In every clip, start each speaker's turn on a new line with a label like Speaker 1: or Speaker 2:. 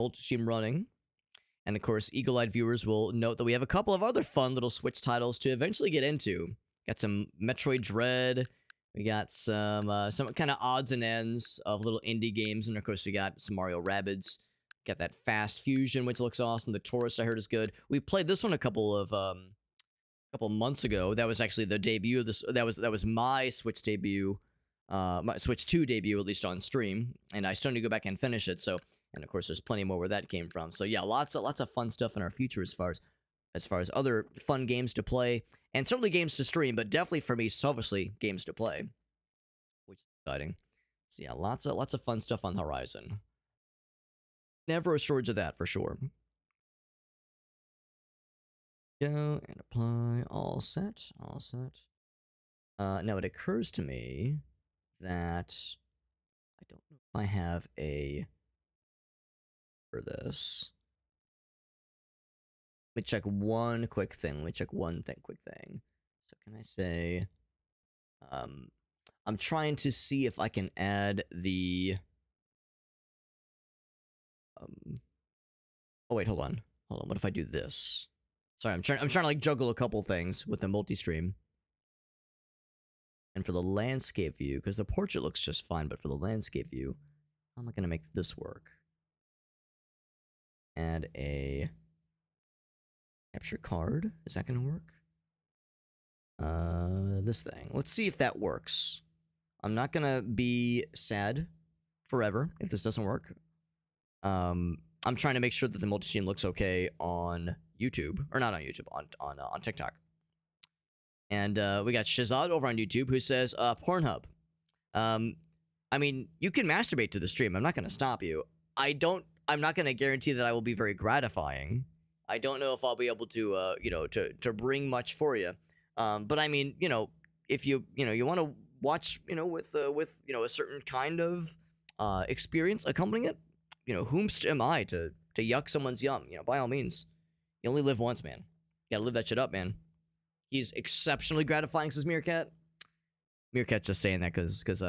Speaker 1: multi-stream running. And of course, eagle-eyed viewers will note that we have a couple of other fun little Switch titles to eventually get into. Got some Metroid Dread. We got some kind of odds and ends of little indie games, and of course we got some Mario Rabbids. Got that Fast Fusion, which looks awesome. The Tourist I heard is good. We played this one a couple months ago. That was actually the debut of this. That was my Switch debut, my Switch 2 debut, at least on stream. And I still need to go back and finish it. So, and of course, there's plenty more where that came from. So yeah, lots of fun stuff in our future as far as other fun games to play, and certainly games to stream. But definitely for me, selfishly, games to play, which is exciting. So yeah, lots of fun stuff on the horizon. Never a shortage of that for sure. Go and apply. All set. All set. Now it occurs to me that I don't know if I have a for this. Let me check one quick thing. Quick thing. So can I say, I'm trying to see if I can add the, oh wait, hold on. What if I do this? Sorry, I'm trying to like juggle a couple things with the multi-stream. And for the landscape view, because the portrait looks just fine, but for the landscape view, how am I going to make this work? Add a capture card. Is that going to work? This thing. Let's see if that works. I'm not going to be sad forever if this doesn't work. I'm trying to make sure that the multi-stream looks okay on YouTube, or not on YouTube, on TikTok. And we got Shazad over on YouTube who says, Pornhub. I mean, you can masturbate to the stream. I'm not going to stop you. I'm not going to guarantee that I will be very gratifying. I don't know if I'll be able to, to bring much for you. But I mean, if you want to watch, with a certain kind of experience accompanying it, whomst am I to yuck someone's yum? By all means, you only live once, man. You gotta live that shit up, man. He's exceptionally gratifying, says Meerkat. Meerkat's just saying that because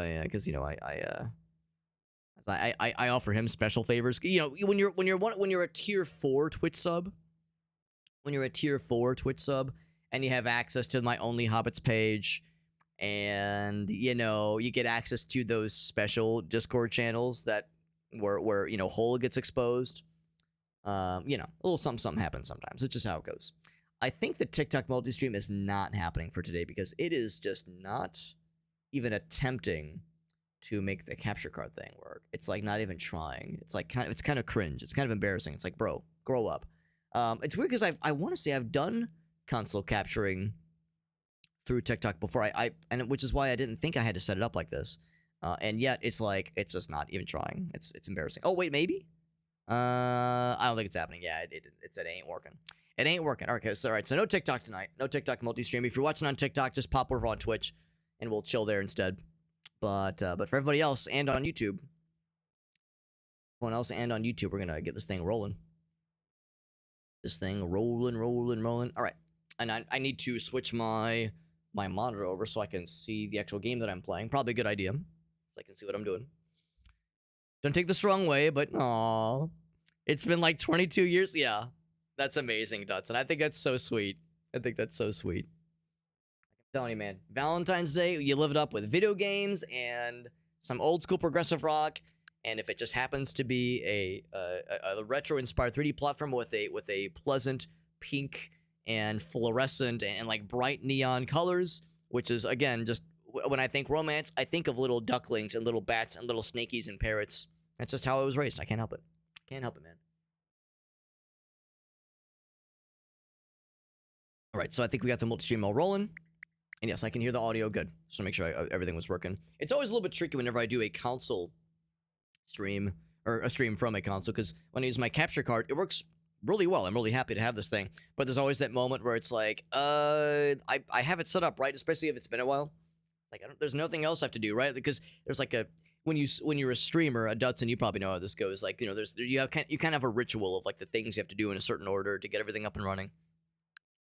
Speaker 1: I offer him special favors. When you're a tier 4 Twitch sub, and you have access to my Only Hobbits page, and you get access to those special Discord channels that where Hole gets exposed. A little something happens sometimes. It's just how it goes. I think the TikTok multi-stream is not happening for today because it is just not even attempting to make the capture card thing work. It's like not even trying. It's like it's kind of cringe. It's kind of embarrassing. It's like, bro, grow up. It's weird because I want to say I've done console capturing through TikTok before. And which is why I didn't think I had to set it up like this. And yet it's like it's just not even trying. It's embarrassing. Oh wait, maybe. I don't think it's happening. Yeah, it ain't working. It ain't working. Okay, so all right. So no TikTok tonight. No TikTok multi-stream. If you're watching on TikTok, just pop over on Twitch, and we'll chill there instead. But for everybody else and on YouTube, we're gonna get this thing rolling. This thing rolling. All right, and I need to switch my monitor over so I can see the actual game that I'm playing. Probably a good idea, so I can see what I'm doing. Don't take this the wrong way, but aw, it's been like 22 years. Yeah, that's amazing, Dutson. I think that's so sweet. I'm telling you, man. Valentine's Day, you live it up with video games and some old school progressive rock. And if it just happens to be a retro-inspired 3D platform with a pleasant pink and fluorescent and like bright neon colors, which is again just when I think romance, I think of little ducklings and little bats and little snakies and parrots. That's just how I was raised. I can't help it. Man. All right, so I think we got the multi-stream all rolling. And yes, I can hear the audio good. So make sure everything was working. It's always a little bit tricky whenever I do a console stream, or a stream from a console, because when I use my capture card, it works really well. I'm really happy to have this thing. But there's always that moment where it's like, I have it set up, right? Especially if it's been a while. Like, there's nothing else I have to do, right? Because there's like when you're a streamer, a Dutson, you probably know how this goes. Like, you kind of have a ritual of like the things you have to do in a certain order to get everything up and running.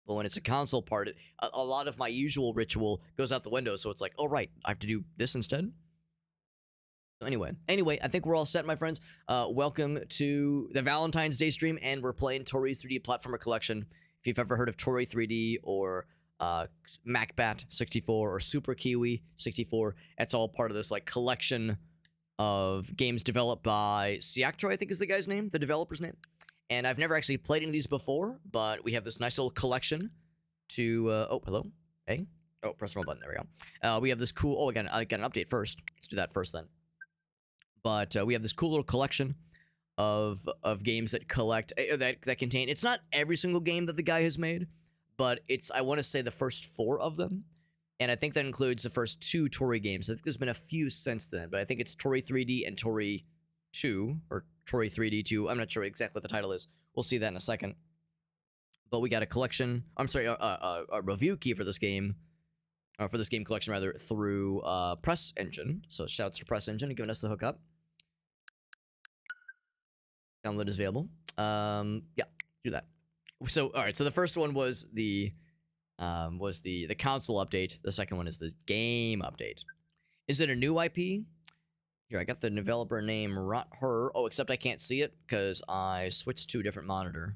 Speaker 1: But when it's a console part, a lot of my usual ritual goes out the window. So it's like, oh, right, I have to do this instead. Anyway, I think we're all set, my friends. Welcome to the Valentine's Day stream, and we're playing Toree's 3D Platformer Collection. If you've ever heard of Toree 3D or MacBat 64 or Super Kiwi 64, it's all part of this like collection of games developed by Siactro, I think is the guy's name, the developer's name. And I've never actually played any of these before, but we have this nice little collection to... oh, hello? Hey? Oh, press the wrong button. There we go. We have this cool... Oh, I got an update first. Let's do that first then. But we have this cool little collection of games that collect... that contain... It's not every single game that the guy has made, but it's, I want to say, the first 4 of them. And I think that includes the first 2 Toree games. I think there's been a few since then, but I think it's Toree 3D and Toree 2, or Toree 3D 2. I'm not sure exactly what the title is. We'll see that in a second. But we got a collection... I'm sorry, a review key for this game. For this game collection, rather, through Press Engine. So shouts to Press Engine and giving us the hookup. Download is available. Yeah, do that. So, all right. So the first one was the console update. The second one is the game update. Is it a new IP? Here, I got the developer name Rot Her. Oh, except I can't see it because I switched to a different monitor.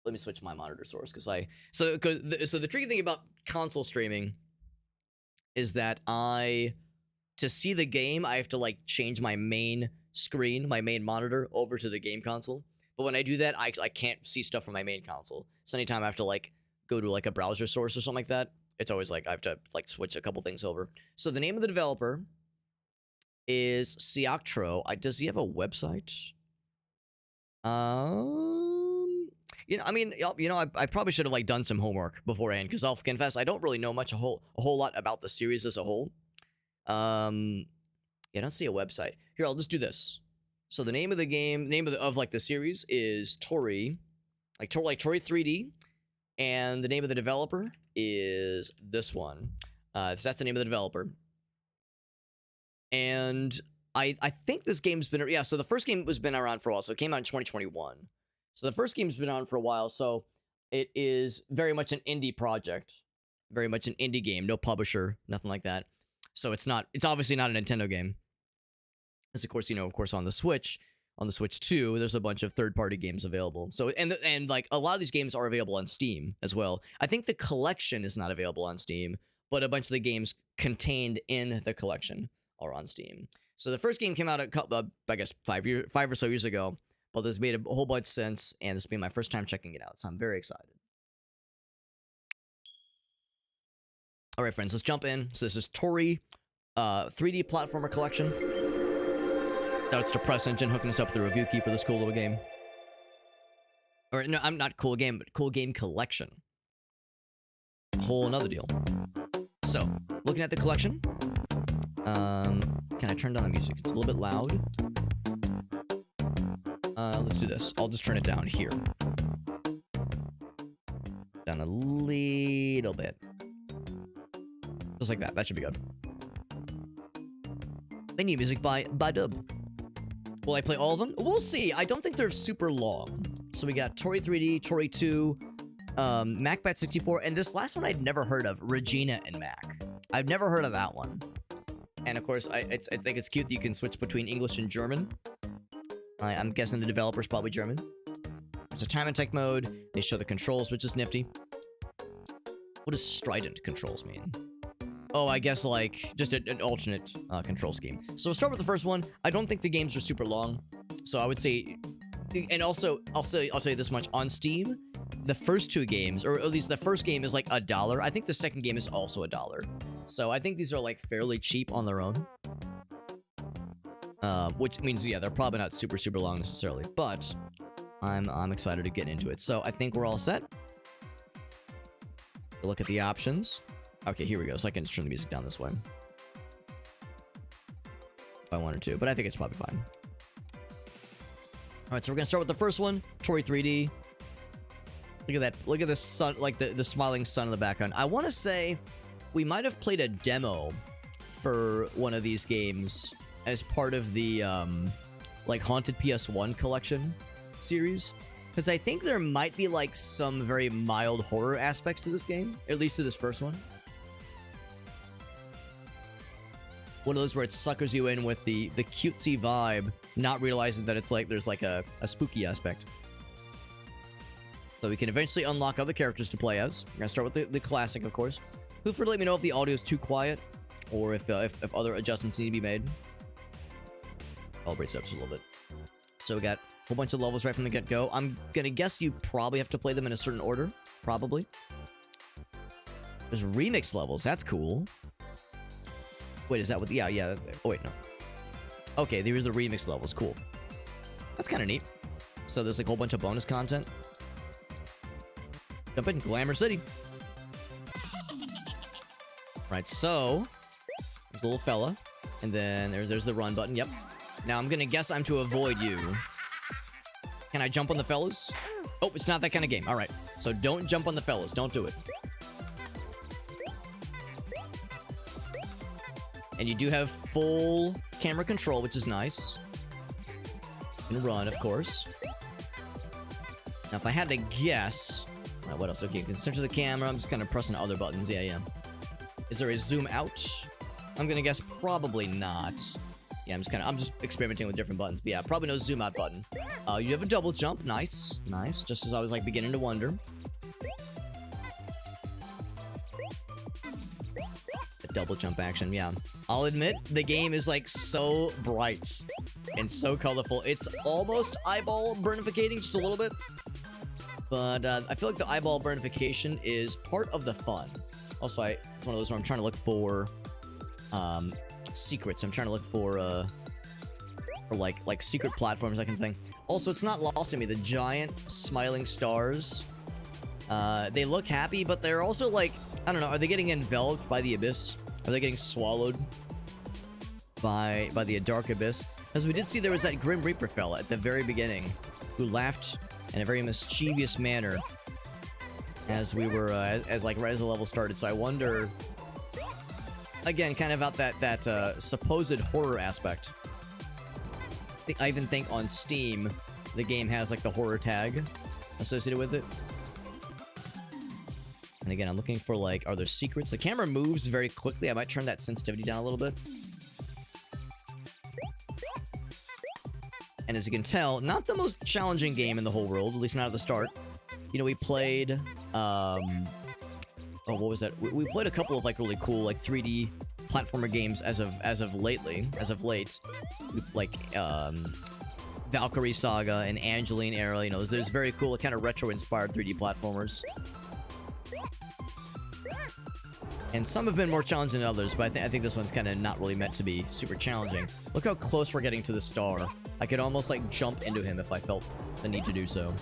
Speaker 1: Let me switch my monitor source because so the tricky thing about console streaming is that to see the game, I have to like change my main screen, my main monitor over to the game console. But when I do that, I can't see stuff from my main console. So anytime I have to like go to like a browser source or something like that, it's always like I have to like switch a couple things over. So the name of the developer is Siactro. Does he have a website? I probably should have like done some homework beforehand because I'll confess I don't really know a whole lot about the series as a whole. Yeah, I don't see a website. Here, I'll just do this. So the name of the game, of like the series is Toree, like Toree 3D, and the name of the developer is this one. So that's the name of the developer. And I think this game's been... Yeah, so the first game has been around for a while. So it came out in 2021. So the first game's been on for a while. So it is very much an indie project. Very much an indie game. No publisher. Nothing like that. So it's obviously not a Nintendo game. Because, of course, on the Switch 2, there's a bunch of third-party games available. So, and like, a lot of these games are available on Steam as well. I think the collection is not available on Steam, but a bunch of the games contained in the collection are on Steam. So the first game came out I guess 5 or so years ago, but there's made a whole bunch since, and this will be my first time checking it out, so I'm very excited. All right, friends, let's jump in. So this is Toree 3D Platformer Collection. Shouts to Press Engine hooking us up with the review key for this cool little game. Or, no, I'm not cool game, but cool game collection. Whole another deal. So, looking at the collection. Can I turn down the music? It's a little bit loud. Let's do this. I'll just turn it down here. Down a little bit. Just like that. That should be good. They need music by Dub. Will I play all of them? We'll see. I don't think they're super long. So we got Toree 3D, Toree 2, MacBat 64, and this last one I'd never heard of, Regina and Mac. I've never heard of that one. And of course, I think it's cute that you can switch between English and German. I'm guessing the developer's probably German. There's a time and tech mode. They show the controls, which is nifty. What does strident controls mean? Oh, I guess like just an alternate control scheme. So we'll start with the first one. I don't think the games are super long. So I would say, and also I'll tell you this much, on Steam, the first 2 games, or at least the first game is like $1. I think the second game is also $1. So I think these are like fairly cheap on their own. Which means, yeah, they're probably not super long necessarily, but I'm excited to get into it. So I think we're all set. Look at the options. Okay, here we go. So I can just turn the music down this way. If I wanted to, but I think it's probably fine. Alright, so we're gonna start with the first one, Toree 3D. Look at that. Look at the sun, like the smiling sun in the background. I want to say we might have played a demo for one of these games as part of the like Haunted PS1 collection series. Because I think there might be, like, some very mild horror aspects to this game. At least to this first one. One of those where it suckers you in with the cutesy vibe, not realizing that it's like there's like a spooky aspect. So we can eventually unlock other characters to play as. We're gonna start with the classic, of course. Feel free to let me know if the audio is too quiet, or if other adjustments need to be made. I'll raise it up just a little bit. So we got a whole bunch of levels right from the get-go. I'm gonna guess you probably have to play them in a certain order. Probably. There's remix levels. That's cool. Wait, is that what... Yeah. Oh, wait, no. Okay, these are the remix levels. Cool. That's kind of neat. So there's like a whole bunch of bonus content. Jump in. Glamour City. Right, so... There's a little fella. And then there's the run button. Yep. Now I'm gonna guess I'm to avoid you. Can I jump on the fellas? Oh, it's not that kind of game. Alright. So don't jump on the fellas. Don't do it. And you do have full camera control, which is nice. And run, of course. Now, if I had to guess... what else? Okay, you can center the camera. I'm just kind of pressing other buttons. Yeah. Is there a zoom out? I'm gonna guess probably not. Yeah, I'm just experimenting with different buttons. But yeah, probably no zoom out button. You have a double jump. Nice. Just as I was, like, beginning to wonder. Double jump action, yeah. I'll admit, the game is, like, so bright and so colorful. It's almost eyeball burnificating just a little bit. But I feel like the eyeball burnification is part of the fun. Also, it's one of those where I'm trying to look for secrets. I'm trying to look for like secret platforms, that kind of thing. Also, it's not lost to me, the giant smiling stars. They look happy, but they're also, like, I don't know, are they getting enveloped by the abyss? Are they getting swallowed by the dark abyss? As we did see, there was that Grim Reaper fella at the very beginning who laughed in a very mischievous manner as we were, right as the level started. So I wonder, again, kind of about that supposed horror aspect. I even think on Steam, the game has, like, the horror tag associated with it. And again, I'm looking for, like, are there secrets? The camera moves very quickly. I might turn that sensitivity down a little bit. And as you can tell, not the most challenging game in the whole world, at least not at the start. You know, we played, oh, what was that? We played a couple of, like, really cool, like, 3D platformer games as of late. Like, Valkyrie Saga and Angeline Era. You know, there's very cool, kind of retro-inspired 3D platformers. And some have been more challenging than others, but I think this one's kind of not really meant to be super challenging. Look how close we're getting to the star. I could almost, like, jump into him if I felt the need to do so.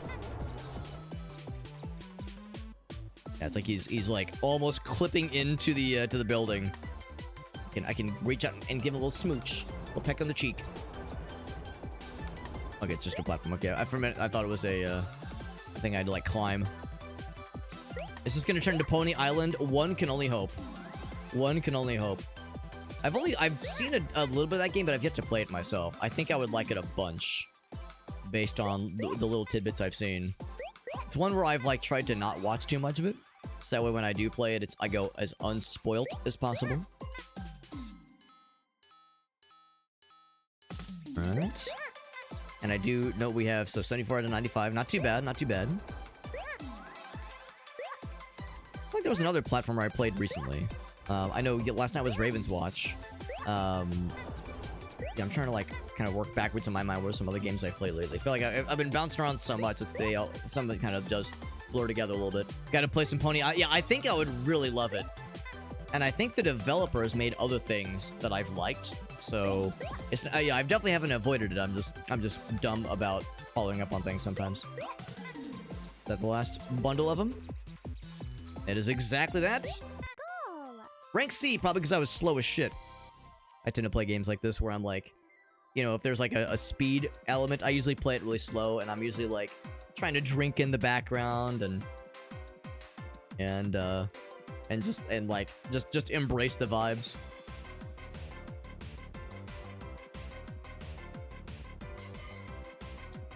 Speaker 1: Yeah, it's like he's like almost clipping into the building. I can reach out and give him a little smooch, a little peck on the cheek. Okay, it's just a platform. Okay, for a minute I thought it was a thing I had to, like, climb. Is this gonna turn into Pony Island? One can only hope. One can only hope. I've seen a little bit of that game, but I've yet to play it myself. I think I would like it a bunch, based on the little tidbits I've seen. It's one where I've, like, tried to not watch too much of it, so that way when I do play it, I go as unspoilt as possible. Alright. And I do note we have, so 74 out of 95. Not too bad, not too bad. I think there was another platformer I played recently. I know last night was Raven's Watch. Yeah, I'm trying to, like, kind of work backwards in my mind. What are some other games I've played lately? I feel like I've been bouncing around so much. Something kind of does blur together a little bit. Got to play some Pony. Yeah, I think I would really love it. And I think the developer has made other things that I've liked. So, yeah, I definitely haven't avoided it. I'm just dumb about following up on things sometimes. Is that the last bundle of them? It is exactly that. Rank C, probably because I was slow as shit. I tend to play games like this where I'm like, you know, if there's like a speed element, I usually play it really slow, and I'm usually like trying to drink in the background and just embrace the vibes.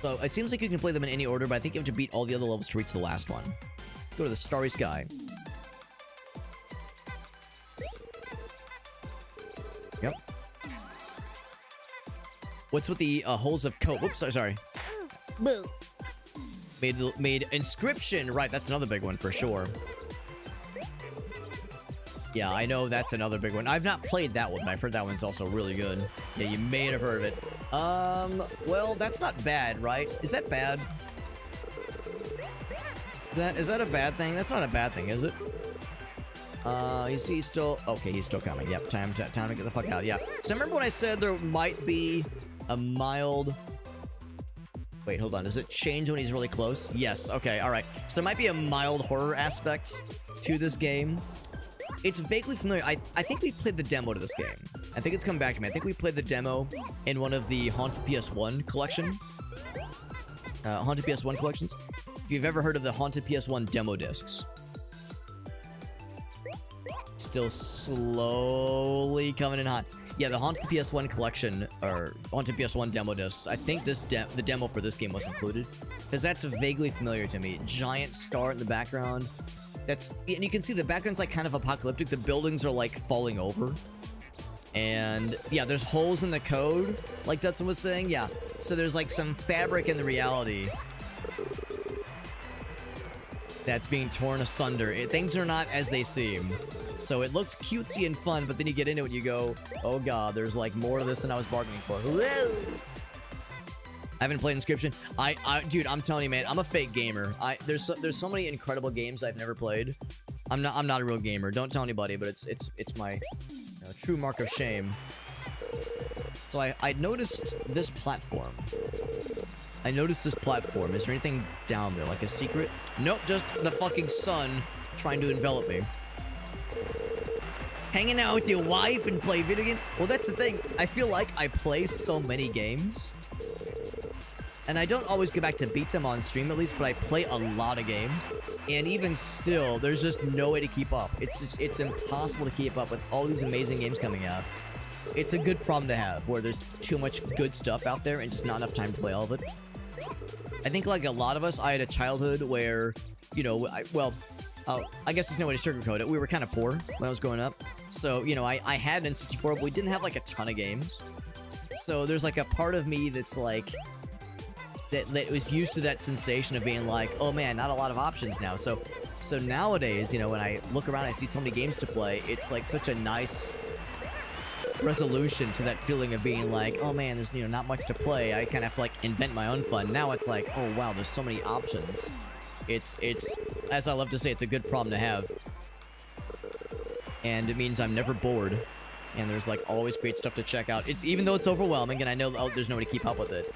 Speaker 1: So it seems like you can play them in any order, but I think you have to beat all the other levels to reach the last one. Go to the Starry Sky. Yep. What's with the holes of coat? Whoops, sorry. Made inscription. Right, that's another big one for sure. Yeah, I know that's another big one. I've not played that one, but I've heard that one's also really good. Yeah, you may have heard of it. Well, that's not bad, right? Is that bad? Is that a bad thing? That's not a bad thing, is it? Is he still... Okay, he's still coming. Yep, time to get the fuck out. Yeah. So remember when I said there might be a mild... Wait, hold on. Does it change when he's really close? Yes. Okay, alright. So there might be a mild horror aspect to this game. It's vaguely familiar. I think we played the demo to this game. I think it's come back to me. I think we played the demo in one of the Haunted PS1 collection. Haunted PS1 collections. If you've ever heard of the Haunted PS1 demo discs. Still slowly coming in hot. Yeah, the Haunted PS1 collection, or Haunted PS1 demo discs. I think the demo for this game was included. Because that's vaguely familiar to me. Giant star in the background. And you can see the background's like kind of apocalyptic. The buildings are like falling over. And yeah, there's holes in the code, like Dutson was saying. Yeah, so there's like some fabric in the reality that's being torn asunder. Things are not as they seem. So it looks cutesy and fun, but then you get into it and you go, oh god, there's like more to this than I was bargaining for. Whoa! I haven't played Inscription. Dude, I'm telling you, man, I'm a fake gamer. There's so many incredible games I've never played. I'm not a real gamer. Don't tell anybody, but it's my true mark of shame. So I noticed this platform. Is there anything down there, like a secret? Nope, just the fucking sun trying to envelop me. Hanging out with your wife and play video games? Well, that's the thing. I feel like I play so many games. And I don't always get back to beat them on stream at least, but I play a lot of games. And even still, there's just no way to keep up. It's impossible to keep up with all these amazing games coming out. It's a good problem to have, where there's too much good stuff out there and just not enough time to play all of it. I think like a lot of us, I had a childhood where, you know, I guess there's no way to sugarcoat it. We were kind of poor when I was growing up. So, you know, I had an N64, but we didn't have like a ton of games. So there's like a part of me that's like... That was used to that sensation of being like, oh man, not a lot of options now. So nowadays, you know, when I look around, I see so many games to play. It's like such a nice resolution to that feeling of being like, oh man, there's, you know, not much to play. I kind of have to like invent my own fun. Now it's like, oh wow, there's so many options. It's as I love to say, it's a good problem to have. And it means I'm never bored. And there's like always great stuff to check out. Even though it's overwhelming, and I know there's no way to keep up with it.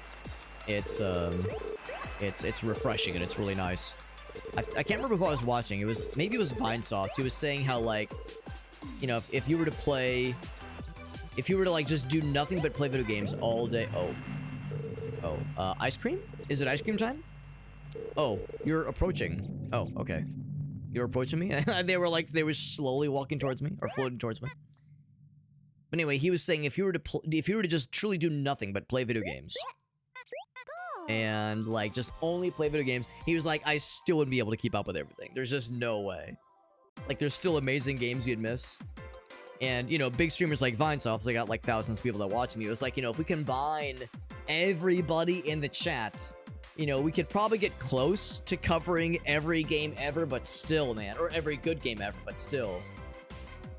Speaker 1: It's refreshing and it's really nice. I can't remember who I was watching. Maybe it was Vine Sauce. He was saying how like, you know, if you were to like just do nothing but play video games all day. Ice cream? Is it ice cream time? Oh, you're approaching. Oh, okay. You're approaching me? they were slowly walking towards me or floating towards me. But anyway, he was saying if you were to just truly do nothing but play video games. And like just only play video games, he was like, I still wouldn't be able to keep up with everything. There's just no way. Like there's still amazing games you'd miss. And you know, big streamers like Vinesoft, they got like thousands of people that watch me. It was like, you know, if we combine everybody in the chat, you know, we could probably get close to covering every game ever, but still, man, or every good game ever, but still,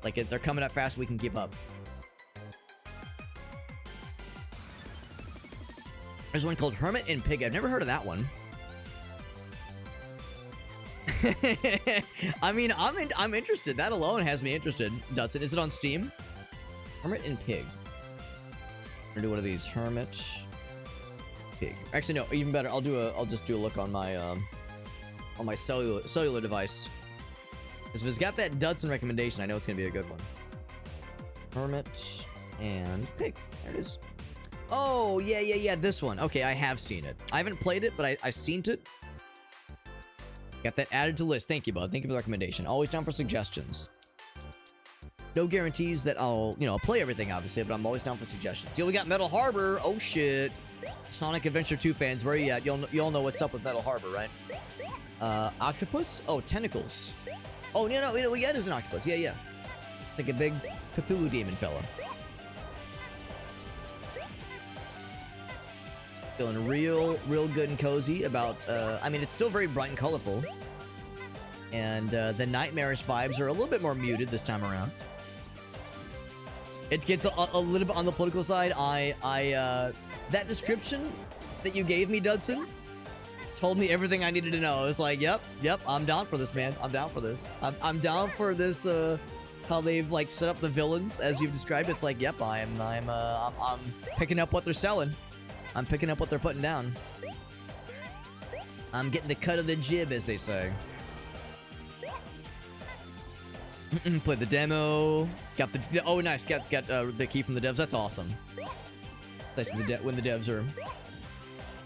Speaker 1: like if they're coming up fast, we can keep up. There's one called Hermit and Pig. I've never heard of that one. I mean, I'm interested. That alone has me interested. Dutson, is it on Steam? Hermit and Pig. I'm gonna do one of these. Hermit, Pig. Actually, no. Even better. I'll just do a look on my cellular device. Because if it's got that Dutson recommendation, I know it's gonna be a good one. Hermit and Pig. There it is. Oh, yeah, this one. Okay, I have seen it. I haven't played it, but I've seen it. Got that added to list. Thank you, bud. Thank you for the recommendation. Always down for suggestions. No guarantees that I'll play everything, obviously, but I'm always down for suggestions. Yeah, we got Metal Harbor. Oh, shit. Sonic Adventure 2 fans, where are you at? You'll know what's up with Metal Harbor, right? Octopus? Oh, tentacles. Oh, no, yeah, it is an octopus. Yeah, yeah. It's like a big Cthulhu demon fella. Feeling real good and cozy about, I mean, it's still very bright and colorful. And, the nightmarish vibes are a little bit more muted this time around. It gets a little bit on the political side. That description that you gave me, Dudson, told me everything I needed to know. I was like, yep, I'm down for this, man. I'm down for this. I'm down for this, how they've, like, set up the villains, as you've described. It's like, yep, I'm picking up what they're selling. I'm picking up what they're putting down. I'm getting the cut of the jib, as they say. Played the demo. Got the oh, nice. Got the key from the devs. That's awesome. That's when the devs are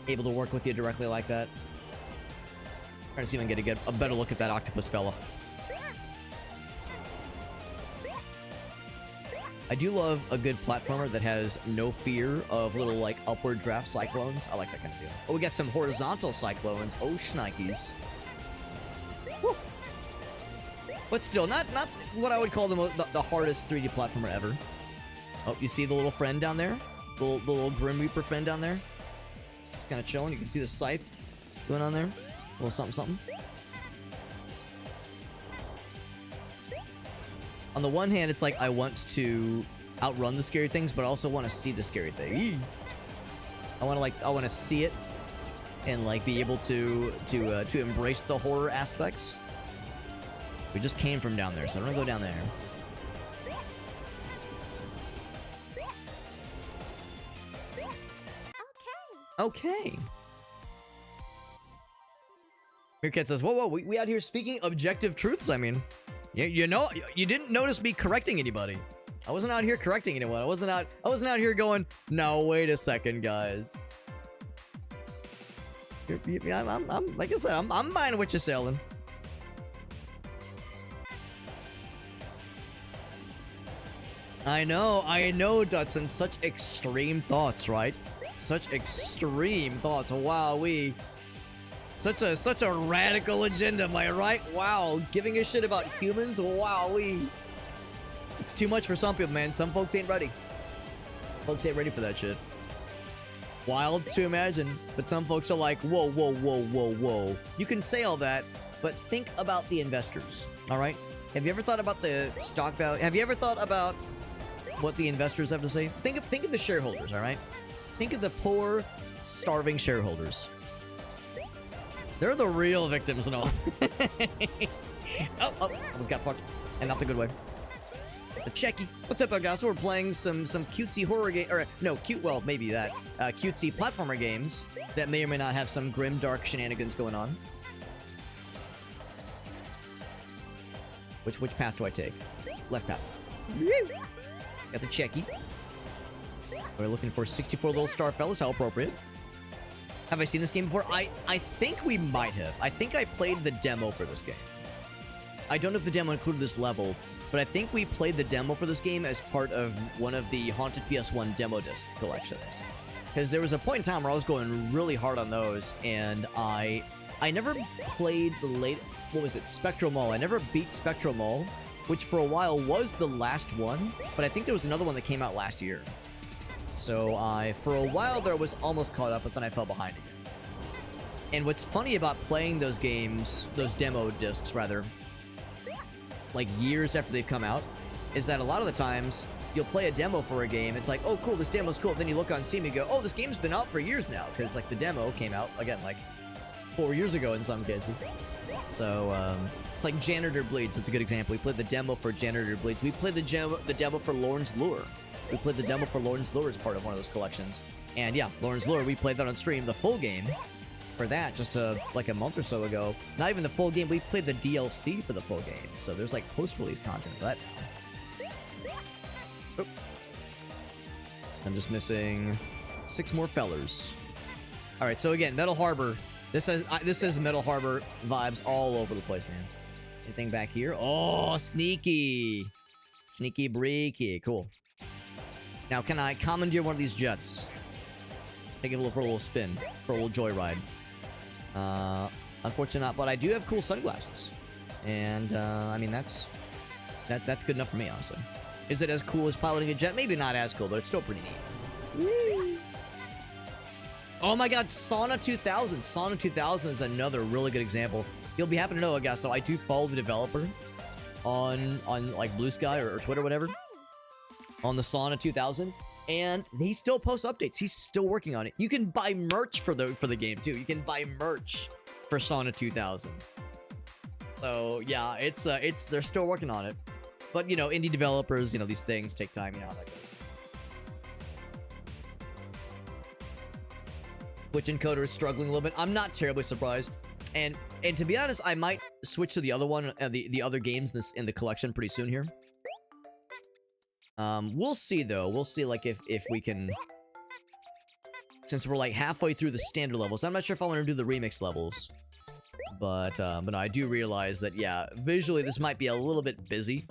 Speaker 1: able to work with you directly like that. Trying to see if I can get a better look at that octopus fella. I do love a good platformer that has no fear of little, like, upward draft cyclones. I like that kind of deal. Oh, we got some horizontal cyclones. Oh, shnikes. Whew. But still, not what I would call the hardest 3D platformer ever. Oh, you see the little friend down there? The little Grim Reaper friend down there? Just kind of chilling. You can see the scythe going on there. A little something. On the one hand, it's like I want to outrun the scary things, but I also want to see the scary thing. I want to see it and, like, be able to embrace the horror aspects. We just came from down there, so I'm gonna go down there. Okay. Meerkat says, whoa, we out here speaking objective truths, I mean. You know, you didn't notice me correcting anybody. I wasn't out here correcting anyone. I wasn't out here going, no, wait a second, guys. I'm like I said, I'm buying what you're selling. I know, Dutson. Such extreme thoughts, right? Such extreme thoughts. Wowee. Such a radical agenda, am I right? Wow, giving a shit about humans? Wowee. It's too much for some people, man. Some folks ain't ready. Folks ain't ready for that shit. Wild to imagine, but some folks are like, whoa. You can say all that, but think about the investors, all right? Have you ever thought about the stock value? Have you ever thought about what the investors have to say? Think of the shareholders, all right? Think of the poor, starving shareholders. They're the real victims and all. oh, almost got fucked. And not the good way. The Checky. What's up, guys? So we're playing some cutesy horror game, or no, well, maybe that. Cutesy platformer games that may or may not have some grim, dark shenanigans going on. Which path do I take? Left path. Got the Checky. We're looking for 64 little star fellas. How appropriate. Have I seen this game before? I think we might have. I think I played the demo for this game. I don't know if the demo included this level, but I think we played the demo for this game as part of one of the Haunted PS1 demo disc collections. Because there was a point in time where I was going really hard on those, and I never played the late... What was it? Spectral Mall. I never beat Spectral Mall, which for a while was the last one, but I think there was another one that came out last year. So for a while there, was almost caught up, but then I fell behind again. And what's funny about playing those games, those demo discs rather, like years after they've come out, is that a lot of the times you'll play a demo for a game. It's like, oh cool, this demo's cool. Then you look on Steam and you go, oh, this game's been out for years now, because like the demo came out again like 4 years ago in some cases. So it's like Janitor Bleeds. It's a good example. We played the demo for Janitor Bleeds. We played the demo for Lorne's Lure. We played the demo for Lorne's Lure as part of one of those collections. And yeah, Lorne's Lure, we played that on stream, the full game, for that just like a month or so ago. Not even the full game, we played the DLC for the full game. So there's like post-release content for that now. Oop. I'm just missing 6 more fellers. Alright, so again, Metal Harbor. This has Metal Harbor vibes all over the place, man. Anything back here? Oh, sneaky. Sneaky breaky. Cool. Now, can I commandeer one of these jets? Take it for a little spin, for a little joyride. Unfortunately not, but I do have cool sunglasses. And, I mean, that's good enough for me, honestly. Is it as cool as piloting a jet? Maybe not as cool, but it's still pretty neat. Woo. Oh my god, Sauna 2000. Sauna 2000 is another really good example. You'll be happy to know, I guess, so I do follow the developer on like Blue Sky or Twitter, whatever, on the Sauna 2000. And he still posts updates. He's still working on it. You can buy merch for the game, too. You can buy merch for Sauna 2000. So, yeah, they're still working on it. But, you know, indie developers, you know, these things take time, you know how that goes. Twitch encoder is struggling a little bit. I'm not terribly surprised. And to be honest, I might switch to the other one, the other games in the collection pretty soon here. We'll see, though. We'll see, like, if we can... Since we're, like, halfway through the standard levels. I'm not sure if I want to do the remix levels. But no, I do realize that, yeah, visually this might be a little bit busy.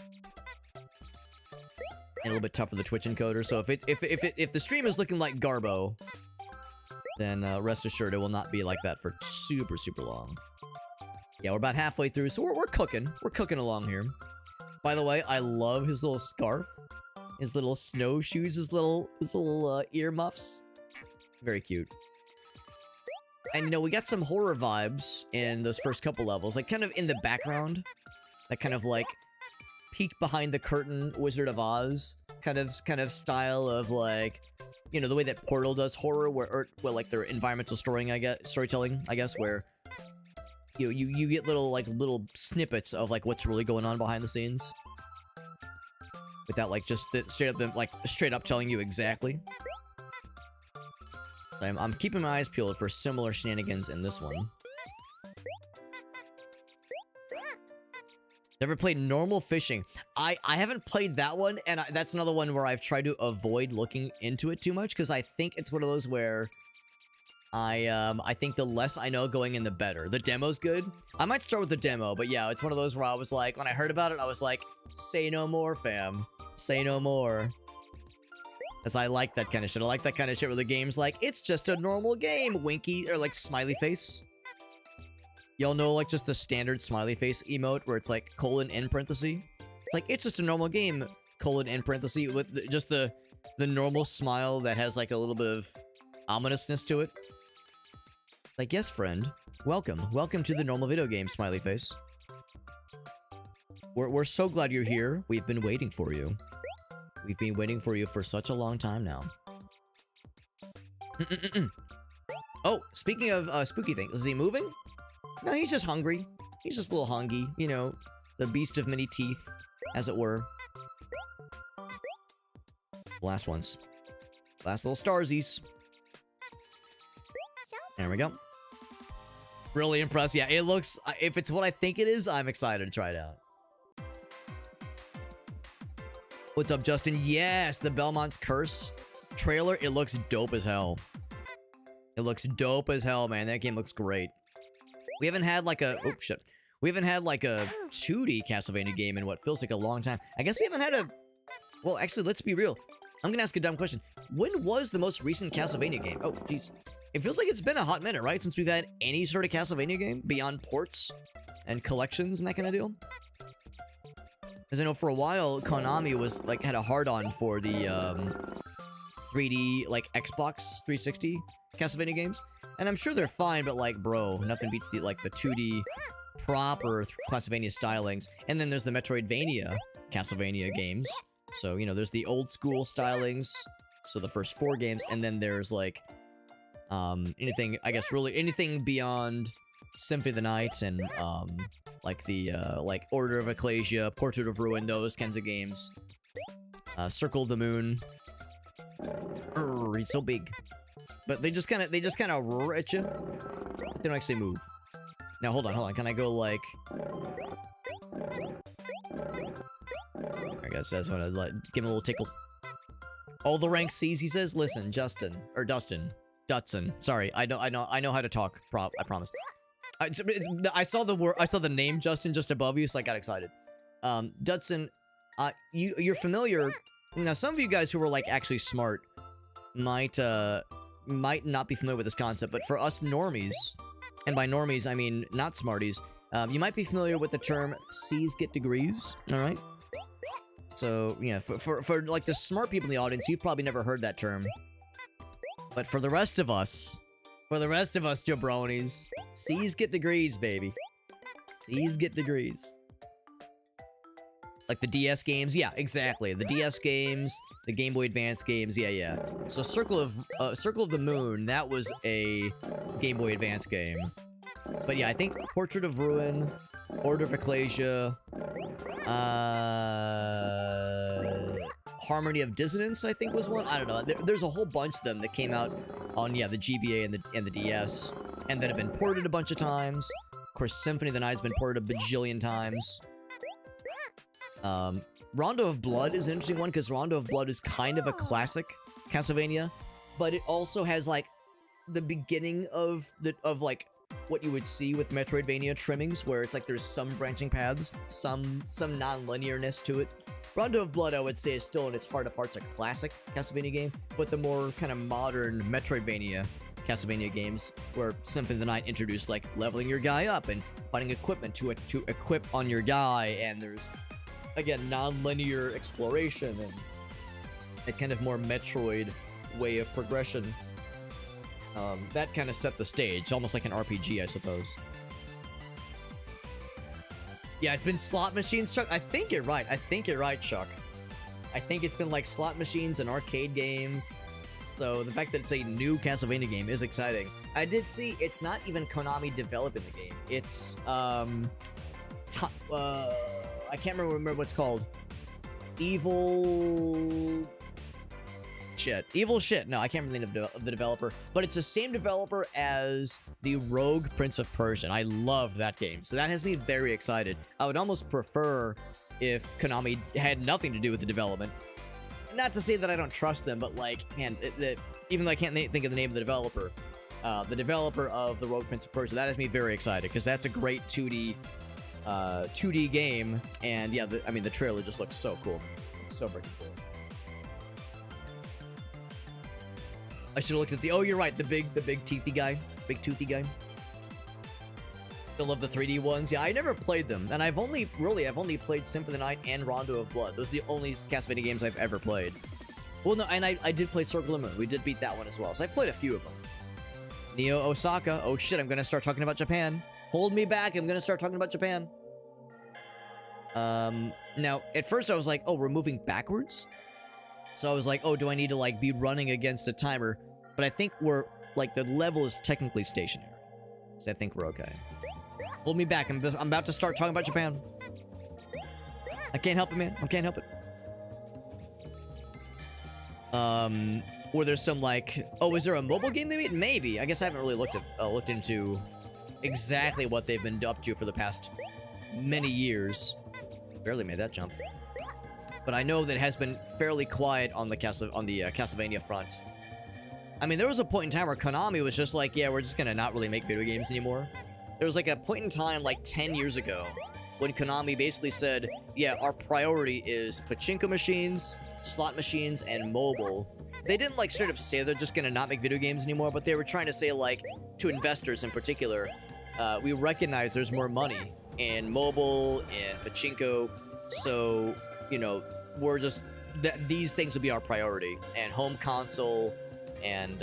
Speaker 1: And a little bit tough for the Twitch encoder. So if the stream is looking like Garbo, then rest assured it will not be like that for super, super long. Yeah, we're about halfway through, so we're cooking. We're cooking along here. By the way, I love his little scarf. His little snowshoes, his little earmuffs. Very cute. And, you know, we got some horror vibes in those first couple levels. Like, kind of in the background. That kind of, like, peek behind the curtain Wizard of Oz kind of style of, like, you know, the way that Portal does horror, where like, their environmental storytelling, I guess, where you get little snippets of, like, what's really going on behind the scenes. Without, like, just straight up telling you exactly. I'm keeping my eyes peeled for similar shenanigans in this one. Never played normal fishing. I haven't played that one, and that's another one where I've tried to avoid looking into it too much, because I think it's one of those where I think the less I know going in, the better. The demo's good. I might start with the demo, but yeah, it's one of those where I was like, when I heard about it, I was like, say no more, fam. Say no more. Because I like that kind of shit. I like that kind of shit where the game's like, it's just a normal game, winky, or like smiley face. Y'all know, like, just the standard smiley face emote where it's like colon in parenthesis. It's like, it's just a normal game, colon in parenthesis, with just the normal smile that has like a little bit of ominousness to it. Like, yes, friend. Welcome. Welcome to the normal video game, smiley face. We're so glad you're here. We've been waiting for you. We've been waiting for you for such a long time now. Oh, speaking of spooky things, is he moving? No, he's just hungry. He's just a little hungry, you know, the beast of many teeth, as it were. Last ones. Last little starsies. There we go. Really impressed. Yeah, it looks... If it's what I think it is, I'm excited to try it out. What's up, Justin? Yes, the Belmont's Curse trailer. It looks dope as hell. It looks dope as hell, man. That game looks great. We haven't had like a... Oh, shit. We haven't had like a 2D Castlevania game in what feels like a long time. I guess we haven't had a... Well, actually, let's be real. I'm gonna ask a dumb question. When was the most recent Castlevania game? Oh, jeez. It feels like it's been a hot minute, right? Since we've had any sort of Castlevania game beyond ports and collections and that kind of deal. Because I know for a while, Konami was like had a hard-on for the 3D like Xbox 360 Castlevania games, and I'm sure they're fine, but like, bro, nothing beats the 2D proper Castlevania stylings. And then there's the Metroidvania Castlevania games. So, you know, there's the old school stylings, so the first 4 games, and then there's like anything, I guess, really anything beyond Symphony of the Night and like the like Order of Ecclesia, Portrait of Ruin, those kinds of games. Circle of the Moon. It's so big, but they just kind of roar at you. But they don't actually move. Now hold on. Can I go like? I guess that's what I'd like. Give him a little tickle. All the rank C's, he says. Listen, Dutson. Sorry, I know how to talk. I promise. I saw the word. I saw the name Justin just above you, so I got excited. Dutson, you're familiar. Now, some of you guys who were like actually smart might might not be familiar with this concept, but for us normies, and by normies, I mean not smarties, you might be familiar with the term C's get degrees, alright? So, yeah, for like the smart people in the audience, you've probably never heard that term. But for the rest of us, jabronis, C's get degrees, baby. C's get degrees. Like the DS games? Yeah, exactly. The DS games, the Game Boy Advance games, yeah. So Circle of the Moon, that was a Game Boy Advance game. But yeah, I think Portrait of Ruin, Order of Ecclesia, Harmony of Dissonance, I think was one. I don't know. There's a whole bunch of them that came out on, yeah, the GBA and the DS, and that have been ported a bunch of times. Of course, Symphony of the Night's been ported a bajillion times. Rondo of Blood is an interesting one because Rondo of Blood is kind of a classic Castlevania, but it also has like the beginning of like what you would see with Metroidvania trimmings, where it's like there's some branching paths, some non-linearness to it. Rondo of Blood, I would say, is still in its heart of hearts a classic Castlevania game, but the more kind of modern Metroidvania Castlevania games, where Symphony of the Night introduced like leveling your guy up and finding equipment to equip on your guy, and there's again non-linear exploration and a kind of more Metroid way of progression. That kind of set the stage, almost like an RPG, I suppose. Yeah, it's been slot machines, Chuck. I think you're right, Chuck. I think it's been like slot machines and arcade games. So the fact that it's a new Castlevania game is exciting. I did see it's not even Konami developing the game. It's I can't remember what it's called. Evil shit. No, I can't remember the name of the developer, but it's the same developer as the Rogue Prince of Persia. I love that game, so that has me very excited. I would almost prefer if Konami had nothing to do with the development. Not to say that I don't trust them, but like, man, even though I can't think of the name of the developer of the Rogue Prince of Persia, that has me very excited because that's a great 2D game, and yeah, I mean the trailer just looks so cool, so freaking cool. I should have looked at oh, you're right, the big toothy guy. Still love the 3D ones. Yeah, I never played them, and I've only played Symphony of the Night and Rondo of Blood. Those are the only Castlevania games I've ever played. Well, no, and I did play Circle of the Moon. We did beat that one as well, so I played a few of them. Neo Osaka. Oh shit, I'm gonna start talking about Japan. Hold me back, I'm gonna start talking about Japan. Now, at first I was like, oh, we're moving backwards? So I was like, oh, do I need to, like, be running against a timer? But I think we're, like, the level is technically stationary. So I think we're okay. Hold me back. I'm about to start talking about Japan. I can't help it, man. I can't help it. Or there's some, like... Oh, is there a mobile game they made? Maybe. I guess I haven't really looked into exactly what they've been up to for the past many years. Barely made that jump. But I know that it has been fairly quiet on the Castlevania front. I mean, there was a point in time where Konami was just like, yeah, we're just gonna not really make video games anymore. There was like a point in time like 10 years ago when Konami basically said, yeah, our priority is pachinko machines, slot machines, and mobile. They didn't like straight up say they're just gonna not make video games anymore, but they were trying to say, like, to investors in particular, we recognize there's more money in mobile and pachinko, so, you know, we're just these things will be our priority, and home console and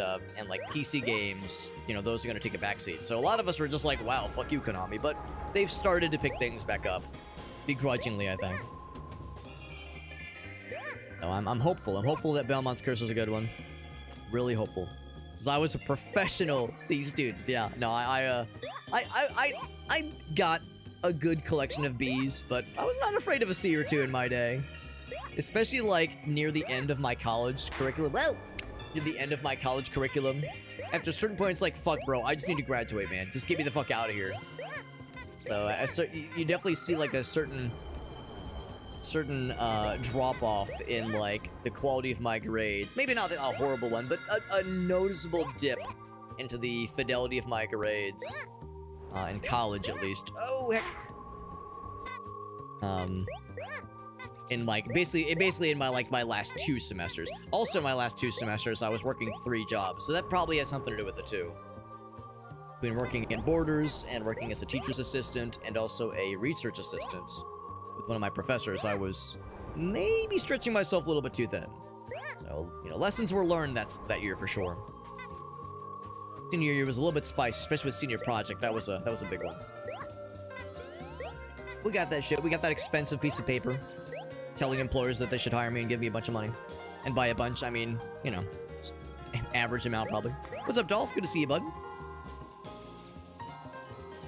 Speaker 1: like PC games, you know, those are gonna take a backseat. So a lot of us were just like, wow, fuck you, Konami, but they've started to pick things back up, begrudgingly, I think. So I'm hopeful. I'm hopeful that Belmont's Curse is a good one. Really hopeful. Because I was a professional C student. Yeah, no, I got a good collection of Bs, but I was not afraid of a C or two in my day. Especially, like, near the end of my college curriculum. Well, near the end of my college curriculum. After a certain point, it's like, fuck, bro, I just need to graduate, man. Just get me the fuck out of here. So, you definitely see, like, a certain drop-off in, like, the quality of my grades. Maybe not a horrible one, but a noticeable dip into the fidelity of my grades. In college, at least. Oh, heck. in like basically in my my last 2 semesters. Also, my last 2 semesters, I was working 3 jobs, so that probably has something to do with it too. Been working in Borders and working as a teacher's assistant and also a research assistant with one of my professors. I was maybe stretching myself a little bit too thin. So, you know, lessons were learned that year for sure. Senior year was a little bit spicy, especially with senior project. That was a big one. We got that shit. We got that expensive piece of paper telling employers that they should hire me and give me a bunch of money. And by a bunch, I mean, you know, average amount probably. What's up, Dolph? Good to see you, bud.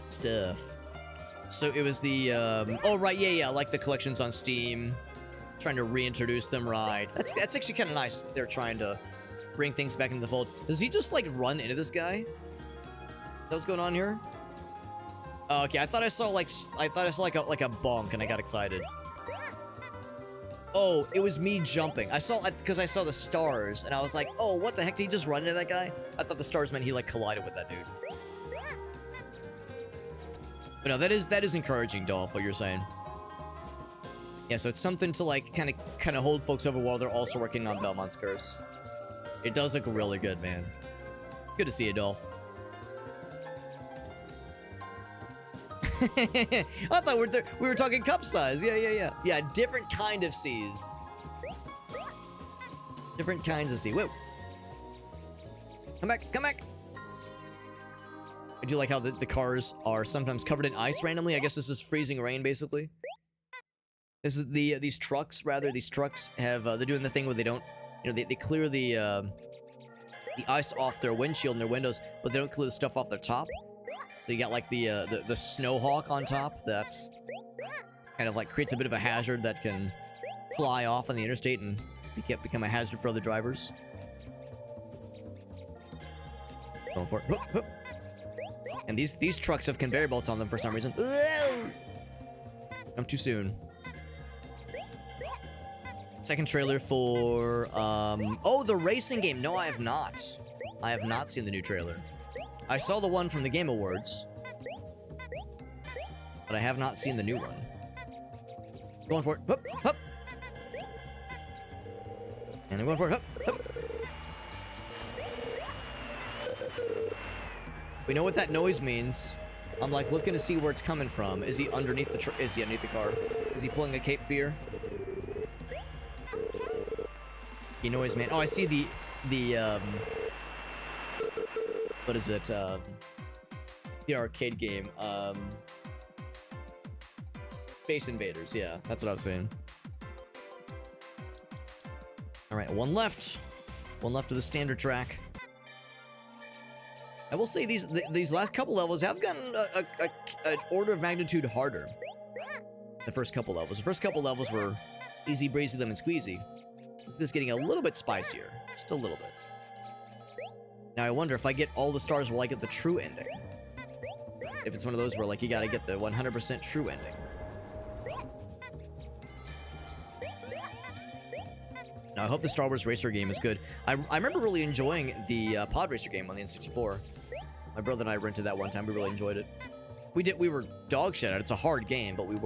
Speaker 1: Stuff. So it was the, oh, right, yeah, like the collections on Steam. Trying to reintroduce them, right. That's actually kind of nice. They're trying to bring things back into the fold. Does he just, like, run into this guy? Is that what's going on here? Oh, okay, I thought I saw, like, like a bonk, and I got excited. Oh, it was me jumping. Because I saw the stars, and I was like, oh, what the heck, did he just run into that guy? I thought the stars meant he, like, collided with that dude. But no, that is encouraging, Dolph, what you're saying. Yeah, so it's something to, like, kind of hold folks over while they're also working on Belmont's Curse. It does look really good, man. It's good to see you, Dolph. I thought we were talking cup size. Yeah. Yeah, different kind of C's. Different kinds of C. Whoa. Come back. I do like how the cars are sometimes covered in ice randomly. I guess this is freezing rain, basically. This is these trucks have they're doing the thing where they don't, you know, they clear the ice off their windshield and their windows, but they don't clear the stuff off their top. So you got like the Snowhawk on top. That's kind of like creates a bit of a hazard that can fly off on the interstate and become a hazard for other drivers. Going for it. And these trucks have conveyor belts on them for some reason. I'm too soon. Second trailer for, oh, the racing game. No, I have not. I have not seen the new trailer. I saw the one from the Game Awards, but I have not seen the new one. Going for it. Hup, hup. And I'm going for it. Hup, hup. We know what that noise means. I'm like looking to see where it's coming from. Is he underneath the is he underneath the car? Is he pulling a Cape Fear? You noise, man. Oh, I see the what is it? The arcade game. Space Invaders. Yeah, that's what I was saying. All right, one left. One left of the standard track. I will say these last couple levels have gotten an order of magnitude harder. The first couple levels. The first couple levels were easy breezy lemon squeezy. This is getting a little bit spicier. Just a little bit. Now I wonder if I get all the stars, will I get the true ending? If it's one of those where like you gotta get the 100% true ending. Now I hope the Star Wars Racer game is good. I remember really enjoying the Pod Racer game on the N64. My brother and I rented that one time. We really enjoyed it. We were dog shit at it. It's a hard game, but we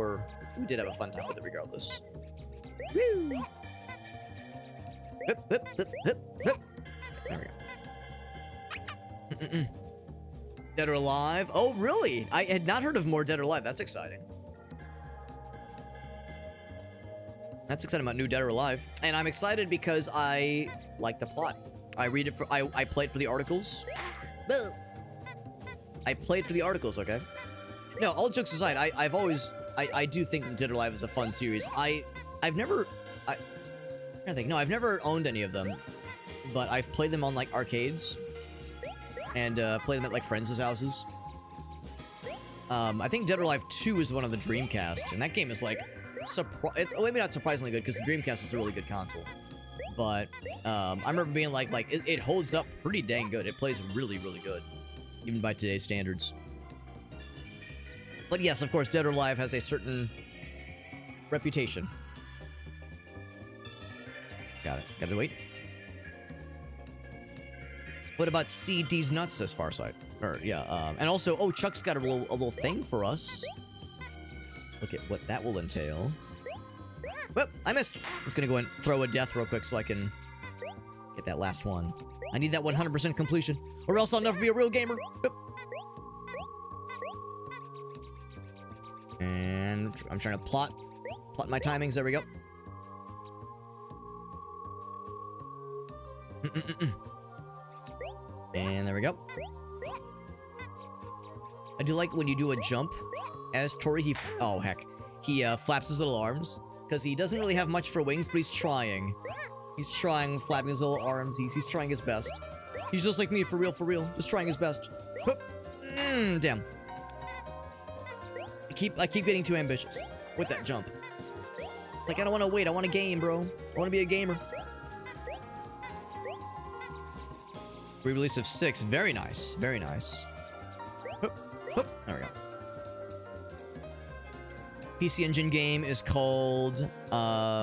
Speaker 1: did have a fun time with it regardless. Woo! Hip, hip, hip, hip, hip. There we go. Dead or Alive? Oh, really? I had not heard of more Dead or Alive. That's exciting. That's exciting about new Dead or Alive. And I'm excited because I like the plot. I played for the articles. I played for the articles, okay? No, all jokes aside, I do think that Dead or Alive is a fun series. I've never owned any of them, but I've played them on like arcades and played them at like friends' houses. I think Dead or Alive 2 is one on the Dreamcast, and that game is like it's maybe not surprisingly good because the Dreamcast is a really good console. But I remember being like it holds up pretty dang good. It plays really, really good, even by today's standards. But yes, of course, Dead or Alive has a certain reputation. Got it. Gotta wait. What about CD's nuts, says Farsight? Or yeah, and also, oh, Chuck's got a little thing for us. Look at what that will entail. Whoop, I missed. I'm just gonna go and throw a death real quick so I can get that last one. I need that 100% completion, or else I'll never be a real gamer. Whoop. And I'm trying to plot my timings. There we go. And there we go. I do like when you do a jump as Toree, oh heck. He flaps his little arms, because he doesn't really have much for wings, but he's trying. He's trying, flapping his little arms. He's trying his best. He's just like me, for real. Just trying his best. Damn. I keep getting too ambitious with that jump. Like, I don't want to wait. I want a game, bro. I want to be a gamer. Re-release of 6. Very nice. Very nice. There we go. PC Engine game is called,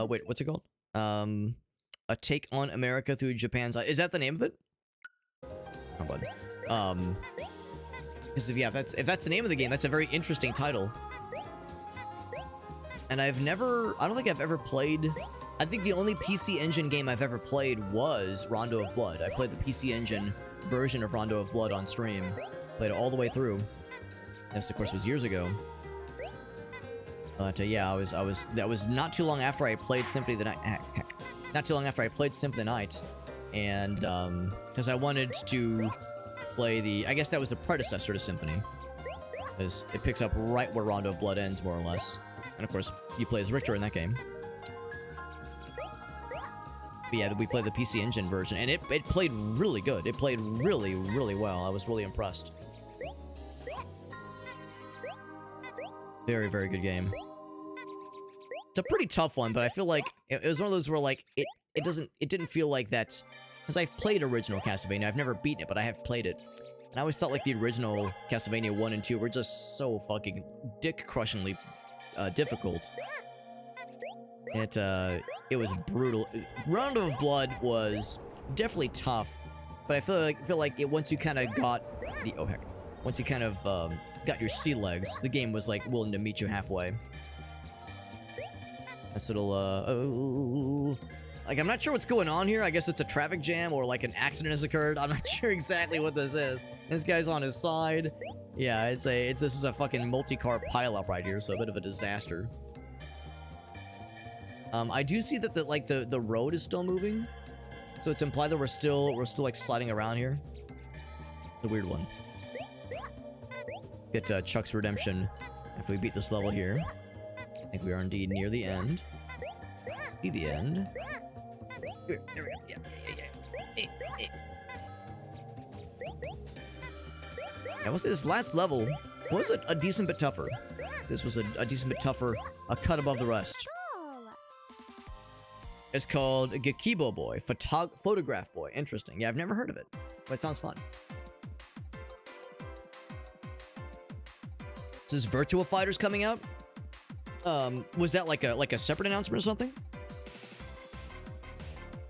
Speaker 1: wait, what's it called? A Take on America Through Japan's Eye. Is that the name of it? Oh, bud. Because if that's the name of the game, that's a very interesting title. And I don't think I've ever played, I think the only PC Engine game I've ever played was Rondo of Blood. I played the PC Engine version of Rondo of Blood on stream. Played it all the way through. This, of course, was years ago. But yeah, that was not too long after I played Symphony of the Night. Heck. Not too long after I played Symphony of the Night. And, because I wanted to play I guess that was the predecessor to Symphony. Because it picks up right where Rondo of Blood ends, more or less. And of course, you play as Richter in that game. But yeah, we played the PC Engine version, and it played really good. It played really, really well. I was really impressed. Very, very good game. It's a pretty tough one, but I feel like it was one of those where, like, it didn't feel like that, because I've played original Castlevania. I've never beaten it, but I have played it. And I always thought, like, the original Castlevania 1 and 2 were just so fucking dick-crushingly difficult. It was brutal. Rondo of Blood was definitely tough, but I feel like once you kind of got the, oh heck, once you kind of got your sea legs, the game was like willing to meet you halfway. This little like, I'm not sure what's going on here. I guess it's a traffic jam or like an accident has occurred. I'm not sure exactly what this is. This guy's on his side. Yeah, this is a fucking multi-car pileup right here, so a bit of a disaster. I do see that the road is still moving, so it's implied that we're still like sliding around here. It's a weird one. Get Chuck's redemption after we beat this level here. I think we are indeed near the end. See the end. Here, there we go. Yeah. I will say this last level was a decent bit tougher. This was a decent bit tougher, a cut above the rest. It's called Gekibo Boy, Photograph Boy. Interesting. Yeah, I've never heard of it, but it sounds fun. So this Virtua Fighter's coming out. Was that like a separate announcement or something?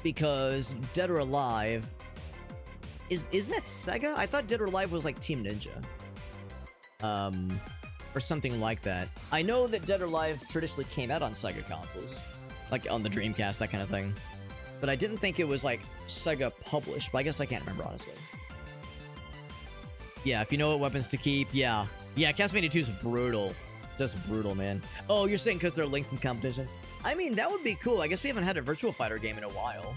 Speaker 1: Because Dead or Alive is that Sega? I thought Dead or Alive was like Team Ninja. Or something like that. I know that Dead or Alive traditionally came out on Sega consoles. Like on the Dreamcast, that kind of thing. But I didn't think it was like Sega published, but I guess I can't remember honestly. Yeah, if you know what weapons to keep, yeah. Yeah, Castlevania 2 is brutal. Just brutal, man. Oh, you're saying because they're linked in competition? I mean, that would be cool. I guess we haven't had a Virtua Fighter game in a while.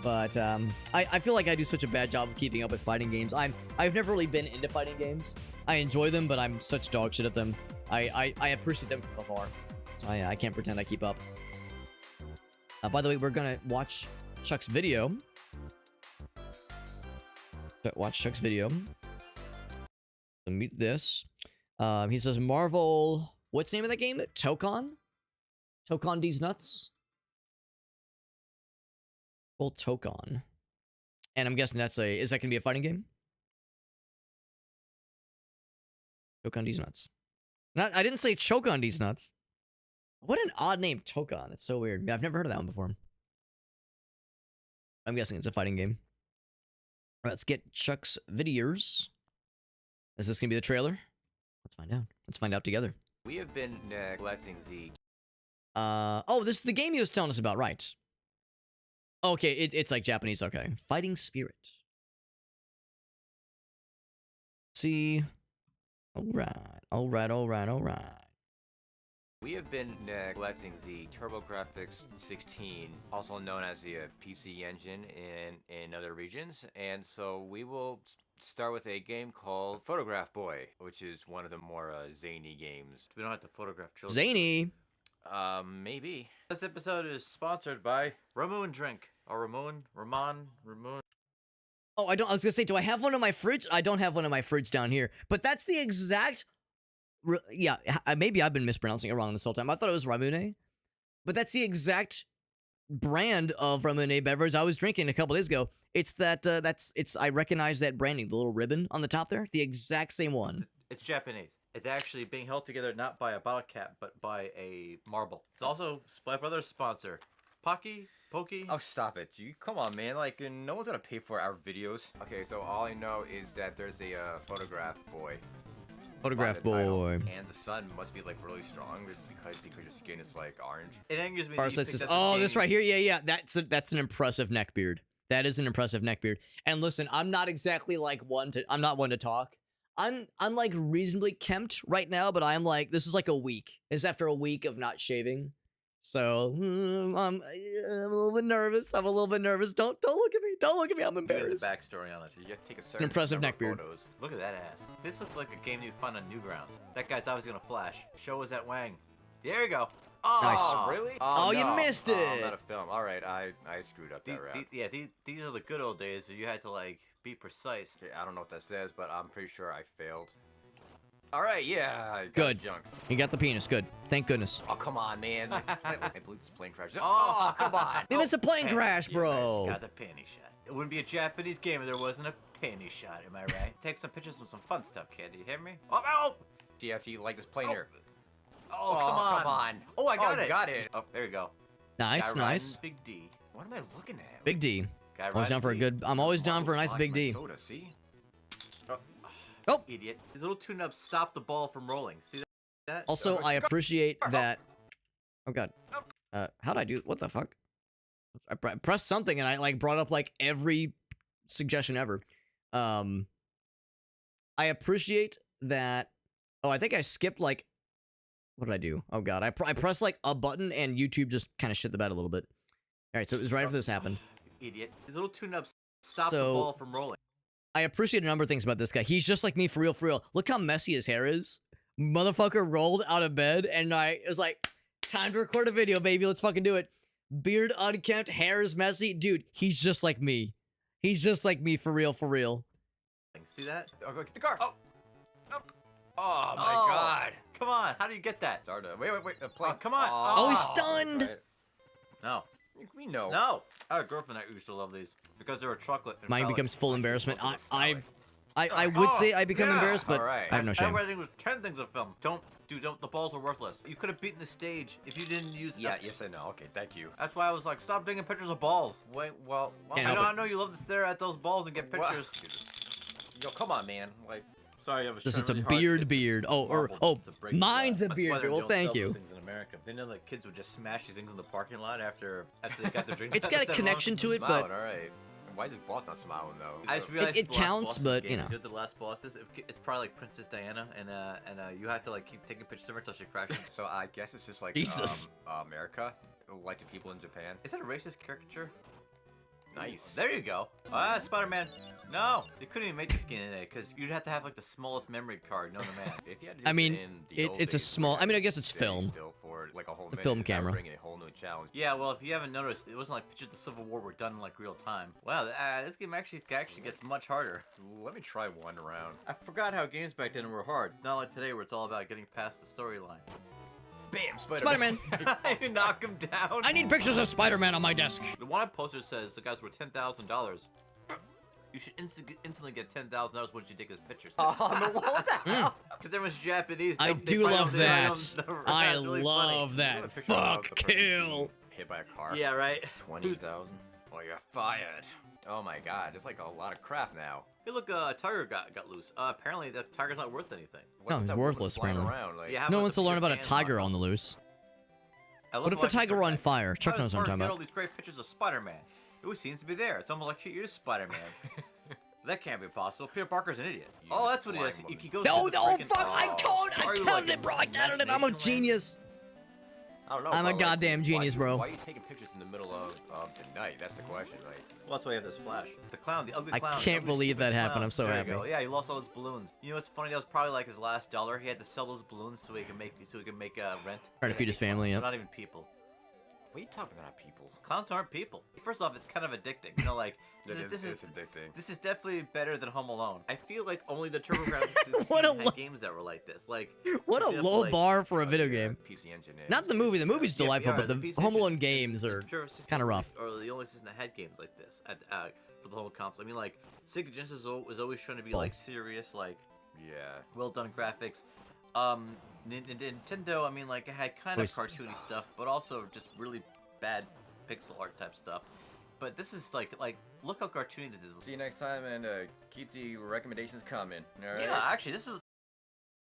Speaker 1: But, I feel like I do such a bad job of keeping up with fighting games. I've never really been into fighting games. I enjoy them, but I'm such dog shit at them. I appreciate them from afar. So I can't pretend I keep up. By the way, we're gonna watch Chuck's video. Watch Chuck's video. So mute this. He says Marvel. What's the name of that game? Tokon? Tokon D's nuts? Well, Tokon. And I'm guessing is that gonna be a fighting game? Tokon D's nuts. I didn't say choke on D's nuts. What an odd name, Tokon. It's so weird. I've never heard of that one before. I'm guessing it's a fighting game. All right, let's get Chuck's videos. Is this gonna be the trailer? Let's find out. Let's find out together.
Speaker 2: We have been neglecting the
Speaker 1: Oh, this is the game he was telling us about, right? Okay, it's like Japanese. Okay, Fighting Spirit. See, all right.
Speaker 2: We have been neglecting the TurboGrafx 16, also known as the PC engine in other regions, and so we will start with a game called Photograph Boy, which is one of the more zany games. We don't have to photograph children.
Speaker 1: Zany.
Speaker 2: Maybe. This episode is sponsored by Ramon Drink. Or Ramon.
Speaker 1: Oh, I was gonna say, do I have one in my fridge? I don't have one in my fridge down here, but that's the exact. Yeah, maybe I've been mispronouncing it wrong this whole time. I thought it was Ramune, but that's the exact brand of Ramune beverage I was drinking a couple days ago. It's that. I recognize that branding, the little ribbon on the top there, the exact same one.
Speaker 3: It's Japanese. It's actually being held together not by a bottle cap, but by a marble. It's also my brother's sponsor, Pocky.
Speaker 2: Oh, stop it. Come on, man. Like, no one's gonna pay for our videos. Okay, so all I know is that there's a Photograph Boy.
Speaker 1: Photograph Boy.
Speaker 2: And the sun must be, like, really strong because your skin is, like, orange.
Speaker 3: It angers me.
Speaker 1: Oh, this right here. Yeah. That's an impressive neckbeard. That is an impressive neckbeard. And listen, I'm not exactly like I'm not one to talk. I'm like reasonably kempt right now, but I'm like, this is like a week. It's after a week of not shaving. So I'm a little bit nervous. Don't look at me. Don't look at me. I'm embarrassed.
Speaker 3: The backstory on it.
Speaker 2: You have to take a certain
Speaker 1: impressive neckbeard.
Speaker 3: Photos. Look at that ass. This looks like a game you'd find on Newgrounds. That guy's obviously gonna flash. Show us that wang. There you go. Oh,
Speaker 2: nice. Really?
Speaker 1: Oh,
Speaker 2: no.
Speaker 1: you missed it.
Speaker 2: I'm not a film. All right, I screwed up that route.
Speaker 3: These are the good old days, so you had to like be precise.
Speaker 2: Okay, I don't know what that says, but I'm pretty sure I failed. All right, yeah. I got
Speaker 1: good.
Speaker 2: Junk.
Speaker 1: You got the penis. Good. Thank goodness.
Speaker 2: Oh, come on, man. I believe this plane crashed. Oh, come on.
Speaker 1: It was a plane crash, bro.
Speaker 3: Got the panty shot. It wouldn't be a Japanese game if there wasn't a panty shot. Am I right? Take some pictures of some fun stuff, kid. Do you hear me? Oh!
Speaker 2: Yeah, see, like this plane here.
Speaker 3: Oh, come on. Oh, I got it.
Speaker 2: Got it.
Speaker 3: Oh, there you go.
Speaker 1: Nice,
Speaker 3: Guy
Speaker 1: nice.
Speaker 3: Big D.
Speaker 2: What am I looking at?
Speaker 1: Big D.
Speaker 3: Guy
Speaker 1: Always down for a good. I'm always down for a nice big D.
Speaker 2: Soda, see?
Speaker 1: Oh,
Speaker 3: idiot. These little tune-ups stop the ball from rolling. See that?
Speaker 1: Also, I appreciate that. Oh god. How'd I do? What the fuck? I pressed something and I like brought up like every suggestion ever. I appreciate that. Oh, I think I skipped like. What did I do? Oh god, I pressed like a button and YouTube just kind of shit the bed a little bit. All right, so it was right after this happened.
Speaker 3: Idiot. These little tune-ups stop the ball from rolling.
Speaker 1: I appreciate a number of things about this guy. He's just like me for real. Look how messy his hair is. Motherfucker rolled out of bed and it was like, time to record a video, baby. Let's fucking do it. Beard unkempt, hair is messy. Dude, he's just like me. He's just like me for real.
Speaker 3: See that?
Speaker 2: Oh, go get the car. Oh my god.
Speaker 3: Come on. How do you get that?
Speaker 2: It's hard to... Wait. Plane.
Speaker 3: Come on.
Speaker 1: Oh, he's stunned.
Speaker 2: Right.
Speaker 3: No.
Speaker 2: We know.
Speaker 3: No. I had a girlfriend that used to love these because they were chocolate.
Speaker 1: Mine becomes full embarrassment. I would say I become embarrassed, but
Speaker 2: right.
Speaker 1: I have no shame.
Speaker 3: Everything was 10 things of film. Don't. The balls are worthless. You could have beaten the stage if you didn't use.
Speaker 2: Yeah. Yes, I know. Okay, thank you.
Speaker 3: That's why I was like, stop taking pictures of balls. Wait. Well, I know you love to stare at those balls and get pictures.
Speaker 2: Yo, come on, man. Like.
Speaker 3: Sorry, I was.
Speaker 1: This is a beard. Mine's a beard. Well, thank you.
Speaker 3: Things in America. They know that kids would just smash these things in the parking lot after they got their drinks.
Speaker 1: It's got a connection to it, but
Speaker 2: all right. Why is the boss not smiling though?
Speaker 3: I just realized
Speaker 1: it counts, but you know.
Speaker 3: The last bosses, it's probably like Princess Diana, and you have to like keep taking pictures of her until she crashes.
Speaker 2: So I guess it's just like
Speaker 1: Jesus.
Speaker 2: America, like the people in Japan.
Speaker 3: Is that a racist caricature?
Speaker 2: Nice.
Speaker 3: There you go. Spider-Man. No, they couldn't even make the skin today because you'd have to have like the smallest memory card known to man.
Speaker 2: If you had to do
Speaker 1: I mean,
Speaker 2: in the old
Speaker 1: it's a
Speaker 2: days,
Speaker 1: small. I mean, I guess it's
Speaker 2: stay
Speaker 1: film.
Speaker 2: Still for like a whole
Speaker 1: It's a
Speaker 2: minute,
Speaker 1: film
Speaker 2: that would
Speaker 1: camera.
Speaker 2: Bring a whole new challenge.
Speaker 3: Yeah, well, if you haven't noticed, it wasn't like pictures of the Civil War were done in like real time. Wow, this game actually gets much harder.
Speaker 2: Let me try one round.
Speaker 3: I forgot how games back then were hard. Not like today where it's all about getting past the storyline.
Speaker 2: Bam,
Speaker 1: Spider-Man.
Speaker 3: You knock him down.
Speaker 1: I need pictures of Spider-Man on my desk.
Speaker 3: The wanted poster says the guys were $10,000. You should instantly get $10,000 once you take his pictures.
Speaker 2: Oh, no, what the hell?
Speaker 3: Because everyone's Japanese.
Speaker 1: I do love that. I love that. Fuck, kill.
Speaker 2: Hit by a car.
Speaker 3: Yeah, right.
Speaker 2: 20,000. Oh, you're fired. Oh my god, there's like a lot of crap now.
Speaker 3: Hey, look, a tiger got loose. Apparently that tiger's not worth anything.
Speaker 1: No, he's worthless, apparently.
Speaker 2: Around, like...
Speaker 3: Yeah,
Speaker 1: No one wants to learn about a tiger on the loose. What if the tiger were on fire? Chuck knows what I'm talking
Speaker 3: Get all
Speaker 1: about.
Speaker 3: these great pictures of Spider-Man. It always seems to be there. It's almost like he is Spider-Man. That can't be possible. Peter Parker's an idiot. Oh, that's what he does. He goes.
Speaker 1: No,
Speaker 3: to the
Speaker 1: no,
Speaker 3: freaking-
Speaker 1: fuck! I counted it, bro. I counted it. I'm a genius.
Speaker 3: I don't know.
Speaker 1: I'm a
Speaker 3: bro,
Speaker 1: goddamn genius, bro.
Speaker 2: Why are you taking pictures in the middle of the night? That's the question. Like,
Speaker 3: Well, that's why you have this flash. The clown, the ugly
Speaker 1: I
Speaker 3: clown. the
Speaker 1: can't
Speaker 3: ugly,
Speaker 1: believe
Speaker 3: stupid
Speaker 1: that happened.
Speaker 3: clown.
Speaker 1: I'm so
Speaker 3: There
Speaker 1: happy.
Speaker 3: You go. Yeah, he lost all his balloons. You know what's funny? That was probably like his last dollar. He had to sell those balloons so he can make rent.
Speaker 1: Trying to feed his family.
Speaker 3: They're
Speaker 1: Yep.
Speaker 3: not even people.
Speaker 2: what are you talking about, people?
Speaker 3: Clowns aren't people. First off, it's kind of addicting. You know, like this
Speaker 2: It's
Speaker 3: is
Speaker 2: addicting.
Speaker 3: this is definitely better than Home Alone. I feel like only the TurboGrafx
Speaker 1: What a
Speaker 3: had
Speaker 1: lo-
Speaker 3: games that were like this. Like
Speaker 1: What
Speaker 3: for
Speaker 1: a
Speaker 3: example,
Speaker 1: low
Speaker 3: like,
Speaker 1: bar for a video game.
Speaker 2: PC Engine.
Speaker 1: Not the movie. The movie's
Speaker 3: Yeah,
Speaker 1: delightful,
Speaker 3: yeah,
Speaker 1: but the
Speaker 3: PC
Speaker 1: Home
Speaker 3: Engine-
Speaker 1: Alone games are kinda rough.
Speaker 3: Or the only system that had games like this for the whole console. I mean, like Sega Genesis was always trying to be like serious, like
Speaker 2: Yeah.
Speaker 3: well done graphics. Nintendo, I mean, like it had kind of
Speaker 1: Voice-
Speaker 3: cartoony stuff, but also just really bad pixel art type stuff. But this is like look how cartoony this is.
Speaker 2: See you next time, and keep the recommendations coming. All right?
Speaker 3: Yeah, actually, this is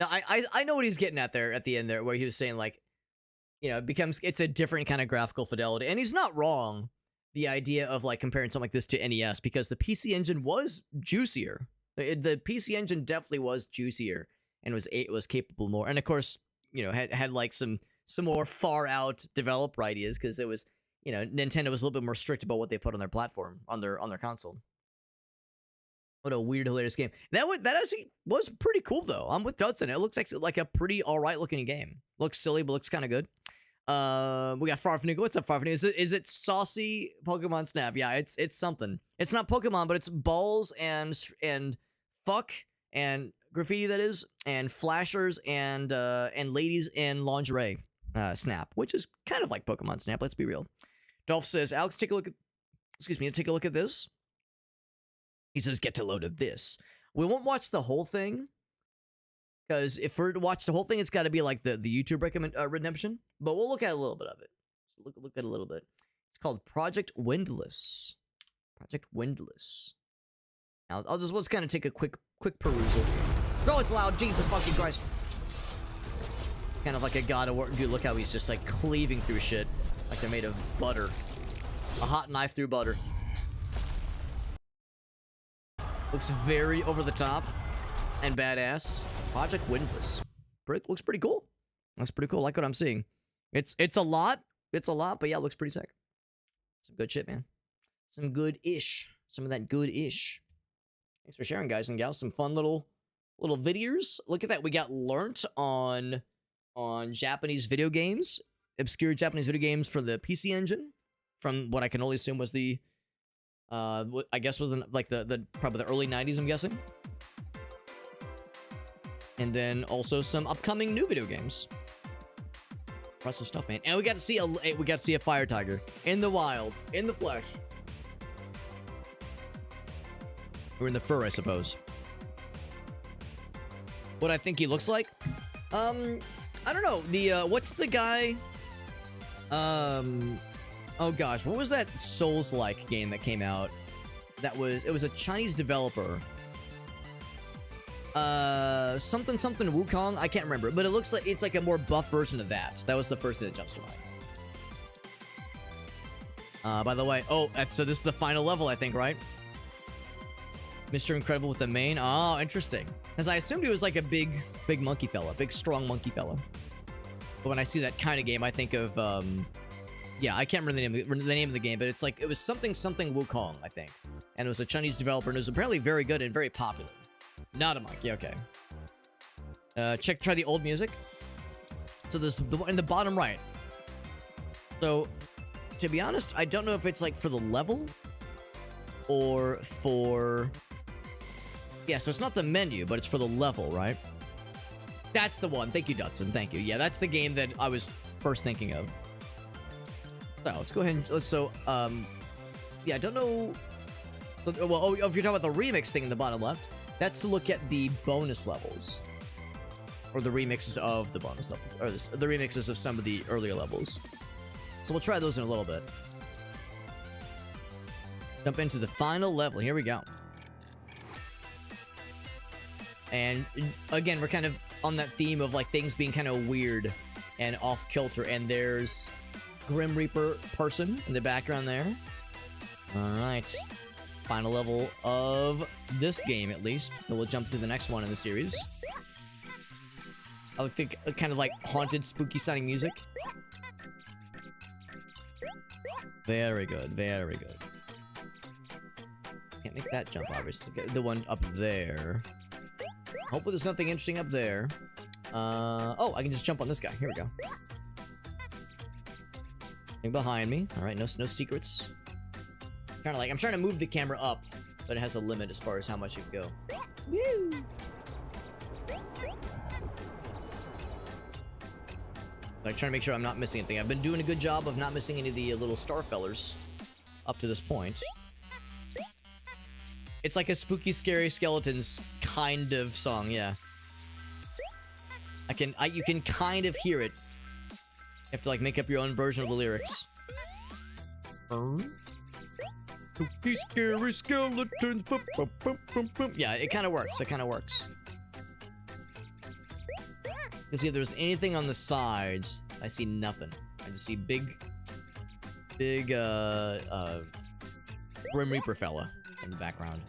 Speaker 1: Now, I know what he's getting at there at the end there, where he was saying like, you know, it's a different kind of graphical fidelity, and he's not wrong. The idea of like comparing something like this to NES, because the PC Engine was juicier. The PC Engine definitely was juicier and was capable more, and of course, you know, had like some more far out developer ideas, because it was, you know, Nintendo was a little bit more strict about what they put on their platform, on their console. What a weird, hilarious game. That actually was pretty cool, though. I'm with Dudson. It looks like a pretty all right looking game. Looks silly, but looks kind of good. We got Farfnuga. What's up, Farfnuga? Is it saucy Pokemon Snap? Yeah, it's something. It's not Pokemon, but it's balls and fuck and graffiti, that is, and flashers and ladies in lingerie Snap, which is kind of like Pokemon Snap. Let's be real. Dolph says, Alex, take a look at this. He says, get to load of this. We won't watch the whole thing, because if we're to watch the whole thing, it's got to be like the YouTube redemption. But we'll look at a little bit of it. Look at a little bit. It's called Project Windless. Project Windless. Now, let's kind of take a quick perusal. Oh, it's loud. Jesus fucking Christ. Kind of like a God of War. Dude, look how he's just like cleaving through shit. Like they're made of butter. A hot knife through butter. Looks very over the top and badass. Project Windless. Looks pretty cool. Looks pretty cool. Like what I'm seeing. It's a lot. It's a lot, but yeah, it looks pretty sick. Some good shit, man. Some good-ish. Some of that good-ish. Thanks for sharing, guys and gals. Some fun little videos. Look at that. We got learnt on Japanese video games. Obscure Japanese video games for the PC Engine. From what I can only assume was the I guess was like the probably the early 90s, I'm guessing. And then also some upcoming new video games. Impressive stuff, man. And we got to see a fire tiger in the wild, in the flesh. Or in the fur, I suppose. What I think he looks like? I don't know. The what's the guy? Oh gosh, what was that Souls-like game that came out? It was a Chinese developer. Something Wukong. I can't remember, but it looks like it's like a more buff version of that. That was the first thing that jumps to mind. By the way, so this is the final level, I think, right? Mr. Incredible with the mane. Oh, interesting. Because I assumed he was like a big monkey fella, big strong monkey fella. But when I see that kind of game, I think of yeah, I can't remember the name of the game, but it was something Wukong, I think, and it was a Chinese developer, and it was apparently very good and very popular. Not a monkey, okay. Try the old music. So there's the one in the bottom right. So, to be honest, I don't know if it's like for the level or for... Yeah, so it's not the menu, but it's for the level, right? That's the one. Thank you, Dutson. Thank you. Yeah, that's the game that I was first thinking of. So, let's go ahead and... yeah, I don't know... Well, if you're talking about the remix thing in the bottom left, that's to look at the bonus levels. Or the remixes of the bonus levels. Or the remixes of some of the earlier levels. So we'll try those in a little bit. Jump into the final level. Here we go. And again, we're kind of on that theme of like things being kind of weird and off kilter. And there's Grim Reaper person in the background there. Alright. Final level of this game, at least. And we'll jump to the next one in the series. I think kind of like haunted, spooky sounding music. Very good, very good. Can't make that jump, obviously. The one up there. Hopefully there's nothing interesting up there. Oh, I can just jump on this guy. Here we go. Nothing behind me. Alright, no secrets. Kind of like, I'm trying to move the camera up, but it has a limit as far as how much you can go. Woo! Like, trying to make sure I'm not missing anything. I've been doing a good job of not missing any of the little star fellers up to this point. It's like a spooky, scary skeletons kind of song, yeah. You can kind of hear it. You have to, like, make up your own version of the lyrics. Spooky, scary skeletons. Yeah, it kind of works. It kind of works. Because if there's anything on the sides, I see nothing. I just see big, Grim Reaper fella in the background.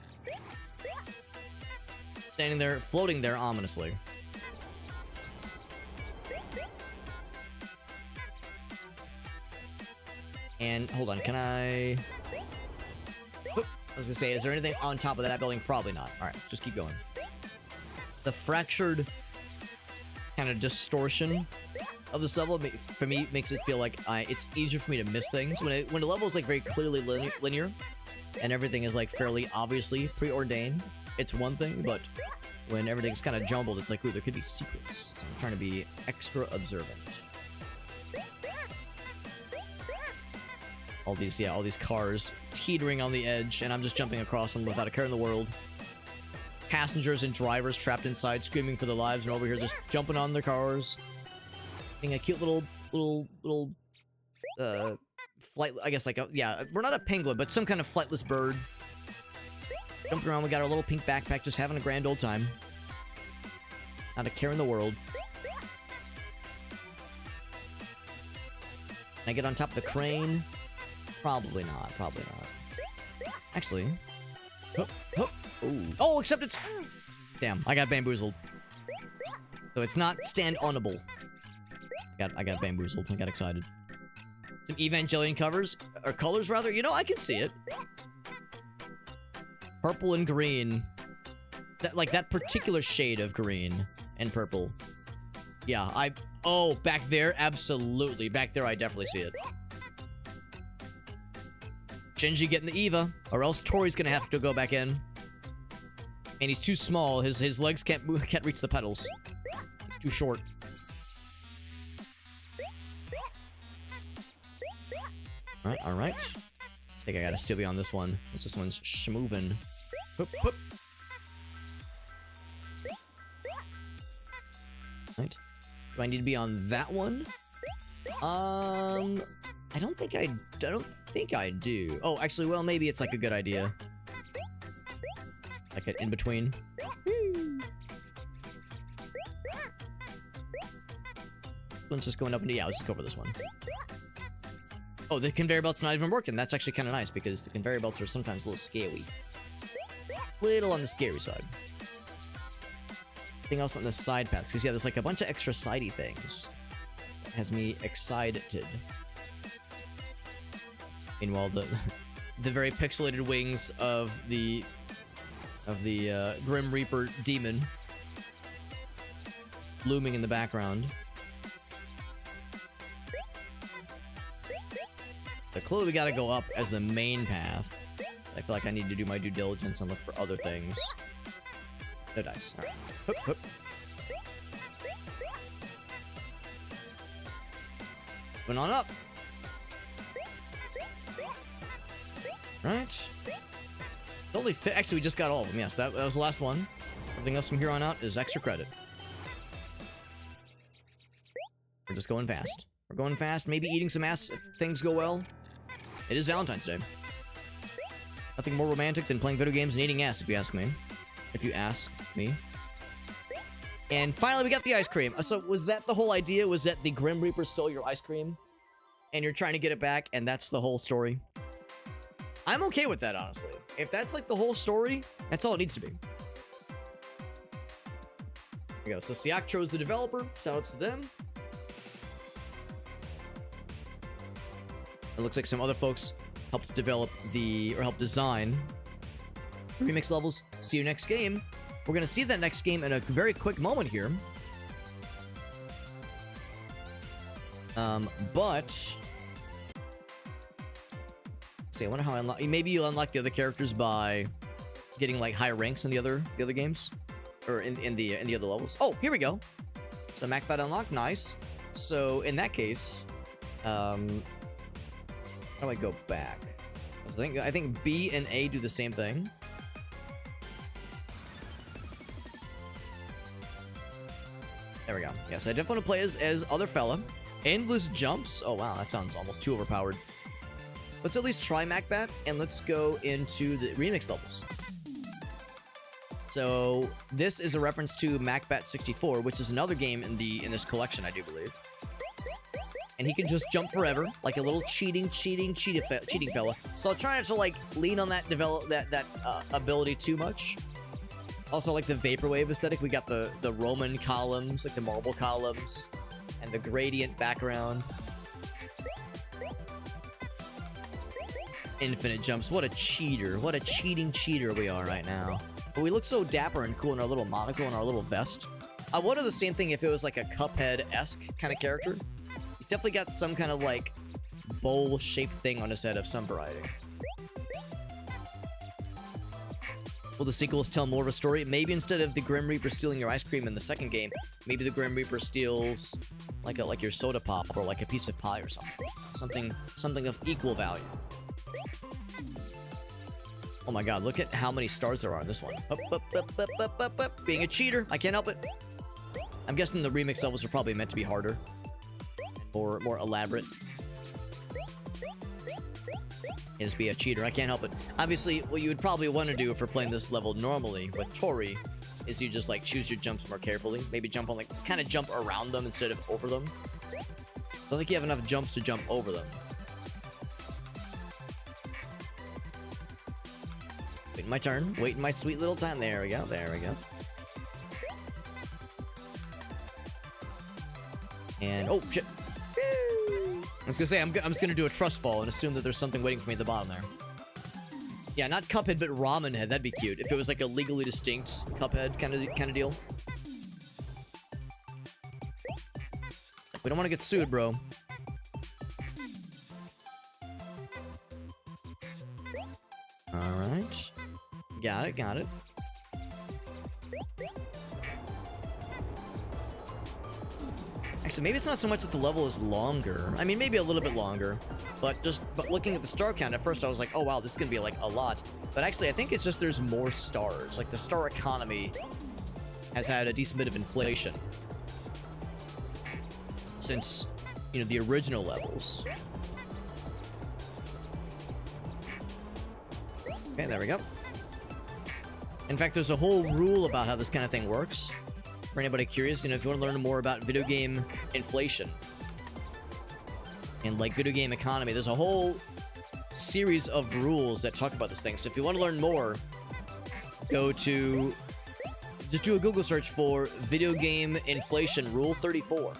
Speaker 1: Standing there, floating there ominously. And, hold on, can I... Oop, I was gonna say, is there anything on top of that building? Probably not. Alright, just keep going. The fractured kind of distortion of this level, for me, makes it feel like it's easier for me to miss things. When the level is, like, very clearly linear, and everything is, like, fairly obviously preordained, it's one thing, but when everything's kind of jumbled, it's like, ooh, there could be secrets. So I'm trying to be extra observant. All these cars teetering on the edge, and I'm just jumping across them without a care in the world. Passengers and drivers trapped inside, screaming for their lives, and over here just jumping on their cars. Being a cute little flight, I guess, like we're not a penguin, but some kind of flightless bird. Jumping around, we got our little pink backpack, just having a grand old time. Not a care in the world. Can I get on top of the crane? Probably not, probably not. Actually. Oh, except it's... Damn, I got bamboozled. So it's not stand-onable. I got bamboozled. I got excited. Some Evangelion covers, or colors rather. You know, I can see it. Purple and green. That particular shade of green and purple. Yeah, oh, back there, absolutely. Back there, I definitely see it. Shinji getting the Eva, or else Toree's gonna have to go back in. And he's too small. His legs can't reach the pedals. He's too short. All right. I think I gotta still be on this one. This one's schmovin'. Whoop, whoop. Right. Do I need to be on that one? I don't think I do. Oh, actually, well, maybe it's like a good idea. Like an in-between. Let's just going up into, yeah, let's just go for this one. Oh, the conveyor belt's not even working. That's actually kind of nice, because the conveyor belts are sometimes a little scary. Little on the scary side. Anything else on the side paths? Because, yeah, there's like a bunch of extra sidey things. That has me excited. Meanwhile, the very pixelated wings of the Grim Reaper demon looming in the background. So clearly we gotta go up as the main path. I feel like I need to do my due diligence and look for other things. No dice. Alright. Hoop, hoop. Going on up. Right. Only actually, we just got all of them. Yes, that was the last one. Everything else from here on out is extra credit. We're just going fast. We're going fast. Maybe eating some ass if things go well. It is Valentine's Day. Nothing more romantic than playing video games and eating ass, if you ask me. If you ask me. And finally, we got the ice cream. So was that the whole idea? Was that the Grim Reaper stole your ice cream? and you're trying to get it back, and that's the whole story. I'm okay with that, honestly. If that's like the whole story, that's all it needs to be. There we go. So Siaktro is the developer. Shoutouts to them. It looks like some other folks helped develop help design remix levels. See you next game. We're gonna see that next game in a very quick moment here. But see, I wonder how I unlock. Maybe you'll unlock the other characters by getting like high ranks in the other games, or in the other levels. Oh, here we go. So MacBat unlocked, nice. So in that case, how do I go back? I think B and A do the same thing. There we go. Yes, I definitely want to play as other fella. Endless jumps. Oh wow, that sounds almost too overpowered. Let's at least try MacBat, and let's go into the remix levels. So this is a reference to MacBat 64, which is another game in this collection, I do believe. And he can just jump forever, like a little cheating fella. So I'll try not to like lean on that ability too much. Also, like the vaporwave aesthetic, we got the Roman columns, like the marble columns, and the gradient background. Infinite jumps. What a cheater. What a cheating cheater we are right now. But we look so dapper and cool in our little monocle and our little vest. I wonder the same thing if it was like a Cuphead-esque kind of character. He's definitely got some kind of like bowl-shaped thing on his head of some variety. Will the sequels tell more of a story? Maybe instead of the Grim Reaper stealing your ice cream in the second game, maybe the Grim Reaper steals like your soda pop or like a piece of pie or something. Something of equal value. Oh my god, look at how many stars there are in this one. Up. Being a cheater, I can't help it. I'm guessing the remix levels are probably meant to be harder. Or more elaborate. Is be a cheater, I can't help it. Obviously, what you would probably want to do if we're playing this level normally with Toree is you just like choose your jumps more carefully. Maybe jump on like, kind of jump around them instead of over them. I don't think you have enough jumps to jump over them. Waiting my turn. Waiting my sweet little time. There we go. There we go. And oh shit! I was gonna say I'm just gonna do a trust fall and assume that there's something waiting for me at the bottom there. Yeah, not Cuphead, but Ramen Head. That'd be cute if it was like a legally distinct Cuphead kind of deal. We don't want to get sued, bro. All right. Got it. Actually, maybe it's not so much that the level is longer. I mean, maybe a little bit longer. But looking at the star count, at first I was like, oh wow, this is gonna be like a lot. But actually, I think it's just there's more stars. Like the star economy has had a decent bit of inflation since, you know, the original levels. Okay, there we go. In fact, there's a whole rule about how this kind of thing works. For anybody curious, you know, if you want to learn more about video game inflation and like video game economy, there's a whole series of rules that talk about this thing. So if you want to learn more, just do a Google search for video game inflation rule 34.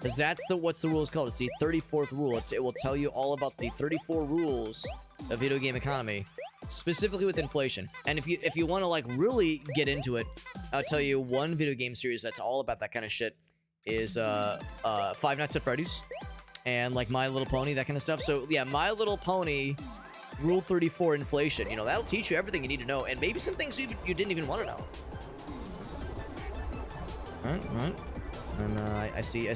Speaker 1: Because that's what's the rule is called. It's the 34th rule. It will tell you all about the 34 rules of video game economy, specifically with inflation. And if you want to like really get into it, I'll tell you one video game series that's all about that kind of shit is Five Nights at Freddy's and like My Little Pony, that kind of stuff. So yeah, My Little Pony Rule 34 inflation. You know, that'll teach you everything you need to know, and maybe some things you didn't even want to know. All right. And I see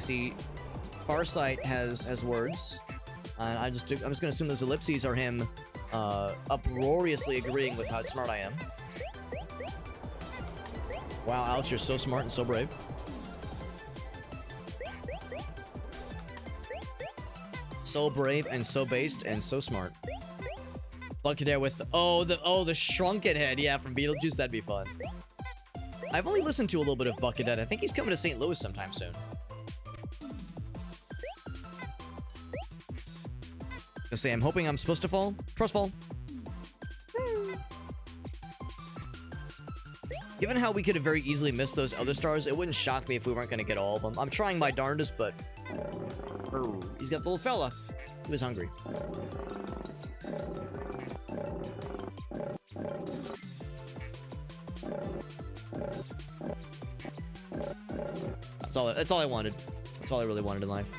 Speaker 1: Farsight has words. I'm just gonna assume those ellipses are him uproariously agreeing with how smart I am. Wow, Alex, you're so smart and so brave. So brave and so based and so smart. Buckethead with the shrunken head, yeah, from Beetlejuice, that'd be fun. I've only listened to a little bit of Buckethead. I think he's coming to St. Louis sometime soon. I say, I'm hoping I'm supposed to fall. Trust fall. Given how we could have very easily missed those other stars, it wouldn't shock me if we weren't going to get all of them. I'm trying my darndest, but... Oh, he's got the little fella. He was hungry. That's all I wanted. That's all I really wanted in life.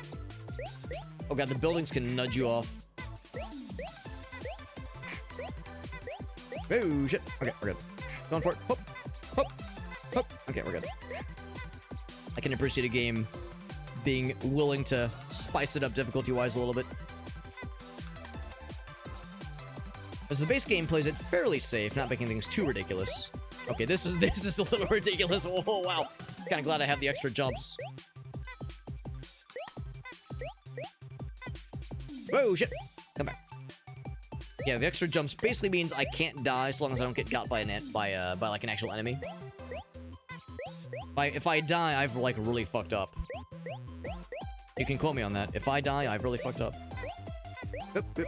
Speaker 1: Oh god, the buildings can nudge you off. Oh shit. Okay, we're good. Going for it. Hop. Hop. Hop. Okay, we're good. I can appreciate a game being willing to spice it up difficulty-wise a little bit. As the base game plays it fairly safe, not making things too ridiculous. Okay, this is a little ridiculous. Oh wow. Kinda glad I have the extra jumps. Whoa, shit. Come back. Yeah, the extra jumps basically means I can't die as long as I don't get got by like an actual enemy. If I die, I've like really fucked up. You can quote me on that. If I die, I've really fucked up. Oop, oop.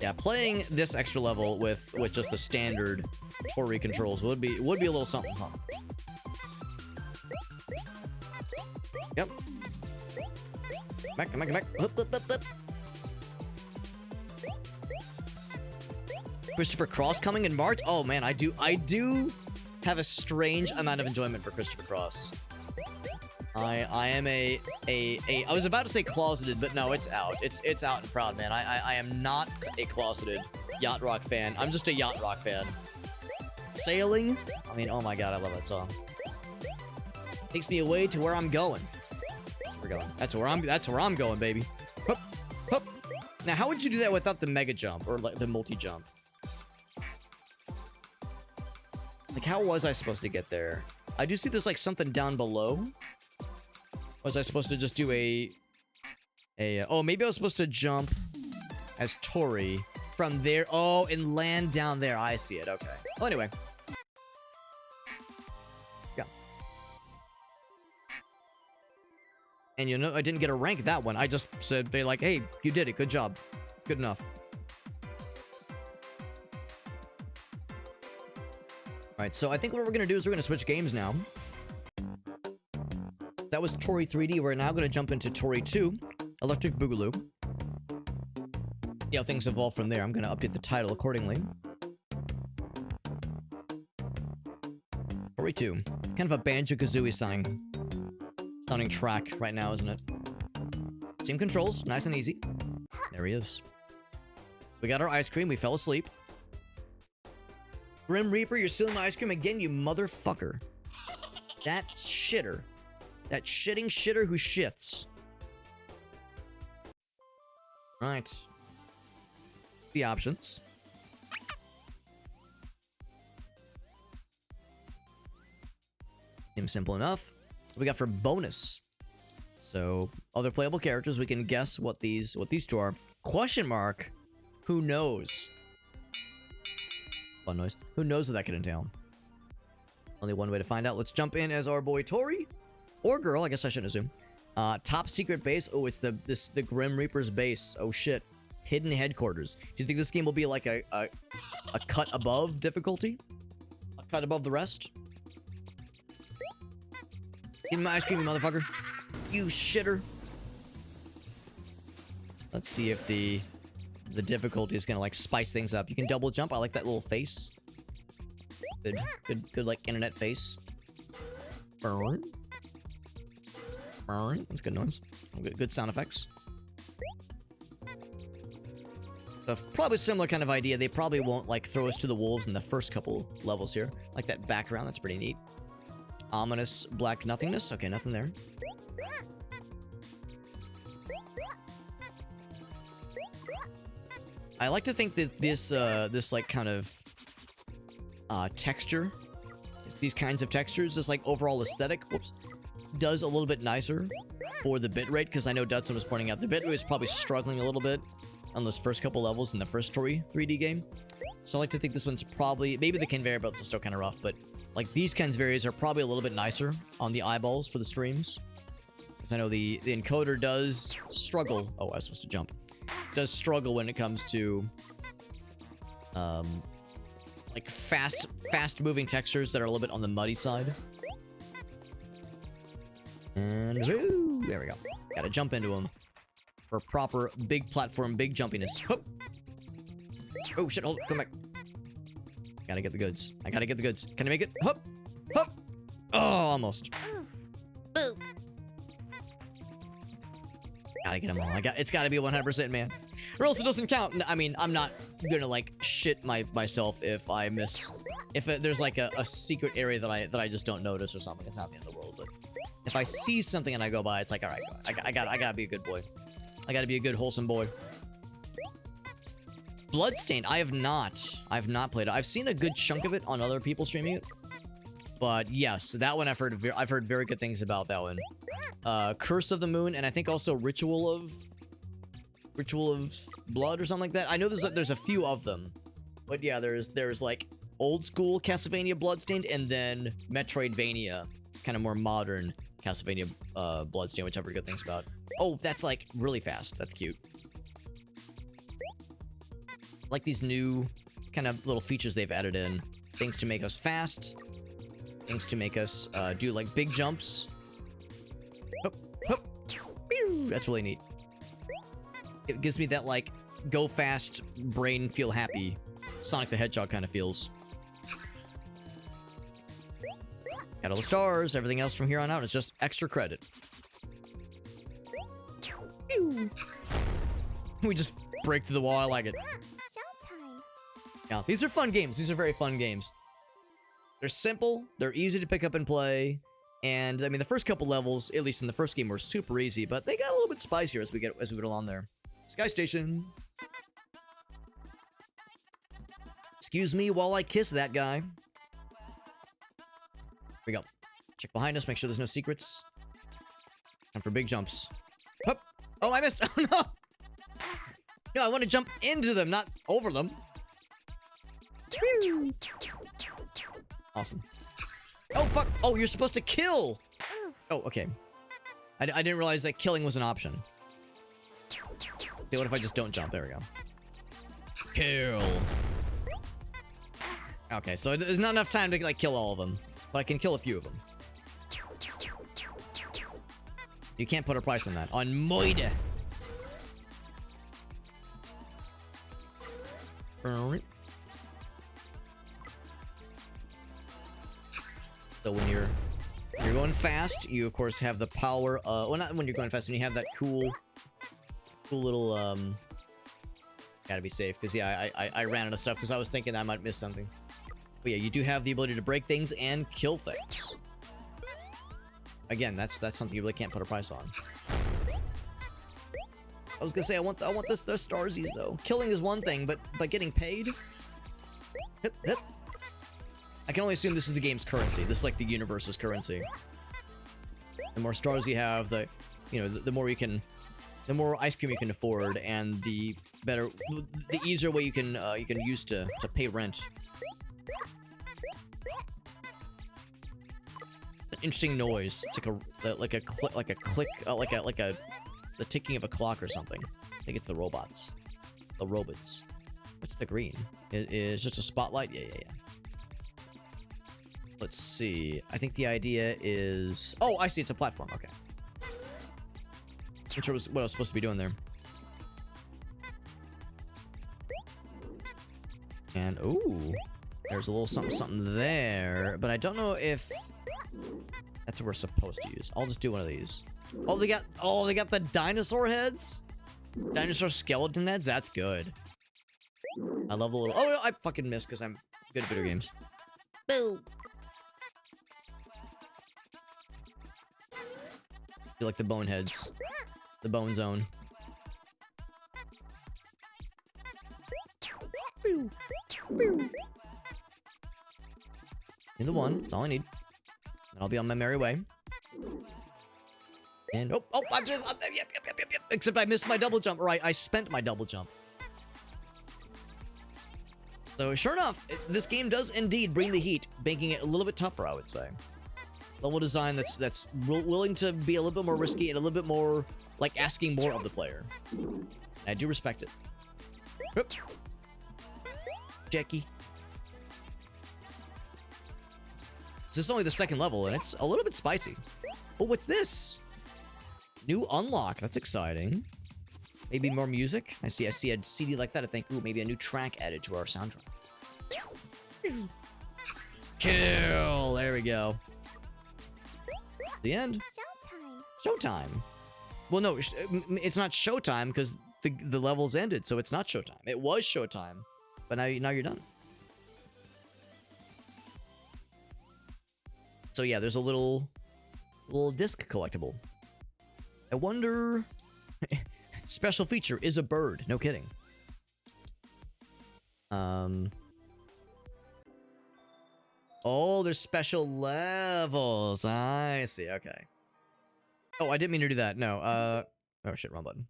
Speaker 1: Yeah, playing this extra level with just the standard Toree controls would be a little something, huh? Yep. Come back. Up. Christopher Cross coming in March? Oh man, I do have a strange amount of enjoyment for Christopher Cross. I am I was about to say closeted, but no, it's out. It's out and proud, man. I am not a closeted yacht rock fan. I'm just a yacht rock fan. Sailing? I mean, oh my god, I love that song. Takes me away to where I'm going. That's where we're going. That's where I'm going, baby. Hup, hup. Now, how would you do that without the mega jump or like the multi jump? Like, how was I supposed to get there? I do see there's like something down below. Was I supposed to just do oh, maybe I was supposed to jump as Toree from there. Oh, and land down there. I see it. Okay. Well, anyway. Yeah. And you know, I didn't get a rank that one. I just said, they like, hey, you did it. Good job. It's good enough. Alright, so I think what we're going to do is we're going to switch games now. That was Toree 3D. We're now going to jump into Toree 2, Electric Boogaloo. See how things evolve from there. I'm going to update the title accordingly. Toree 2. Kind of a Banjo-Kazooie sounding track right now, isn't it? Same controls, nice and easy. There he is. So we got our ice cream. We fell asleep. Grim Reaper, you're stealing my ice cream again, you motherfucker. That shitter. That shitting shitter who shits. Right. The options. Seems simple enough. What we got for bonus? So, other playable characters, we can guess what these two are. Question mark? Who knows? Fun noise. Who knows what that could entail? Only one way to find out. Let's jump in as our boy Toree. Or girl, I guess I shouldn't assume. Top secret base. Oh, it's the Grim Reaper's base. Oh shit. Hidden headquarters. Do you think this game will be like a cut above difficulty? A cut above the rest? Give me my ice cream, you motherfucker. You shitter. Let's see if the difficulty is gonna like spice things up. You can double jump. I like that little face. Good like internet face. Burn. Burn. That's good noise. Good sound effects. So probably similar kind of idea. They probably won't like throw us to the wolves in the first couple levels here. Like that background. That's pretty neat. Ominous black nothingness. Okay, nothing there. I like to think that this like kind of texture, these kinds of textures, this like overall aesthetic, whoops, does a little bit nicer for the bitrate, because I know Dudson was pointing out the bitrate is probably struggling a little bit on those first couple levels in the first Toree 3D game. So I like to think this one's probably, maybe the conveyor belts are still kind of rough, but like these kinds of areas are probably a little bit nicer on the eyeballs for the streams. Because I know the encoder does struggle. Oh, I was supposed to jump. Does struggle when it comes to like fast moving textures that are a little bit on the muddy side. And woo, there we go. Gotta jump into them for proper big platform, big jumpiness. Hup. Oh shit! Hold, come back. Gotta get the goods. I gotta get the goods. Can I make it? Hup, hup. Oh, almost. Gotta get them all. It's gotta be 100%, man. Or else it doesn't count. I mean, I'm not gonna like shit myself if I miss. If there's like a secret area that I just don't notice or something. It's not the end of the world. But if I see something and I go by, it's like, all right, I gotta be a good boy. I gotta be a good wholesome boy. Bloodstained, I have not played it. I've seen a good chunk of it on other people streaming it. But yes, that one I've heard very good things about that one. Curse of the Moon, and I think also Ritual of Blood or something like that. I know there's a few of them. But yeah, there's like old school Castlevania Bloodstained and then Metroidvania, kind of more modern Castlevania Bloodstained, which I've heard good things about. Oh, that's like really fast. That's cute. Like these new kind of little features they've added in. Things to make us fast. Things to make us do like big jumps. Hup, hup. That's really neat. It gives me that like go fast, brain feel happy. Sonic the Hedgehog kind of feels. Got all the stars. Everything else from here on out is just extra credit. We just break through the wall. I like it. Yeah, these are fun games. These are very fun games. They're simple. They're easy to pick up and play. And I mean, the first couple levels, at least in the first game, were super easy, but they got a little bit spicier as we get along there. Sky Station. Excuse me while I kiss that guy. Here we go. Check behind us. Make sure there's no secrets. Time for big jumps. Hup. Oh, I missed. Oh no. No, I want to jump into them, not over them. Awesome. Oh, fuck. Oh, you're supposed to kill. Oh, okay. I didn't realize that killing was an option. Okay, what if I just don't jump? There we go. Kill. Okay, so there's not enough time to, like, kill all of them. But I can kill a few of them. You can't put a price on that. On Moide. So when you're going fast, you of course have the power. Well, not when you're going fast. When you have that cool little Gotta be safe because yeah, I ran out of stuff because I was thinking I might miss something. But yeah, you do have the ability to break things and kill things. Again, that's something you really can't put a price on. I was gonna say I want the Starsies though. Killing is one thing, but getting paid. Hip, hip. I can only assume this is the game's currency. This is like the universe's currency. The more stars you have, the more ice cream you can afford, and the easier way you can use to pay rent. An interesting noise. It's like a click, the ticking of a clock or something. I think it's the robots. The robots. What's the green? It is just a spotlight? Yeah. Let's see. I think the idea is... Oh, I see. It's a platform. Okay. I'm sure what I was supposed to be doing there. And, ooh. There's a little something there. But I don't know if... That's what we're supposed to use. I'll just do one of these. Oh, they got the dinosaur heads? Dinosaur skeleton heads? That's good. I love the little... Oh, I fucking missed because I'm good at video games. Boo! You like the bone heads. The bone zone. In the one. That's all I need. And I'll be on my merry way. And yep. Except I missed my double jump. Right, I spent my double jump. So sure enough, this game does indeed bring the heat, making it a little bit tougher, I would say. Level design that's willing to be a little bit more risky and a little bit more like asking more of the player. I do respect it. Oop. Jackie. This is only the second level, and it's a little bit spicy. Oh, what's this? New unlock. That's exciting. Maybe more music. I see a CD like that. I think, ooh, maybe a new track added to our soundtrack. Kill. There we go. The end. Showtime. Well, no, it's not showtime because the levels ended, so it's not showtime. It was showtime, but now you're done. So yeah, there's a little disc collectible. I wonder. Special feature is a bird. No kidding. Oh, there's special levels. I see. Okay. Oh, I didn't mean to do that. No. Oh shit, wrong button.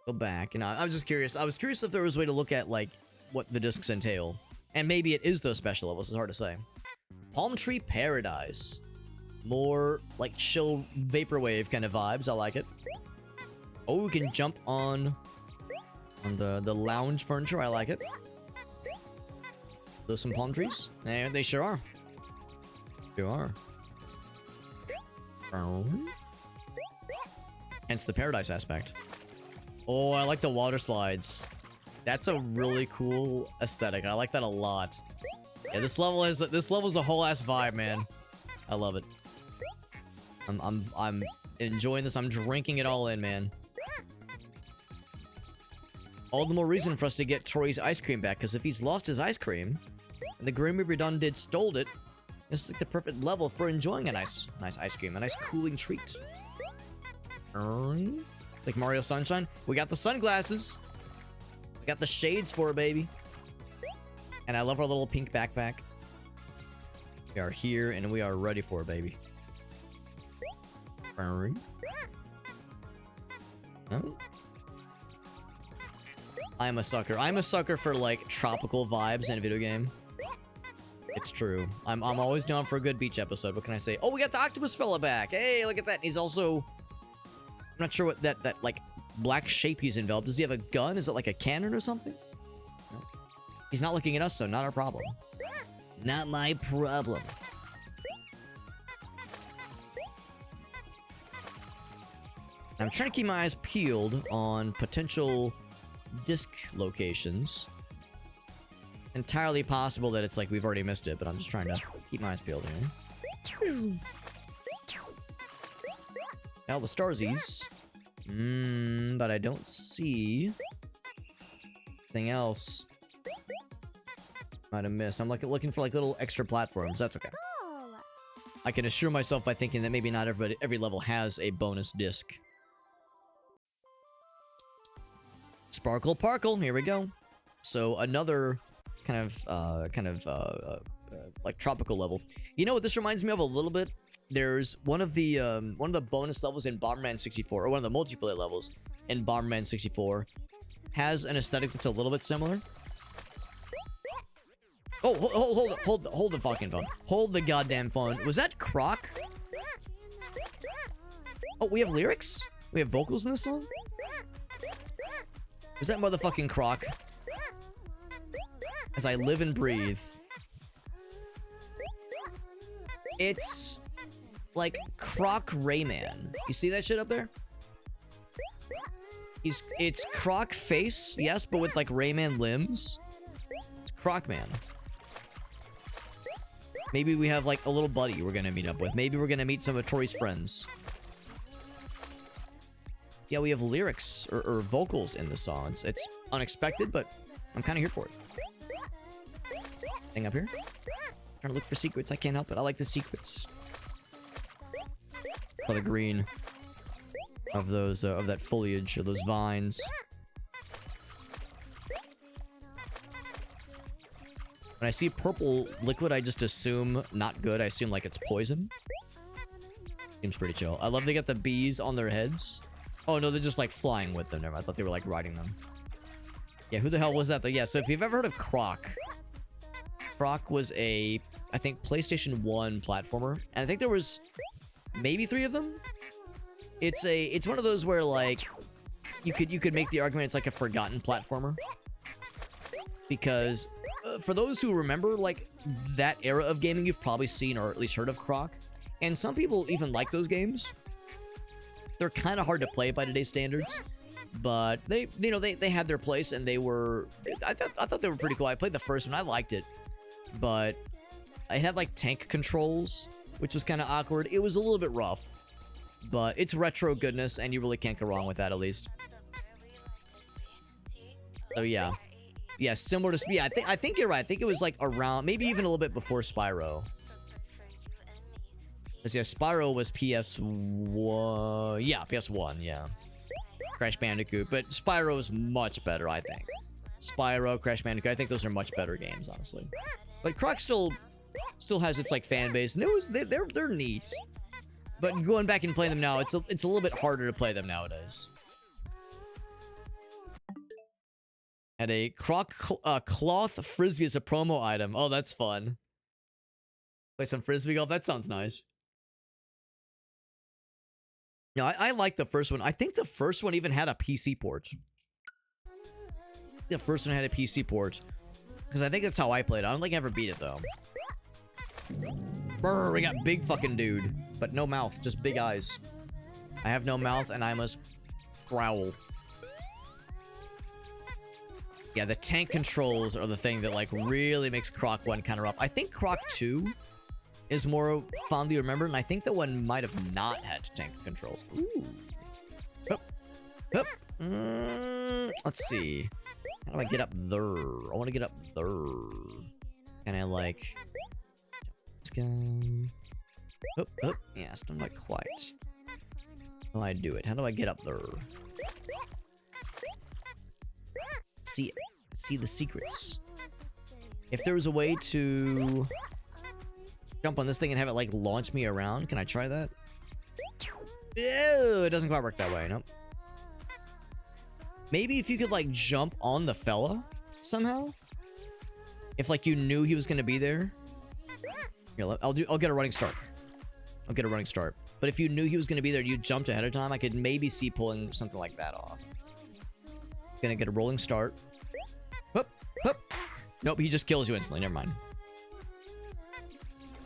Speaker 1: Go back. And I was just curious. I was curious if there was a way to look at like what the discs entail, and maybe it is those special levels. It's hard to say. Palm Tree Paradise. More like chill vaporwave kind of vibes. I like it. Oh, we can jump on the lounge furniture. I like it. Those some palm trees? They sure are. They are. Hence the paradise aspect. Oh, I like the water slides. That's a really cool aesthetic. I like that a lot. Yeah, this level is a whole ass vibe, man. I love it. I'm enjoying this. I'm drinking it all in, man. All the more reason for us to get Toree's ice cream back, because if he's lost his ice cream, and the Grim Reaper done did stole it, this is like the perfect level for enjoying a nice ice cream, a nice cooling treat. Like Mario Sunshine. We got the sunglasses. We got the shades for it, baby. And I love our little pink backpack. We are here and we are ready for it, baby. Oh. I'm a sucker. I'm a sucker for like tropical vibes in a video game. It's true. I'm always down for a good beach episode. What can I say? Oh, we got the octopus fella back. Hey, look at that. He's also, I'm not sure what that like black shape he's enveloped. Does he have a gun? Is it like a cannon or something? No. He's not looking at us, so not our problem. Not my problem. I'm trying to keep my eyes peeled on potential disc locations. Entirely possible that it's like we've already missed it, but I'm just trying to keep my eyes peeled here. Now the Starsies. But I don't see anything else. Might have missed. I'm like looking for like little extra platforms. That's okay. I can assure myself by thinking that maybe not every level has a bonus disc. Sparkle Parkle, here we go. So another kind of like tropical level. You know what this reminds me of a little bit? There's one of the bonus levels in Bomberman 64, or one of the multiplayer levels in Bomberman 64, has an aesthetic that's a little bit similar. Oh, hold the fucking phone. Hold the goddamn phone. Was that Croc? Oh, we have lyrics? We have vocals in this song? Was that motherfucking Croc? As I live and breathe. It's like Croc Rayman. You see that shit up there? It's Croc face, yes, but with like Rayman limbs. It's Croc Man. Maybe we have like a little buddy we're gonna meet up with. Maybe we're gonna meet some of Toree's friends. Yeah, we have lyrics or vocals in the song. It's unexpected, but I'm kind of here for it. Thing up here. Trying to look for secrets. I can't help it. I like the secrets. Oh, the green of those of that foliage or those vines. When I see purple liquid, I just assume not good. I assume like it's poison. Seems pretty chill. I love they got the bees on their heads. Oh no, they're just like flying with them. Never. I thought they were like riding them. Yeah, who the hell was that though? Yeah, so if you've ever heard of Croc, Croc was a, I think, PlayStation 1 platformer, and I think there was maybe 3 of them. It's one of those where like you could make the argument it's like a forgotten platformer, because for those who remember like that era of gaming, you've probably seen or at least heard of Croc, and some people even like those games. They're kind of hard to play by today's standards, but they had their place, and they were, I thought they were pretty cool. I played the first one, I liked it, but I had like tank controls, which was kind of awkward. It was a little bit rough, but it's retro goodness, and you really can't go wrong with that, at least. So yeah, similar to, yeah, I think you're right. I think it was like around, maybe even a little bit before Spyro. Because yeah, Spyro was PS1. Yeah, PS1. Yeah, Crash Bandicoot, but Spyro is much better, I think. Spyro, Crash Bandicoot, I think those are much better games, honestly. But Croc still has its like fan base, and they're neat. But going back and playing them now, it's a little bit harder to play them nowadays. Had a Croc cloth frisbee as a promo item. Oh, that's fun. Play some frisbee golf. That sounds nice. Yeah, I like the first one. I think the first one even had a PC port. The first one had a PC port. Because I think that's how I played it. I don't think I ever beat it, though. Brr, we got big fucking dude. But no mouth, just big eyes. I have no mouth, and I must growl. Yeah, the tank controls are the thing that, like, really makes Croc 1 kind of rough. I think Croc 2 is more fondly remembered, and I think that one might have not had tank controls. Ooh. Hup. Hup. Let's see. How do I get up there? I want to get up there. Can I, like... This guy... Hup, hup. Yeah, still not quite. How do I do it? How do I get up there? See it. See the secrets. If there was a way to jump on this thing and have it like launch me around, can I try that? Ew, it doesn't quite work that way. Nope. Maybe if you could like jump on the fella somehow. If like you knew he was gonna be there. Here, I'll get a running start. I'll get a running start. But if you knew he was gonna be there, you jumped ahead of time. I could maybe see pulling something like that off. Gonna get a rolling start. Hup, hup. Nope, he just kills you instantly. Never mind.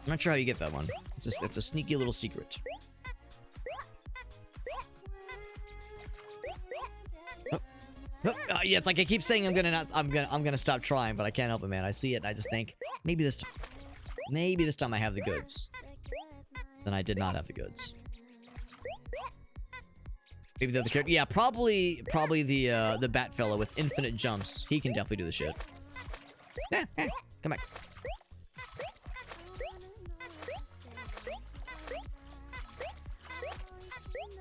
Speaker 1: I'm not sure how you get that one. It's a sneaky little secret. Hup, hup. Yeah, it's like I keep saying I'm gonna stop trying, but I can't help it, man. I see it, and I just think maybe this time I have the goods. Then I did not have the goods. Maybe the other character. Yeah, probably the bat fella with infinite jumps. He can definitely do the shit. Come back.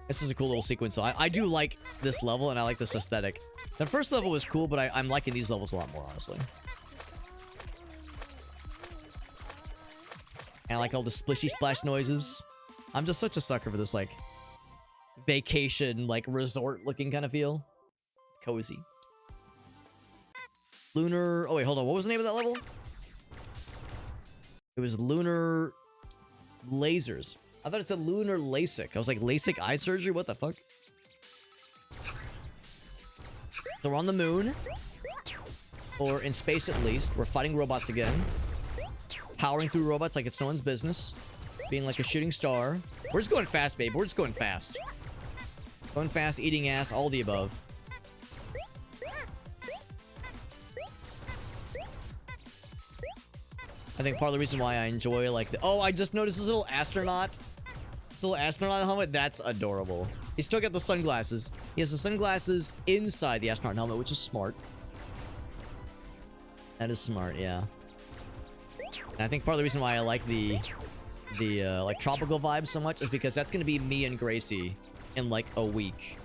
Speaker 1: This is a cool little sequence. So I do like this level, and I like this aesthetic. The first level was cool, but I'm liking these levels a lot more, honestly. And I like all the splishy splash noises. I'm just such a sucker for this, like, vacation, like, resort-looking kind of feel. It's cozy. Lunar... Oh, wait, hold on. What was the name of that level? It was Lunar... Lasers. I thought it said Lunar LASIK. I was like, LASIK eye surgery? What the fuck? So we're on the moon. Or in space, at least. We're fighting robots again. Powering through robots like it's no one's business. Being like a shooting star. We're just going fast, babe. We're just going fast. Going fast, eating ass, all the above. I think part of the reason why I enjoy, like, the... Oh, I just noticed this little astronaut. This little astronaut helmet. That's adorable. He's still got the sunglasses. He has the sunglasses inside the astronaut helmet, which is smart. That is smart, yeah. And I think part of the reason why I like the like, tropical vibes so much is because that's going to be me and Gracie in, like, a week.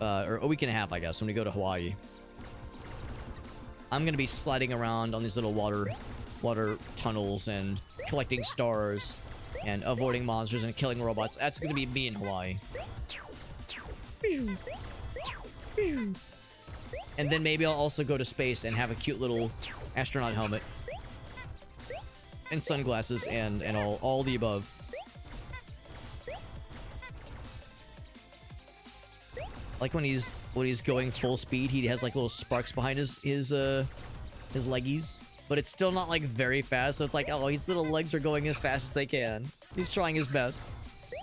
Speaker 1: Or a week and a half, I guess, when we go to Hawaii. I'm going to be sliding around on these little water tunnels and collecting stars and avoiding monsters and killing robots. That's going to be me in Hawaii. And then maybe I'll also go to space and have a cute little astronaut helmet. and sunglasses and all the above. Like when he's going full speed, he has like little sparks behind his leggies, but it's still not like very fast. So it's like, oh, his little legs are going as fast as they can. He's trying his best.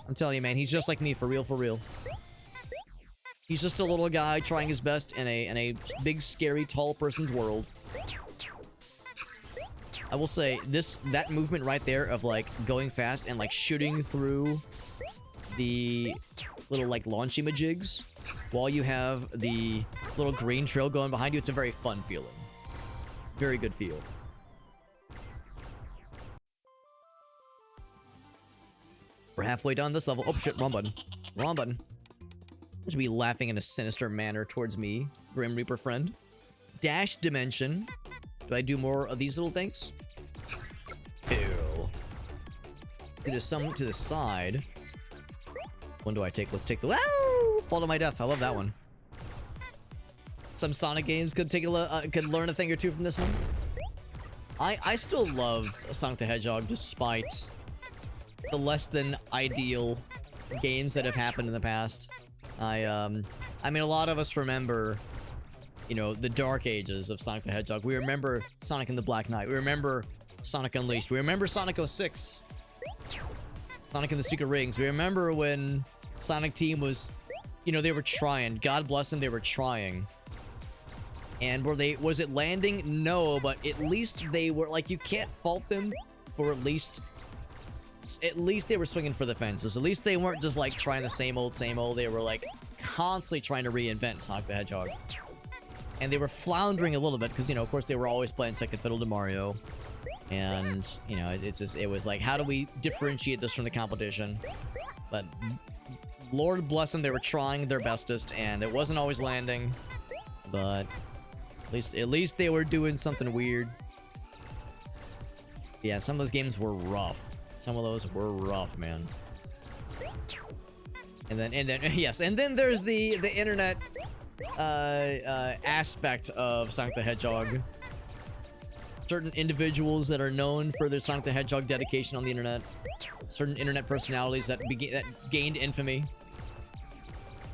Speaker 1: I'm telling you, man, he's just like me, for real, for real. He's just a little guy trying his best in a big, scary, tall person's world. I will say that movement right there of like going fast and like shooting through the little like launchy majigs while you have the little green trail going behind you, it's a very fun feeling. Very good feel. We're halfway done this level. Oh shit, wrong button. Wrong button. You should be laughing in a sinister manner towards me, Grim Reaper friend. Dash dimension. Do I do more of these little things? Ew. There's some to the side. One do I take? Let's take the... Woo! Fall to my death. I love that one. Some Sonic games could take could learn a thing or two from this one. I still love Sonic the Hedgehog despite the less than ideal games that have happened in the past. I mean, a lot of us remember, you know, the dark ages of Sonic the Hedgehog. We remember Sonic and the Black Knight. We remember Sonic Unleashed. We remember Sonic 06. Sonic and the Secret Rings. We remember when Sonic Team was, you know, they were trying. God bless them, they were trying. And was it landing? No, but at least they were, like, you can't fault them for at least they were swinging for the fences. At least they weren't just, like, trying the same old, same old. They were, like, constantly trying to reinvent Sonic the Hedgehog. And they were floundering a little bit because, you know, of course, they were always playing second fiddle to Mario. And, you know, it was like, how do we differentiate this from the competition? But Lord bless them, they were trying their bestest, and it wasn't always landing. But at least they were doing something weird. Yeah, some of those games were rough. Some of those were rough, man. And then yes, and then there's the internet aspect of Sonic the Hedgehog. Certain individuals that are known for their Sonic the Hedgehog dedication on the internet. Certain internet personalities that gained infamy.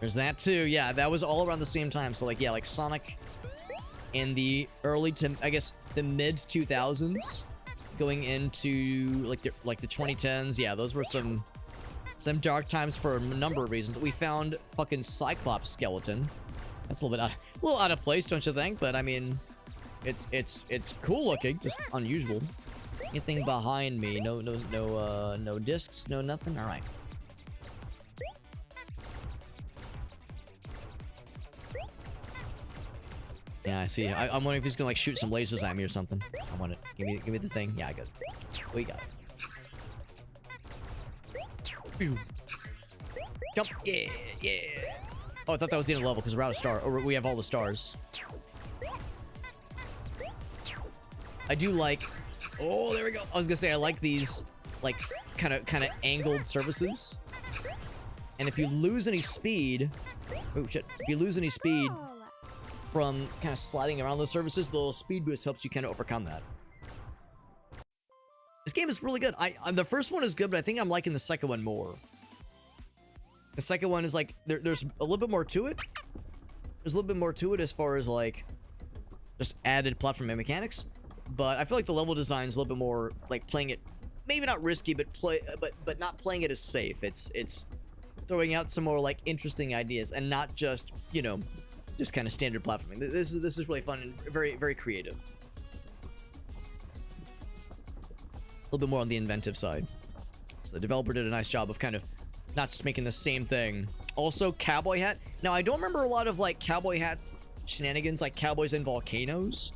Speaker 1: There's that too. Yeah, that was all around the same time. So like, yeah, like Sonic in the early to, I guess, the mid 2000s, going into like the 2010s. Yeah, those were some dark times for a number of reasons. We found fucking Cyclops skeleton. That's a little out of place, don't you think? But I mean, it's cool looking, just unusual. Anything behind me? No discs, no nothing. All right. Yeah, I see. I'm wondering if he's gonna like shoot some lasers at me or something. I want it. Give me the thing. Yeah, I got it. We got it. Jump. Yeah, yeah. Oh, I thought that was the end of the level because we're out of star. Or we have all the stars. I do like. Oh, there we go. I was gonna say I like these, like kind of angled surfaces. And if you lose any speed, oh shit! If you lose any speed from kind of sliding around those surfaces, the little speed boost helps you kind of overcome that. This game is really good. The first one is good, but I think I'm liking the second one more. The second one is like there's a little bit more to it. There's a little bit more to it as far as like just added platforming mechanics. But I feel like the level design is a little bit more like playing it, maybe not risky, but not playing it as safe. It's throwing out some more like interesting ideas and not just, you know, just kind of standard platforming. This is really fun and very, very creative. A little bit more on the inventive side. So the developer did a nice job of kind of not just making the same thing. Also, cowboy hat. Now I don't remember a lot of like cowboy hat shenanigans like cowboys and volcanoes.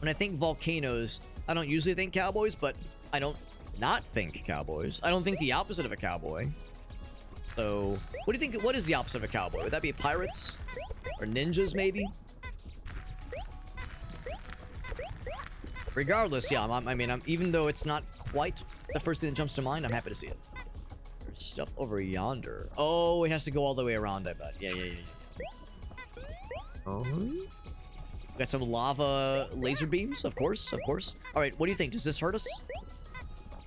Speaker 1: When I think volcanoes, I don't usually think cowboys, but I don't not think cowboys. I don't think the opposite of a cowboy. So, what do you think? What is the opposite of a cowboy? Would that be pirates? Or ninjas, maybe? Regardless, yeah, I mean, even though it's not quite the first thing that jumps to mind, I'm happy to see it. There's stuff over yonder. Oh, it has to go all the way around, I bet. Yeah. Oh. Got some lava laser beams, of course. All right, what do you think? Does this hurt us?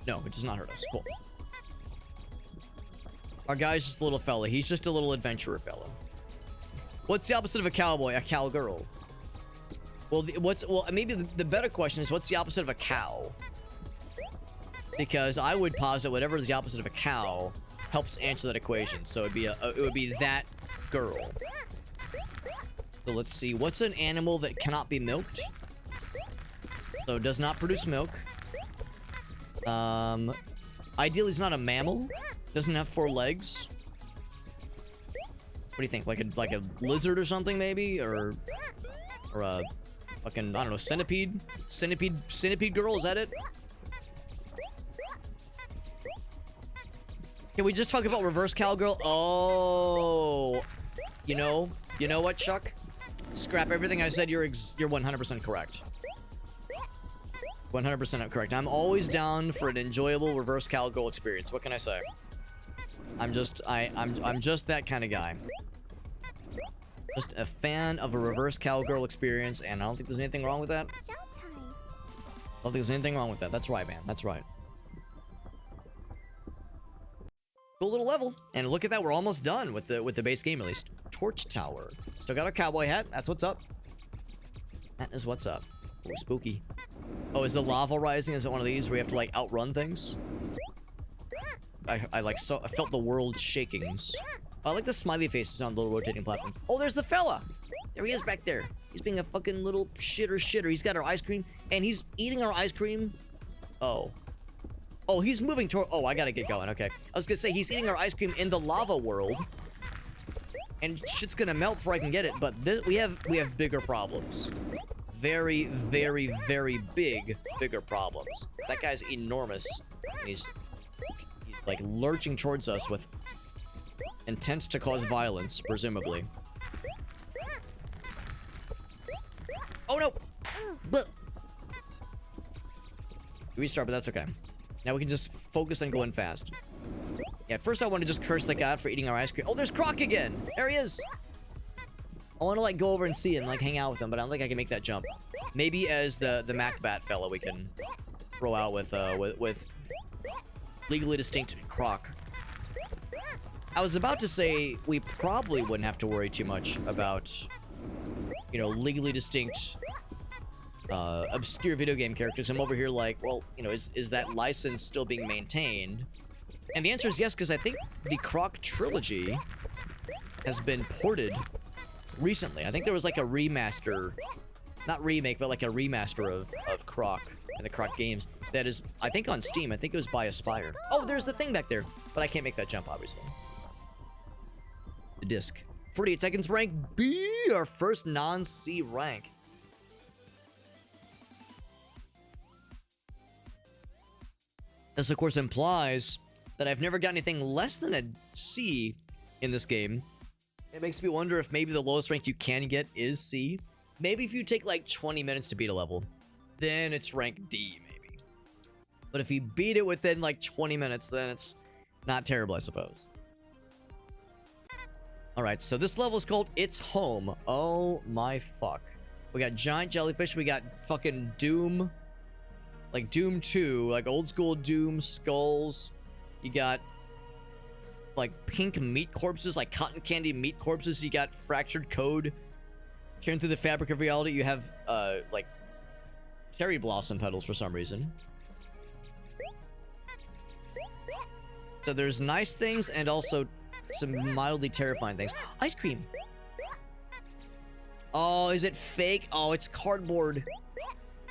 Speaker 1: No, it does not hurt us. Cool. Our guy's just a little fella. He's just a little adventurer fella. What's the opposite of a cowboy? A cowgirl. Well, maybe the better question is, what's the opposite of a cow? Because I would posit whatever is the opposite of a cow helps answer that equation. So it would be that girl. So let's see. What's an animal that cannot be milked? So it does not produce milk. Ideally, it's not a mammal. Doesn't have 4 legs. What do you think? Like a lizard or something, maybe, or a fucking, I don't know, centipede? Centipede girl. Is that it? Can we just talk about reverse cowgirl? Oh, you know what, Chuck? Scrap everything I said. You're 100% correct. 100% correct. I'm always down for an enjoyable reverse cowgirl experience. What can I say? I'm just that kind of guy. Just a fan of a reverse cowgirl experience, and I don't think there's anything wrong with that. I don't think there's anything wrong with that. That's right, man. That's right. Cool little level, and look at that. We're almost done with the base game, at least. Torch tower. Still got our cowboy hat. That's what's up. That is what's up. Oh, spooky. Oh, is the lava rising? Is it one of these where you have to like outrun things? I felt the world shakings. I like the smiley faces on little rotating platforms. Oh, there's the fella. There he is back there. He's being a fucking little shitter. He's got our ice cream, and he's eating our ice cream. Oh, he's moving toward. Oh, I gotta get going. Okay, I was gonna say he's eating our ice cream in the lava world, and shit's gonna melt before I can get it. But we have bigger problems. Very, very, very bigger problems. That guy's enormous. And he's like lurching towards us with intent to cause violence, presumably. Oh no! Blech. Restart, but that's okay. Now we can just focus on going fast. Yeah, at first I want to just curse the god for eating our ice cream. Oh, there's Croc again! There he is! I want to like go over and see him, like hang out with him, but I don't think I can make that jump. Maybe as the Macbat fella we can throw out with legally distinct Croc. I was about to say we probably wouldn't have to worry too much about, you know, legally distinct obscure video game characters. I'm over here like, well, you know, is that license still being maintained? And the answer is yes, because I think the Croc trilogy has been ported recently. I think there was like a remaster, not remake, but like a remaster of Croc and the Croc games that is, I think, on Steam. I think it was by Aspire. Oh, there's the thing back there, but I can't make that jump, obviously. The disc. 48 seconds, rank B, our first non-C rank. This, of course, implies that I've never got anything less than a C in this game. It makes me wonder if maybe the lowest rank you can get is C. Maybe if you take like 20 minutes to beat a level, then it's rank D, maybe. But if you beat it within like 20 minutes, then it's not terrible, I suppose. Alright, so this level is called It's Home. Oh my fuck. We got giant jellyfish, we got fucking Doom. Like Doom 2, like old school Doom skulls. You got like pink meat corpses, like cotton candy meat corpses. You got fractured code tearing through the fabric of reality. You have like cherry blossom petals for some reason. So there's nice things and also some mildly terrifying things. Ice cream. Oh, is it fake? Oh, it's cardboard.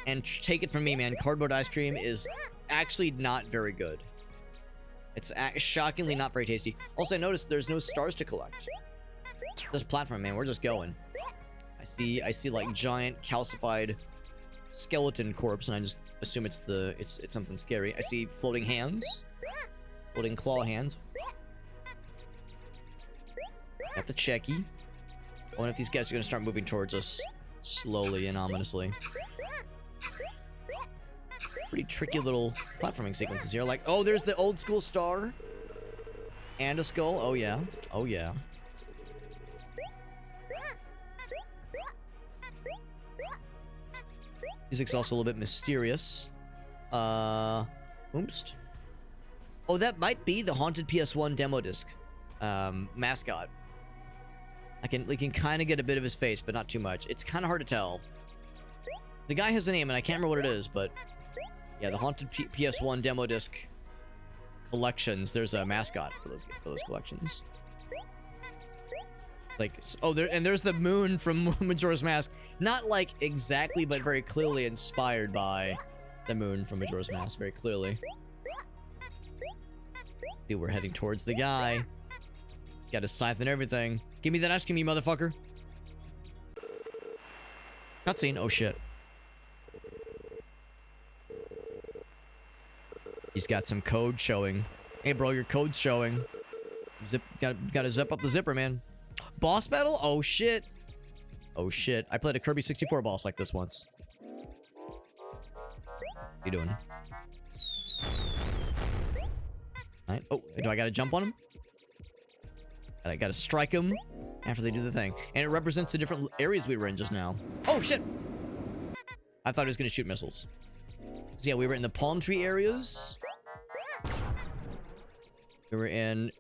Speaker 1: And take it from me, man. Cardboard ice cream is actually not very good. It's shockingly not very tasty. Also, I noticed there's no stars to collect. This platform, man, we're just going. I see like giant calcified skeleton corpse, and I just assume it's something scary. I see floating hands, floating claw hands. Got the checky. I wonder if these guys are gonna start moving towards us slowly and ominously. Pretty tricky little platforming sequences here. Like, oh, there's the old school star. And a skull. Oh, yeah. Oh, yeah. Music's also a little bit mysterious. Oompst. Oh, that might be the Haunted PS1 demo disc mascot. We can kind of get a bit of his face, but not too much. It's kind of hard to tell. The guy has a name, and I can't remember what it is, but yeah, the Haunted PS1 demo disc collections. There's a mascot for those collections. Like, oh, there's the moon from Majora's Mask. Not like exactly, but very clearly inspired by the moon from Majora's Mask. Very clearly. Dude, we're heading towards the guy. He's got his scythe and everything. Give me that ice cream, you motherfucker. Cutscene. Oh shit. He's got some code showing. Hey, bro, your code's showing. Gotta zip up the zipper, man. Boss battle? Oh shit. Oh shit. I played a Kirby 64 boss like this once. What you doing? Alright. Oh, do I gotta jump on him? I gotta strike him after they do the thing. And it represents the different areas we were in just now. Oh shit! I thought he was gonna shoot missiles. So yeah, we were in the palm tree areas. We were in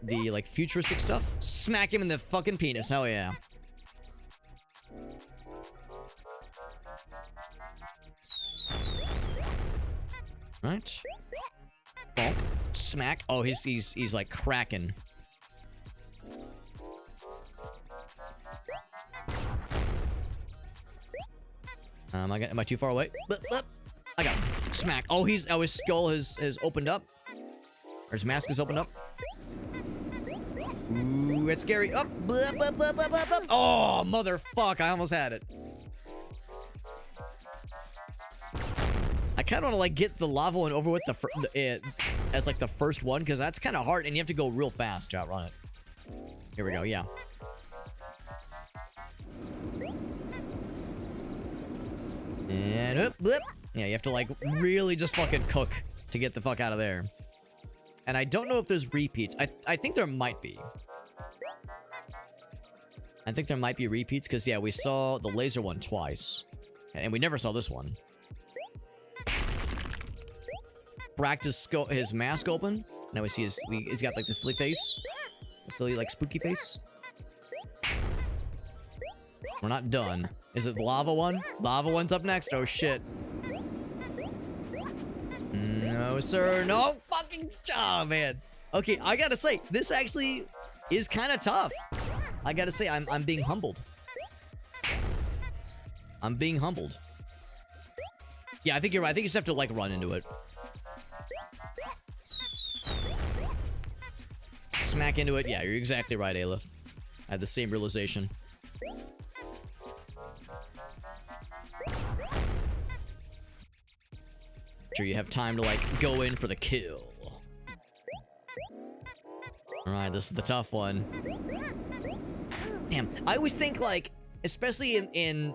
Speaker 1: the, like, futuristic stuff. Smack him in the fucking penis. Hell yeah. Right. Bonk. Smack. Oh, he's like cracking. Am I too far away? I got him. Smack. Oh, his skull has opened up. Or his mask is opened up. Ooh, it's scary. Oh, blah, blah, blah, blah, blah, blah. Oh, motherfuck. I almost had it. I kind of want to, like, get the lava one over with as, like, the first one, because that's kind of hard, and you have to go real fast to outrun it. Here we go, yeah. And, blip. Yeah, you have to, like, really just fucking cook to get the fuck out of there. And I don't know if there's repeats. I think there might be. I think there might be repeats, because, yeah, we saw the laser one twice. And we never saw this one. Bracked his mask open. Now we see he's got, like, this silly face. A silly, like, spooky face. We're not done. Is it the lava one? Lava one's up next. Oh, shit. No, sir. No fucking... Oh, man. Okay, I gotta say, this actually is kind of tough. I gotta say, I'm being humbled. I'm being humbled. Yeah, I think you're right. I think you just have to, like, run into it. Smack into it. Yeah, you're exactly right, Aleph. I had the same realization. Sure you have time to, like, go in for the kill. Alright, this is the tough one. Damn, I always think, like, especially in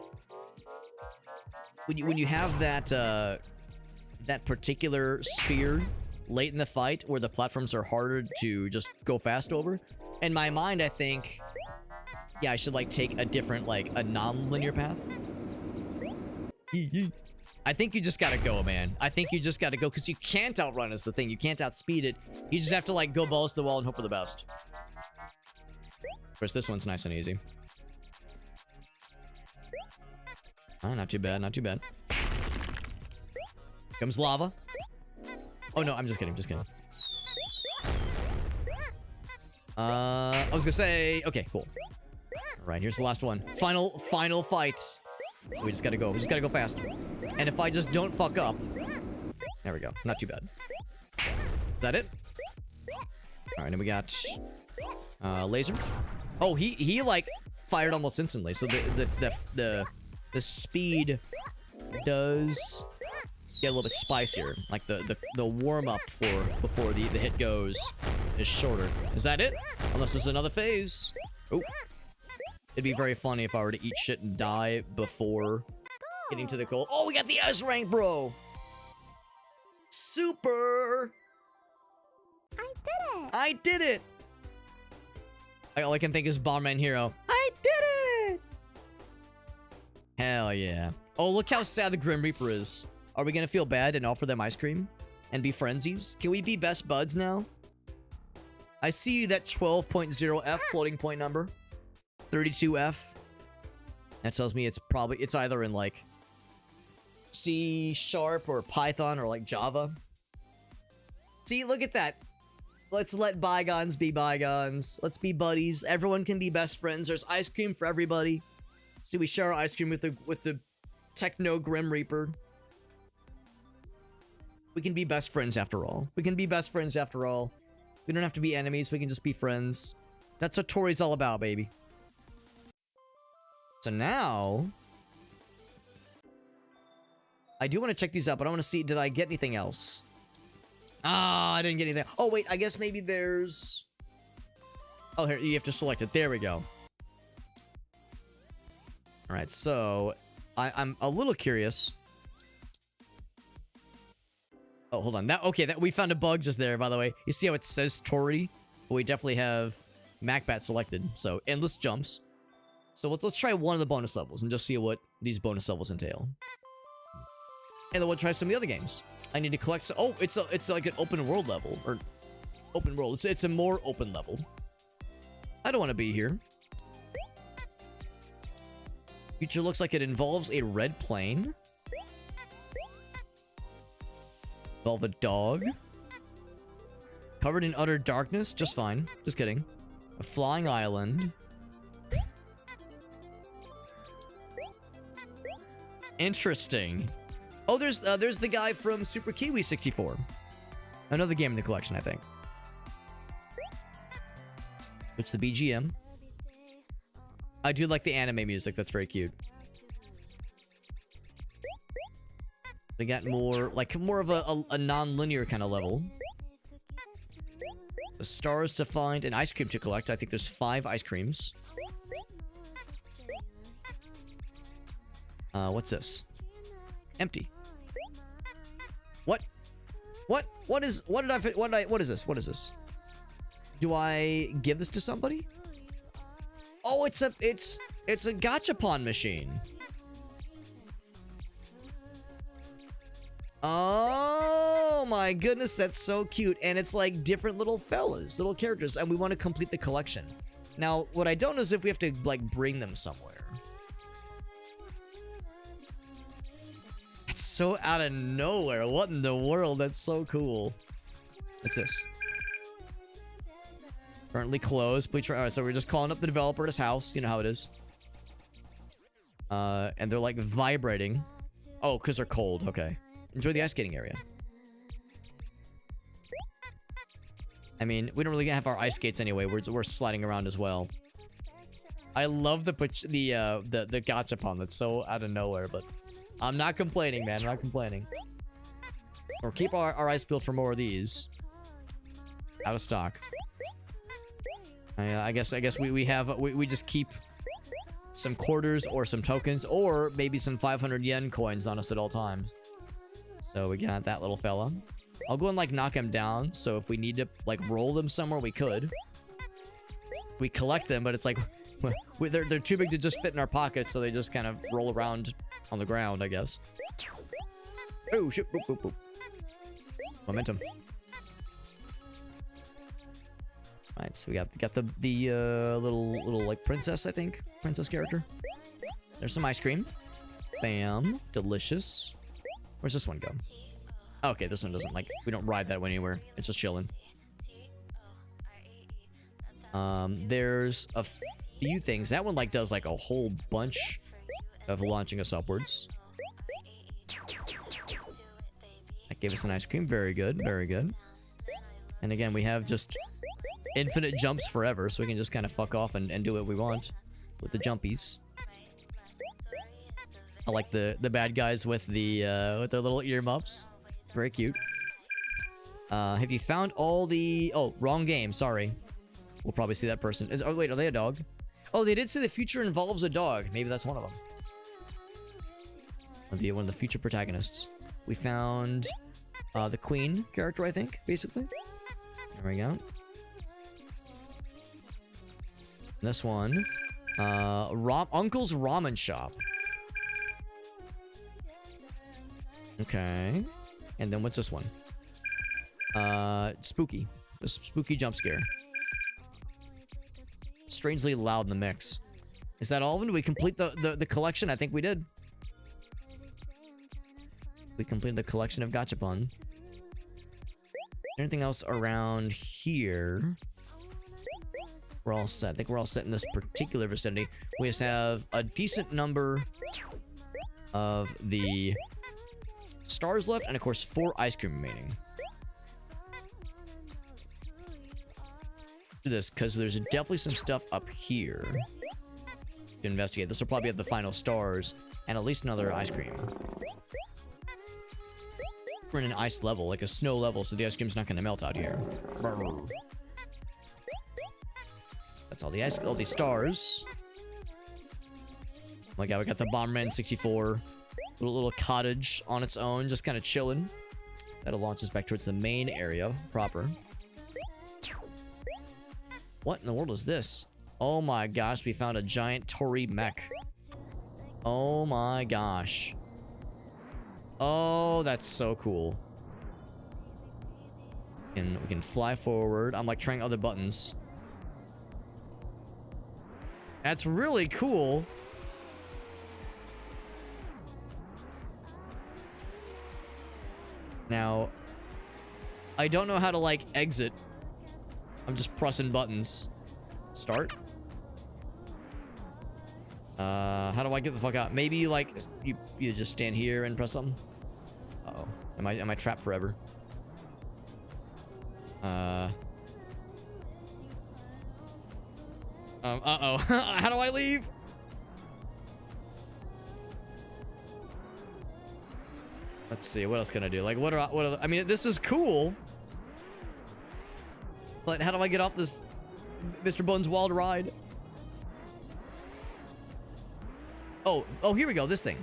Speaker 1: when you have that that particular sphere late in the fight where the platforms are harder to just go fast over. In my mind, I think, yeah, I should, like, take a different, like, a non-linear path. I think you just gotta go, man. I think you just gotta go, because you can't outrun is the thing. You can't outspeed it. You just have to, like, go balls to the wall and hope for the best. Of course, this one's nice and easy. Oh, not too bad, not too bad. Comes lava. Oh, no, I'm just kidding, just kidding. I was gonna say... Okay, cool. Alright, here's the last one. Final fight. So we just gotta go. We just gotta go fast. And if I just don't fuck up... There we go. Not too bad. Is that it? Alright, and we got... laser. Oh, he like, fired almost instantly. So the speed does... get a little bit spicier. Like the warm-up before the hit goes is shorter. Is that it? Unless there's another phase. Oh. It'd be very funny if I were to eat shit and die before getting to the goal. Oh, we got the S rank, bro! Super!
Speaker 4: I did it!
Speaker 1: I did it! All I can think is Bomberman Hero. I did it! Hell yeah. Oh, look how sad the Grim Reaper is. Are we gonna feel bad and offer them ice cream? and be friendsies? Can we be best buds now? I see that 12.0F floating point number. 32F. That tells me it's either in like C# or Python or like Java. See, look at that. Let's let bygones be bygones. Let's be buddies. Everyone can be best friends. There's ice cream for everybody. See, we share our ice cream with the Techno Grim Reaper. We can be best friends after all. We can be best friends after all. We don't have to be enemies. We can just be friends. That's what Toree's all about, baby. So now, I do want to check these out, but I want to see, did I get anything else? Ah, I didn't get anything. Oh, wait, I guess maybe there's... Oh, here, you have to select it. There we go. All right, so I'm a little curious. Oh, hold on. That we found a bug just there, by the way. You see how it says Toree? But we definitely have MacBat selected, so endless jumps. So let's try one of the bonus levels and just see what these bonus levels entail. And then we'll try some of the other games. I need to collect some... Oh, it's like an open world level. Or open world. It's a more open level. I don't want to be here. Future looks like it involves a red plane. Involve a dog. Covered in utter darkness. Just fine. Just kidding. A flying island. Interesting. Oh, there's the guy from Super Kiwi 64. Another game in the collection, I think. It's the BGM. I do like the anime music. That's very cute. They got more of a non-linear kind of level. The stars to find, and ice cream to collect. I think there's 5 ice creams. What's this? Empty. What? What is this? What is this? Do I give this to somebody? Oh, it's a gachapon machine. Oh my goodness, that's so cute. And it's like different little fellas, little characters, and we want to complete the collection. Now, what I don't know is if we have to like bring them somewhere. It's so out of nowhere. What in the world? That's so cool. What's this? Currently closed. Please try. All right, so we're just calling up the developer at his house. You know how it is. And they're like vibrating. Oh, because they're cold. Okay. Enjoy the ice skating area. I mean, we don't really have our ice skates anyway. We're sliding around as well. I love the gachapon. That's so out of nowhere, but I'm not complaining, man. I'm not complaining. Or keep our eyes peeled for more of these. Out of stock. I guess we just keep some quarters or some tokens or maybe some 500 yen coins on us at all times. So we got that little fella. I'll go and like knock him down. So if we need to like roll them somewhere, we could. We collect them, but it's like they're too big to just fit in our pockets, so they just kind of roll around on the ground, I guess. Oh shit! Boop, boop, boop. Momentum. Alright, so we got the little like princess, I think, princess character. There's some ice cream. Bam, delicious. Where's this one go? Oh, okay, this one doesn't like. We don't ride that one anywhere. It's just chilling. There's a few things. That one like does like a whole bunch of launching us upwards. That gave us an ice cream. Very good, very good. And again, we have just infinite jumps forever, so we can just kind of fuck off and do what we want with the jumpies. I like the bad guys with their little earmuffs. Very cute. Have you found all the... Oh, wrong game. Sorry. We'll probably see that person. Oh, wait. Are they a dog? Oh, they did say the future involves a dog. Maybe that's one of them. That'll be one of the future protagonists. We found the queen character, I think, basically. There we go. This one. Uncle's Ramen Shop. Okay. And then what's this one? spooky. A spooky jump scare. Strangely loud in the mix. Is that all of them? Did we complete the collection? I think we did. We completed the collection of Gachapon. Anything else around here? We're all set. I think we're all set in this particular vicinity. We just have a decent number of the stars left, and of course 4 ice cream remaining. Do this because there's definitely some stuff up here to investigate. This will probably have the final stars and at least another ice cream. We're in an ice level, like a snow level, so the ice cream's not going to melt out here. That's all these stars. Oh my god, we got the Bomberman 64 little cottage on its own, just kind of chilling. That'll launch us back towards the main area proper. What in the world is this? Oh my gosh, we found a giant Toree mech. Oh my gosh. Oh, that's so cool. And we can fly forward. I'm like trying other buttons. That's really cool. Now, I don't know how to like exit. I'm just pressing buttons. Start. How do I get the fuck out? Maybe like you just stand here and press something. Uh-oh. Am I trapped forever? Uh-oh. How do I leave? Let's see. What else can I do? Like, what I mean, this is cool. But how do I get off this Mr. Bones Wild Ride? Oh, here we go. This thing.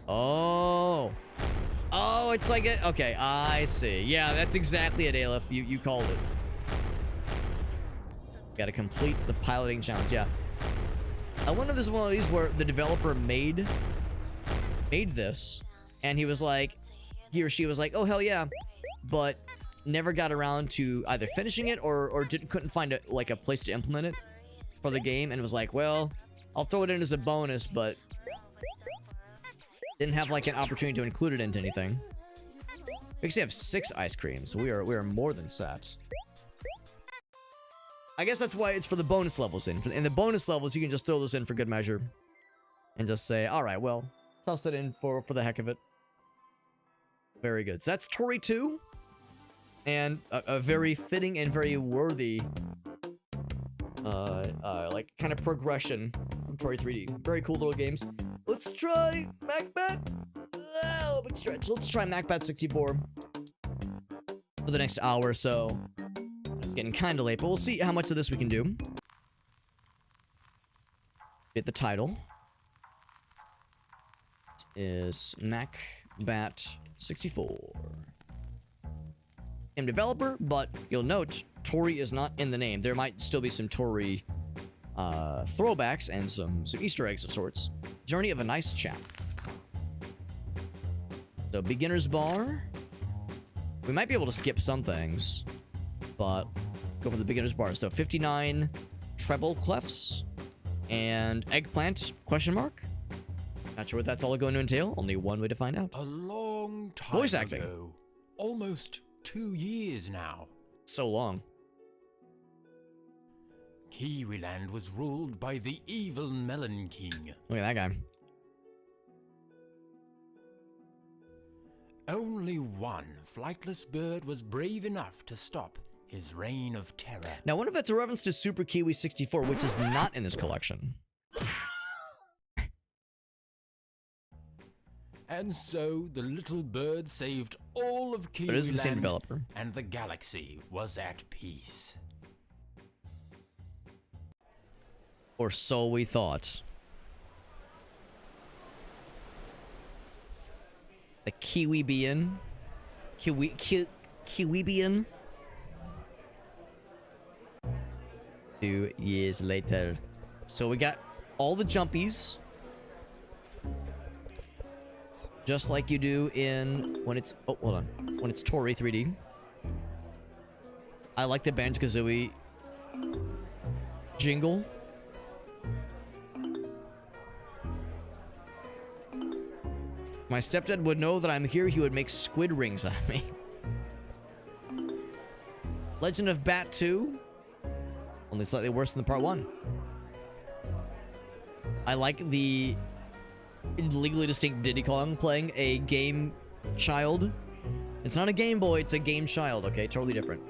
Speaker 1: Oh, it's like it. Okay, I see. Yeah, that's exactly it, Aleph. You called it. Got to complete the piloting challenge. Yeah. I wonder if this is one of these where the developer made this, and he was like, he or she was like, oh hell yeah, but never got around to either finishing it or couldn't find a place to implement it for the game, and was like, well, I'll throw it in as a bonus, but didn't have like an opportunity to include it into anything. We actually have 6 ice creams, so we are more than set. I guess that's why it's for the bonus levels. In the bonus levels, you can just throw this in for good measure, and just say, all right, well, toss it in for the heck of it. Very good. So that's Toree 2. And a very fitting and very worthy, like, kind of progression from Toree 3D. Very cool little games. Let's try MacBat. Oh, big stretch. Let's try MacBat 64 for the next hour or so. It's getting kind of late, but we'll see how much of this we can do. Get the title. This is MacBat 64. Same developer, but you'll note Toree is not in the name. There might still be some Toree throwbacks and some Easter eggs of sorts. Journey of a Nice Chap. So beginner's bar. We might be able to skip some things, but go for the beginner's bar. So 59 treble clefs and eggplant question mark. Not sure what that's all going to entail. Only one way to find out.
Speaker 5: A long time
Speaker 1: Voice acting.
Speaker 5: ago. Almost 2 years now.
Speaker 1: So long.
Speaker 5: Kiwiland was ruled by the evil Melon King.
Speaker 1: Look at that guy.
Speaker 5: Only one flightless bird was brave enough to stop his reign of terror.
Speaker 1: Now, I wonder if that's a reference to Super Kiwi 64, which is not in this collection.
Speaker 5: And so the little bird saved all of Kiwiland,
Speaker 1: But it is the same developer.
Speaker 5: and the galaxy was at peace.
Speaker 1: Or so we thought. The Kiwibian. Kiwibian. 2 years later. So we got all the jumpies. just like you do in when it's when it's Toree 3D. I like the Banjo-Kazooie jingle. My stepdad would know that I'm here. He would make squid rings out of me. Legend of Bat 2. Only slightly worse than the part 1. I like the legally distinct Diddy Kong playing a game child. It's not a Game Boy, it's a game child, okay? Totally different.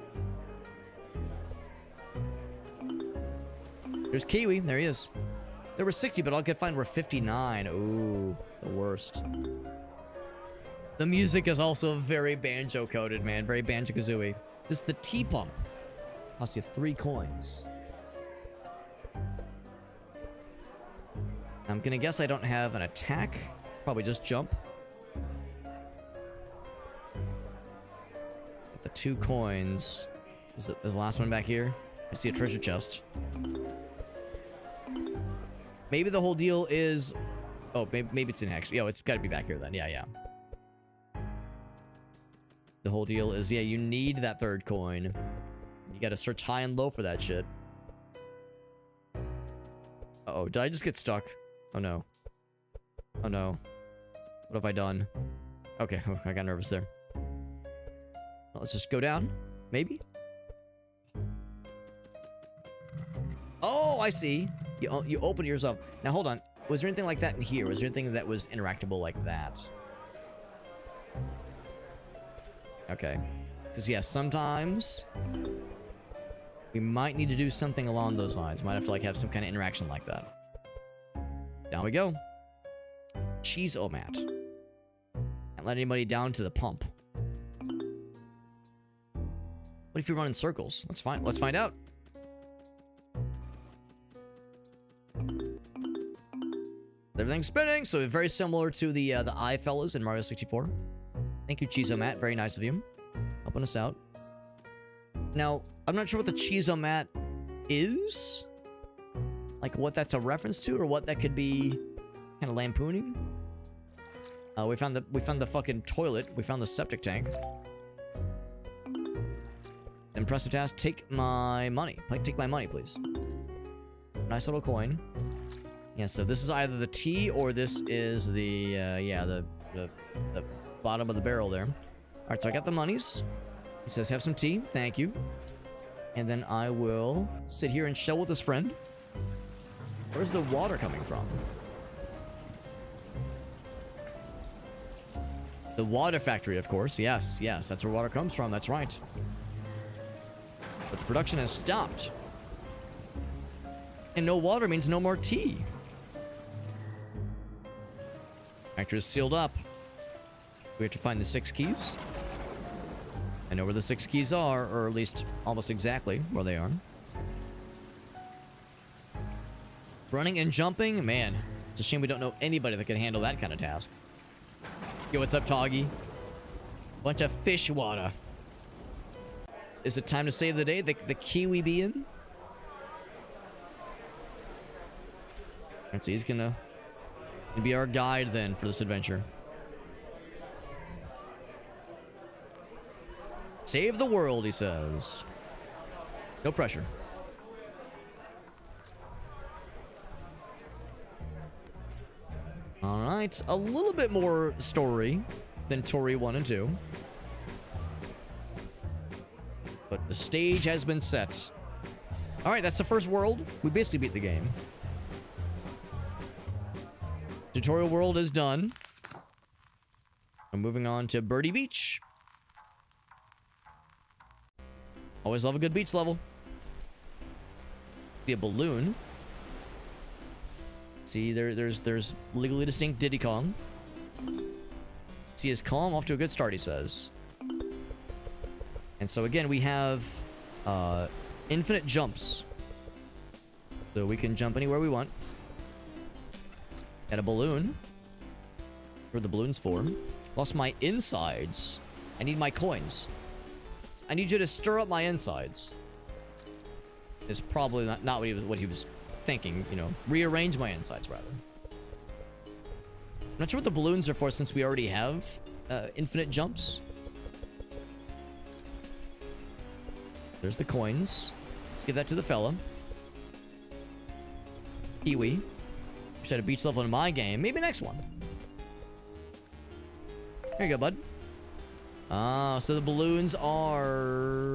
Speaker 1: There's Kiwi. There he is. There were 60, but all I could find were 59. Ooh, the worst. The music is also very banjo-coded, man. Very Banjo-Kazooie. This is the T-Pump. Costs you 3 coins. I'm gonna guess I don't have an attack. It's probably just jump. Get the 2 coins. Is the last one back here? I see a treasure chest. Maybe the whole deal is... Oh, maybe it's in actually. Oh, it's got to be back here then. Yeah. The whole deal is, yeah, you need that 3rd coin. You got to search high and low for that shit. Uh-oh, did I just get stuck? Oh no. Oh no. What have I done? Okay, I got nervous there. Well, let's just go down. Maybe? Oh, I see. You open yourself. Now, hold on. Was there anything like that in here? Was there anything that was interactable like that? Okay. Because, yeah, sometimes we might need to do something along those lines. Might have to, like, have some kind of interaction like that. Down we go. Cheese-o-mat. Can't let anybody down to the pump. What if you run in circles? Let's find out. Everything's spinning, so very similar to the eye fellas in Mario 64. Thank you, Cheese-o-mat. Very nice of you. Helping us out. Now, I'm not sure what the Cheese-o-mat is. Like, what that's a reference to, or what that could be kind of lampooning. We found the fucking toilet. We found the septic tank. Impressive task. Take my money. Take my money, please. Nice little coin. Yeah, so this is either the T or this is the the bottom of the barrel there. All right, so I got the monies. He says, have some tea. Thank you. And then I will sit here and chill with his friend. Where's the water coming from? The water factory, of course. Yes, that's where water comes from. That's right. But the production has stopped. And no water means no more tea. Factory is sealed up. We have to find the 6 keys. I know where the 6 keys are, or at least almost exactly where they are. Running and jumping? Man, it's a shame we don't know anybody that can handle that kind of task. Yo, what's up, Toggy? Bunch of fish water. Is it time to save the day? The Kiwi being? Alright, so he's gonna be our guide then for this adventure. Save the world, he says. No pressure. Alright, a little bit more story than Toree 1 and 2. But the stage has been set. Alright, that's the first world. We basically beat the game. Tutorial world is done. I'm moving on to Birdie Beach. Always love a good beach level. See a balloon. See, there's legally distinct Diddy Kong. See his calm, off to a good start, he says. And so again, we have infinite jumps. So we can jump anywhere we want. Got a balloon. Where the balloon's for. Lost my insides. I need my coins. I need you to stir up my insides. Is probably not what he was thinking, you know. Rearrange my insides, rather. not sure what the balloons are for since we already have infinite jumps. There's the coins. Let's give that to the fella. Kiwi. Wish I had a beach level in my game. Maybe next one. Here you go, bud. Ah, so the balloons are...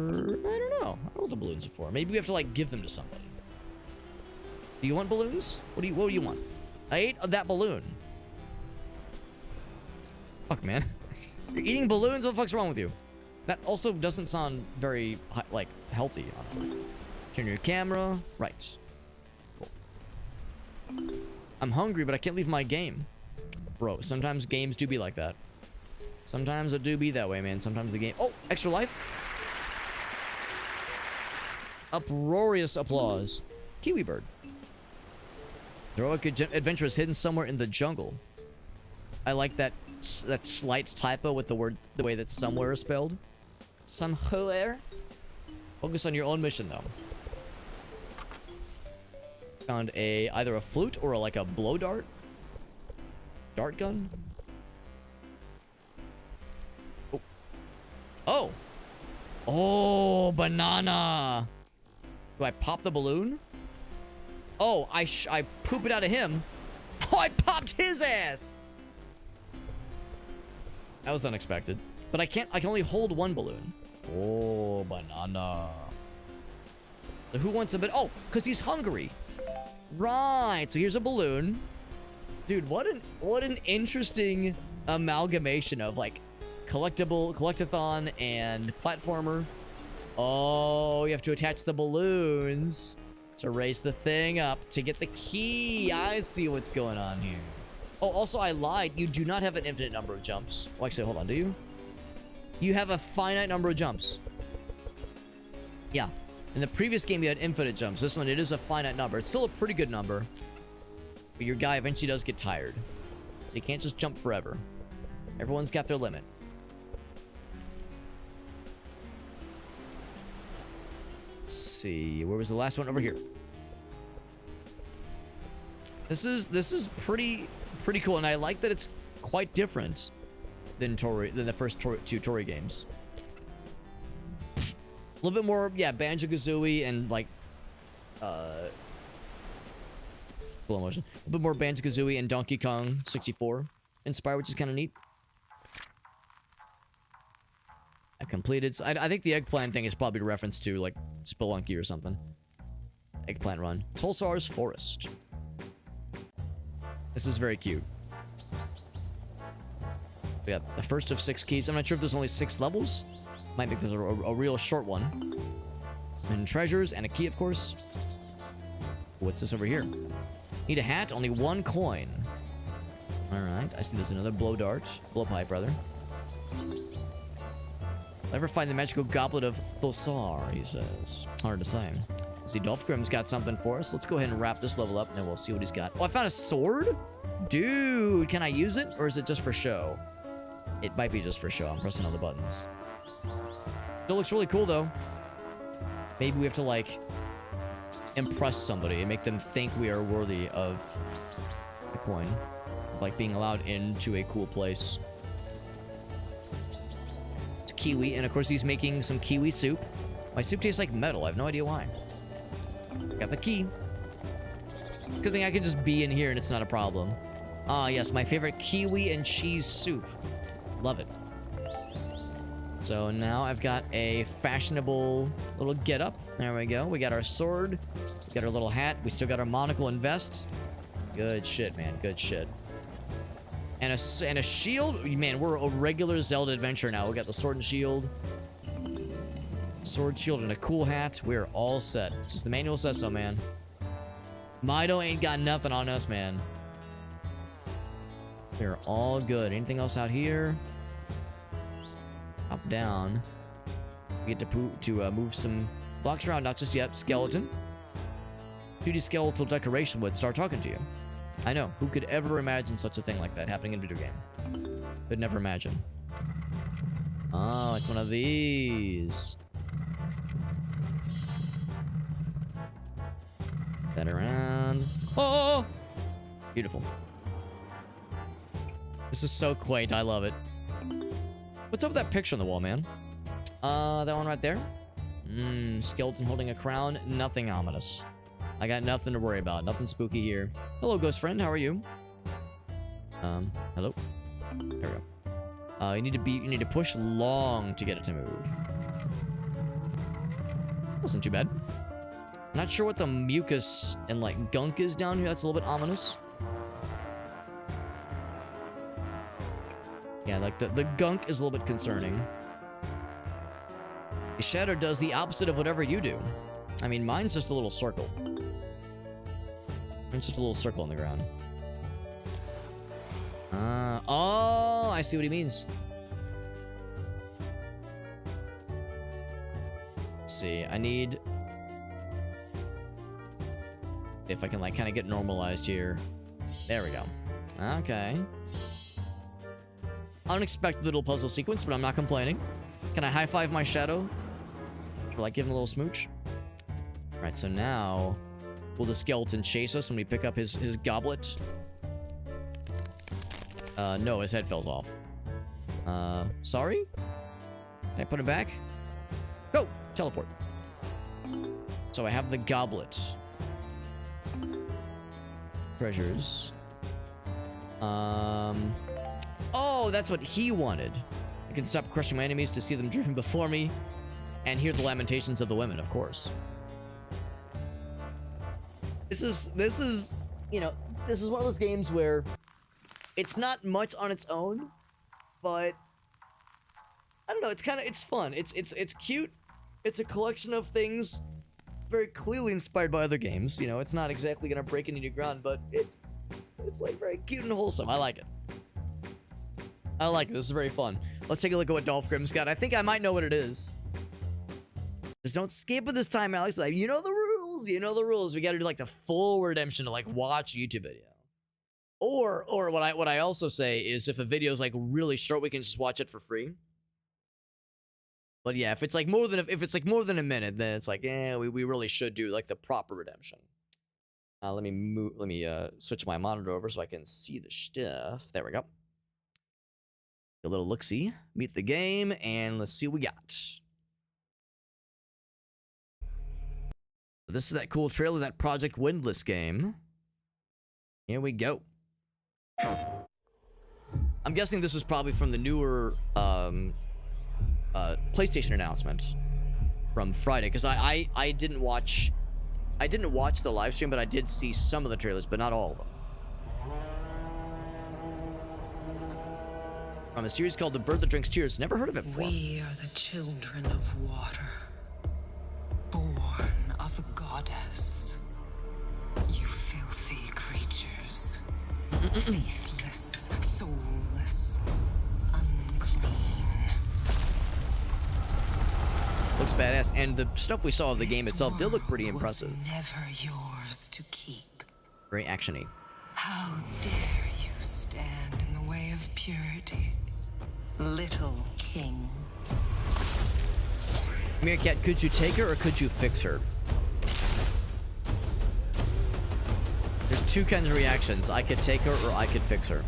Speaker 1: I don't know. I don't know what the balloons are for. Maybe we have to, like, give them to somebody. Do you want balloons? What do you want? I ate that balloon. Fuck, man. You're eating balloons? What the fuck's wrong with you? That also doesn't sound very, like, healthy, honestly. Turn your camera. Right. Cool. I'm hungry, but I can't leave my game. Bro, sometimes games do be like that. Sometimes it do be that way, man. Sometimes the game... Oh, extra life. Uproarious applause. Kiwi bird. Heroic adventure is hidden somewhere in the jungle. I like that slight typo with the way that somewhere is spelled. Somewhere. Focus on your own mission, though. Found either a flute or like a blow dart. Dart gun. Oh. Oh. Oh, banana. Do I pop the balloon? Oh, I poop it out of him. Oh, I popped his ass. That was unexpected. But I can only hold one balloon. Oh, banana. So who wants a bit? Oh, because he's hungry. Right. So here's a balloon. Dude, what an interesting amalgamation of like collectathon and platformer. Oh, you have to attach the balloons to raise the thing up to get the key. I see what's going on here. Oh, also I lied. You do not have an infinite number of jumps. Well, actually, hold on. Do you? You have a finite number of jumps. Yeah. In the previous game, you had infinite jumps. This one, it is a finite number. It's still a pretty good number. But your guy eventually does get tired. So you can't just jump forever. Everyone's got their limit. Let's see. Where was the last one? Over here. This is pretty cool, and I like that it's quite different than the first two Toree games. A little bit more, yeah, Banjo-Kazooie and like slow motion. A little bit more Banjo-Kazooie and Donkey Kong 64 inspired, which is kind of neat. I completed. I think the eggplant thing is probably a reference to like Spelunky or something. Eggplant run. Tulsar's Forest. This is very cute. We got the first of 6 keys. I'm not sure if there's only 6 levels. Might make this a real short one. Some treasures and a key, of course. What's this over here? Need a hat? Only 1 coin. Alright, I see there's another blow dart. Blow pipe, rather. Ever find the magical goblet of Thosar, he says. Hard to say. See, Dolphgrim's got something for us. Let's go ahead and wrap this level up, and we'll see what he's got. Oh, I found a sword? Dude, can I use it? Or is it just for show? It might be just for show. I'm pressing all the buttons. Still looks really cool, though. Maybe we have to, like, impress somebody and make them think we are worthy of the coin. Like, being allowed into a cool place. It's kiwi, and of course he's making some kiwi soup. My soup tastes like metal. I have no idea why. Got the key. Good thing I can just be in here and it's not a problem. Ah, yes, my favorite kiwi and cheese soup. Love it. So now I've got a fashionable little getup. There we go. We got our sword. We got our little hat. We still got our monocle and vest. Good shit, man. Good shit. And a shield. Man, we're a regular Zelda adventure now. We got the sword and shield. Sword, shield, and a cool hat. We're all set. Just the manual says so, man. Mido ain't got nothing on us, man. We're all good. Anything else out here? Up, down. We get to move some blocks around. Not just yet. Skeleton. 2D skeletal decoration would start talking to you. I know. Who could ever imagine such a thing like that happening in a video game? Could never imagine. Oh, it's one of these. That around. Oh! Beautiful. This is so quaint. I love it. What's up with that picture on the wall, man? That one right there? Skeleton holding a crown. Nothing ominous. I got nothing to worry about. Nothing spooky here. Hello, ghost friend. How are you? Hello? There we go. You need to push long to get it to move. Wasn't too bad. Not sure what the mucus and like gunk is down here. That's a little bit ominous. Yeah, like the gunk is a little bit concerning. The shadow does the opposite of whatever you do. I mean, mine's just a little circle. Mine's just a little circle on the ground. Oh, I see what he means. Let's see, I need... if I can, like, kind of get normalized here. There we go. Okay. Unexpected little puzzle sequence, but I'm not complaining. Can I high-five my shadow? Will I give him a little smooch? Alright, so now... will the skeleton chase us when we pick up his goblet? No, his head fell off. Sorry? Can I put it back? Go! Teleport. So I have the goblet. Treasures. Oh, that's what he wanted. I can stop crushing my enemies to see them driven before me. And hear the lamentations of the women, of course. This is, you know, this is one of those games where it's not much on its own, but I don't know, it's fun. It's cute. It's a collection of things very clearly inspired by other games. You know, it's not exactly gonna break any new ground, but it's like very cute and wholesome. I like it. I like it. This is very fun. Let's take a look at what Dolph Grimm's got. I think I might know what it is. Just don't skip it this time, Alex. Like, you know the rules. You know the rules. We gotta do like the full redemption to like watch a YouTube video. Or what I also say is if a video is like really short, we can just watch it for free. But yeah, if it's like more than a minute, then it's like, yeah, we really should do like the proper redemption. Let me switch my monitor over so I can see the stuff. There we go. A little look-see, meet the game, and let's see what we got. This is that cool trailer, that Project Windless game. Here we go. I'm guessing this is probably from the newer PlayStation announcement from Friday, because I didn't watch the live stream, but I did see some of the trailers, but not all of them. From a series called The Bird That Drinks Tears. Never heard of it before.
Speaker 6: We are the children of water, born of the goddess. You filthy creatures. Faithless, soulless, unclean.
Speaker 1: Looks badass, and the stuff we saw of the game itself did look pretty impressive.
Speaker 6: Was never yours to keep.
Speaker 1: Very actiony.
Speaker 6: How dare you stand in the way of purity, little king?
Speaker 1: Meerkat, could you take her or could you fix her? There's two kinds of reactions. I could take her or I could fix her.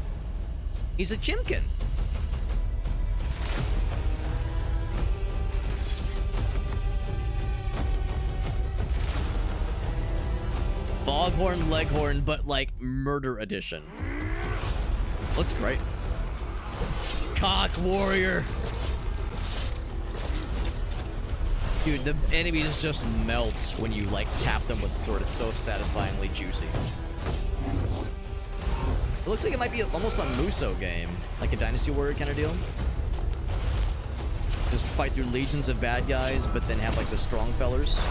Speaker 1: He's a chimkin. Foghorn Leghorn, but like murder edition. Looks great. Cock warrior. Dude, the enemies just melt when you like tap them with the sword. It's so satisfyingly juicy. It looks like it might be almost a Muso game, like a Dynasty Warrior kind of deal. Just fight through legions of bad guys, but then have like the strong fellers.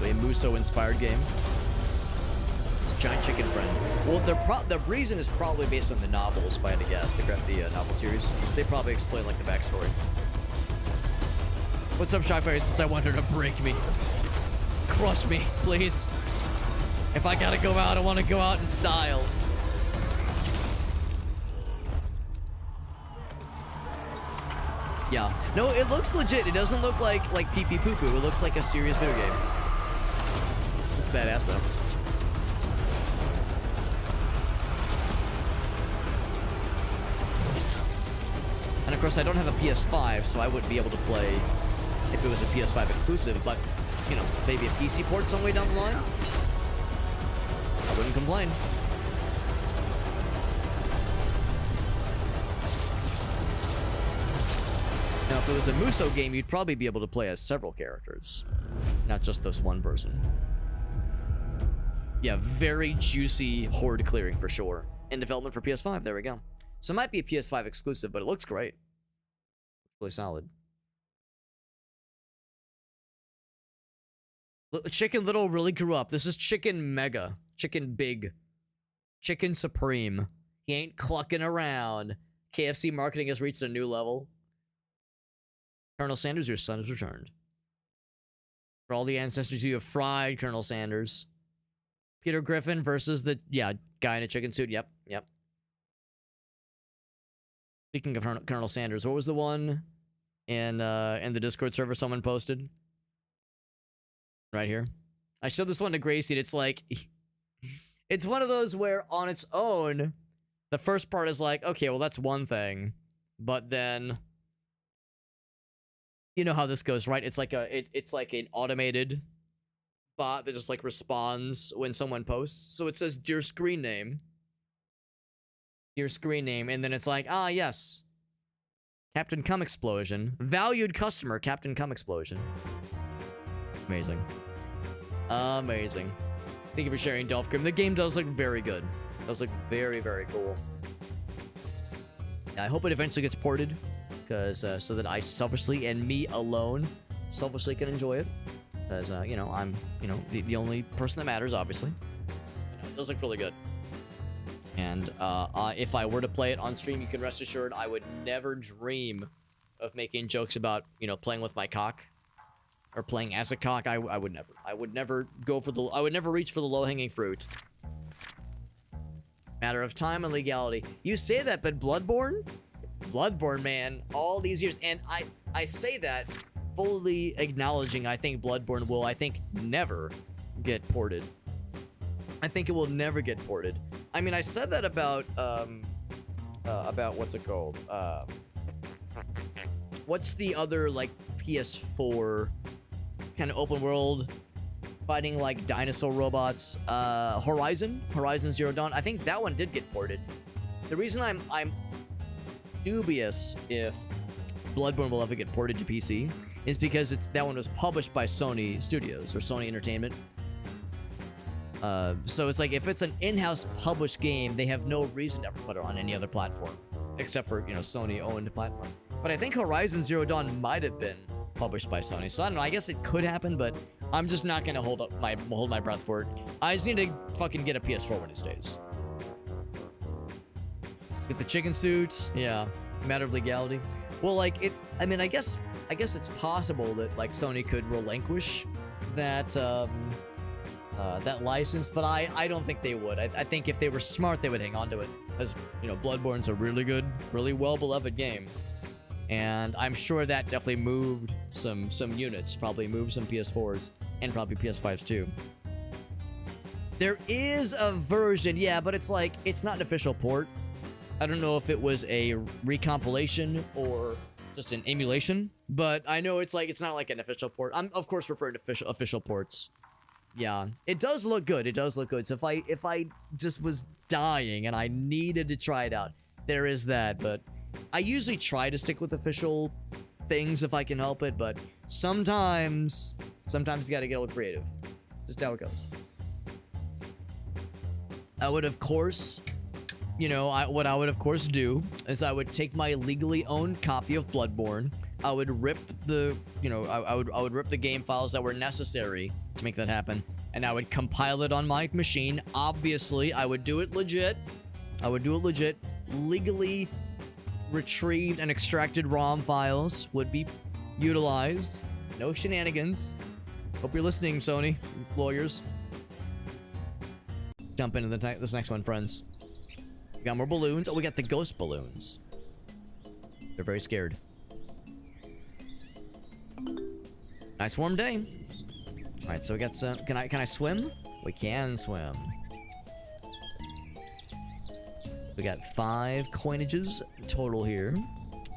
Speaker 1: A Muso-inspired game. It's a giant chicken friend. Well, the reason is probably based on the novels, if I had to guess. The novel series. They probably explain like the backstory. What's up, Shy Faces? I want her to break me. Crush me, please. If I gotta go out, I want to go out in style. Yeah. No, it looks legit. It doesn't look like pee-pee poo-poo. It looks like a serious video game. Looks badass, though. course, I don't have a PS5, so I wouldn't be able to play if it was a PS5 exclusive, but, you know, maybe a PC port some way down the line. I wouldn't complain. Now, if it was a Muso game, you'd probably be able to play as several characters, not just this one person. Yeah, very juicy horde clearing for sure. In development for PS5, there we go. So it might be a PS5 exclusive, but it looks great. Really solid. Chicken Little really grew up. This is Chicken Mega. Chicken Big. Chicken Supreme. He ain't clucking around. KFC marketing has reached a new level. Colonel Sanders, your son has returned. For all the ancestors you have fried, Colonel Sanders. Peter Griffin versus the, guy in a chicken suit. Yep. Speaking of Colonel Sanders, what was the one in the Discord server someone posted? Right here. I showed this one to Gracie, and it's like, it's one of those where on its own, the first part is like, okay, well, that's one thing. But then, you know how this goes, right? It's like it's like an automated bot that just like responds when someone posts. So it says, dear screen name. Dear screen name. And then it's like, ah, yes. Captain Cum Explosion. Valued customer, Captain Cum Explosion. Amazing. Amazing. Thank you for sharing, Dolphgrim. The game does look very good. It does look very, very cool. I hope it eventually gets ported, because so that I selfishly and me alone selfishly can enjoy it. Because you know, I'm the only person that matters, obviously. You know, it does look really good. And if I were to play it on stream, you can rest assured I would never dream of making jokes about, you know, playing with my cock or playing as a cock. I would never. I would never reach for the low-hanging fruit. Matter of time and legality. You say that, but Bloodborne, man, all these years, and I say that fully acknowledging I think Bloodborne will, never get ported. I think it will never get ported. I mean, I said that about what's it called? What's the other, like, PS4 kind of open world fighting, like, dinosaur robots? Horizon Zero Dawn. I think that one did get ported. The reason I'm dubious if Bloodborne will ever get ported to PC is because that one was published by Sony Studios or Sony Entertainment. So it's like, if it's an in-house published game, they have no reason to ever put it on any other platform, except for, you know, Sony-owned platform. But I think Horizon Zero Dawn might have been published by Sony, so I don't know. I guess it could happen, but I'm just not gonna hold my breath for it. I just need to fucking get a PS4 one of these days. Get the chicken suit, yeah. Matter of legality. Well, like, I mean, I guess it's possible that, like, Sony could relinquish that that license, but I don't think they would. I think if they were smart, they would hang on to it, because, you know, Bloodborne's a really good, really well-beloved game, and I'm sure that definitely moved some units, probably moved some PS4s, and probably PS5s too. There is a version, yeah, but it's like, it's not an official port. I don't know if it was a recompilation or just an emulation, but I know it's like, it's not like an official port. I'm of course referring to official ports. Yeah, it does look good. It does look good. So if I just was dying and I needed to try it out, there is that. But I usually try to stick with official things if I can help it. But sometimes you got to get a little creative. Just how it goes. I would, of course, you know, what I would of course do is I would take my legally owned copy of Bloodborne. I would rip the, you know, I would rip the game files that were necessary to make that happen, and I would compile it on my machine. Obviously, I would do it legit. Legally retrieved and extracted ROM files would be utilized. No shenanigans. Hope you're listening, Sony lawyers. Jump into this next one, friends. We got more balloons. Oh, we got the ghost balloons. They're very scared. Nice warm day. All right, so we got some. Can I swim? We can swim. We got 5 coinages total here.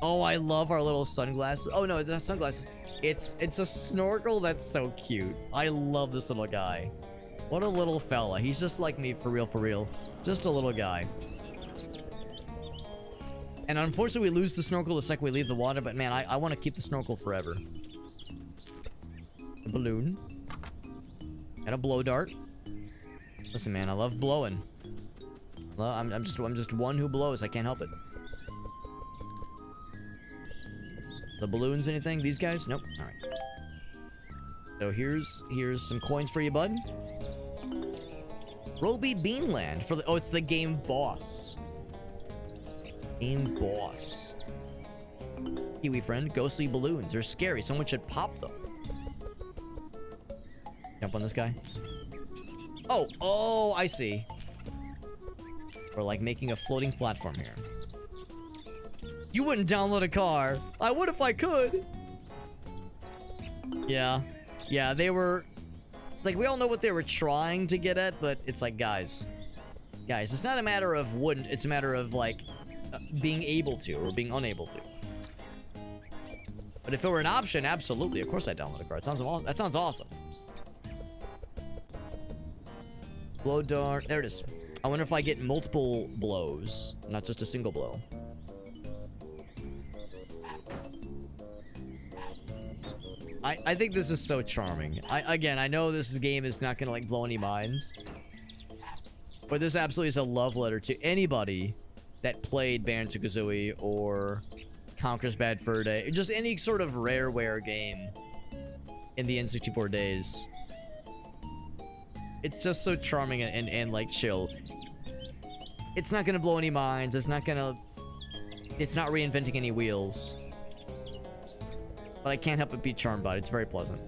Speaker 1: Oh, I love our little sunglasses. Oh no, it's not sunglasses. It's a snorkel that's so cute. I love this little guy. What a little fella. He's just like me, for real, for real. Just a little guy. And unfortunately, we lose the snorkel the second we leave the water, but man, I want to keep the snorkel forever. A balloon. And a blow dart. Listen, man, I love blowing. Well, I'm just one who blows. I can't help it. The balloons, anything? These guys? Nope. All right. So here's some coins for you, bud. Roby Beanland for the it's the game boss. Game boss. Kiwi friend, ghostly balloons. They're scary. Someone should pop them. Jump on this guy. Oh, I see. We're like making a floating platform here. You wouldn't download a car. I would if I could. Yeah, they were... It's like we all know what they were trying to get at, but it's like, guys, it's not a matter of wouldn't, it's a matter of like being able to or being unable to. But if it were an option, absolutely, of course I'd download a car. That sounds awesome. Blow dart, there it is. I wonder if I get multiple blows, not just a single blow. I think this is so charming. Again, I know this game is not gonna like blow any minds, but this absolutely is a love letter to anybody that played Banjo-Kazooie or Conker's Bad Fur Day, just any sort of Rareware game in the N64 days. It's just so charming and like chill. It's not gonna blow any minds. It's not reinventing any wheels. But I can't help but be charmed by it. It's very pleasant.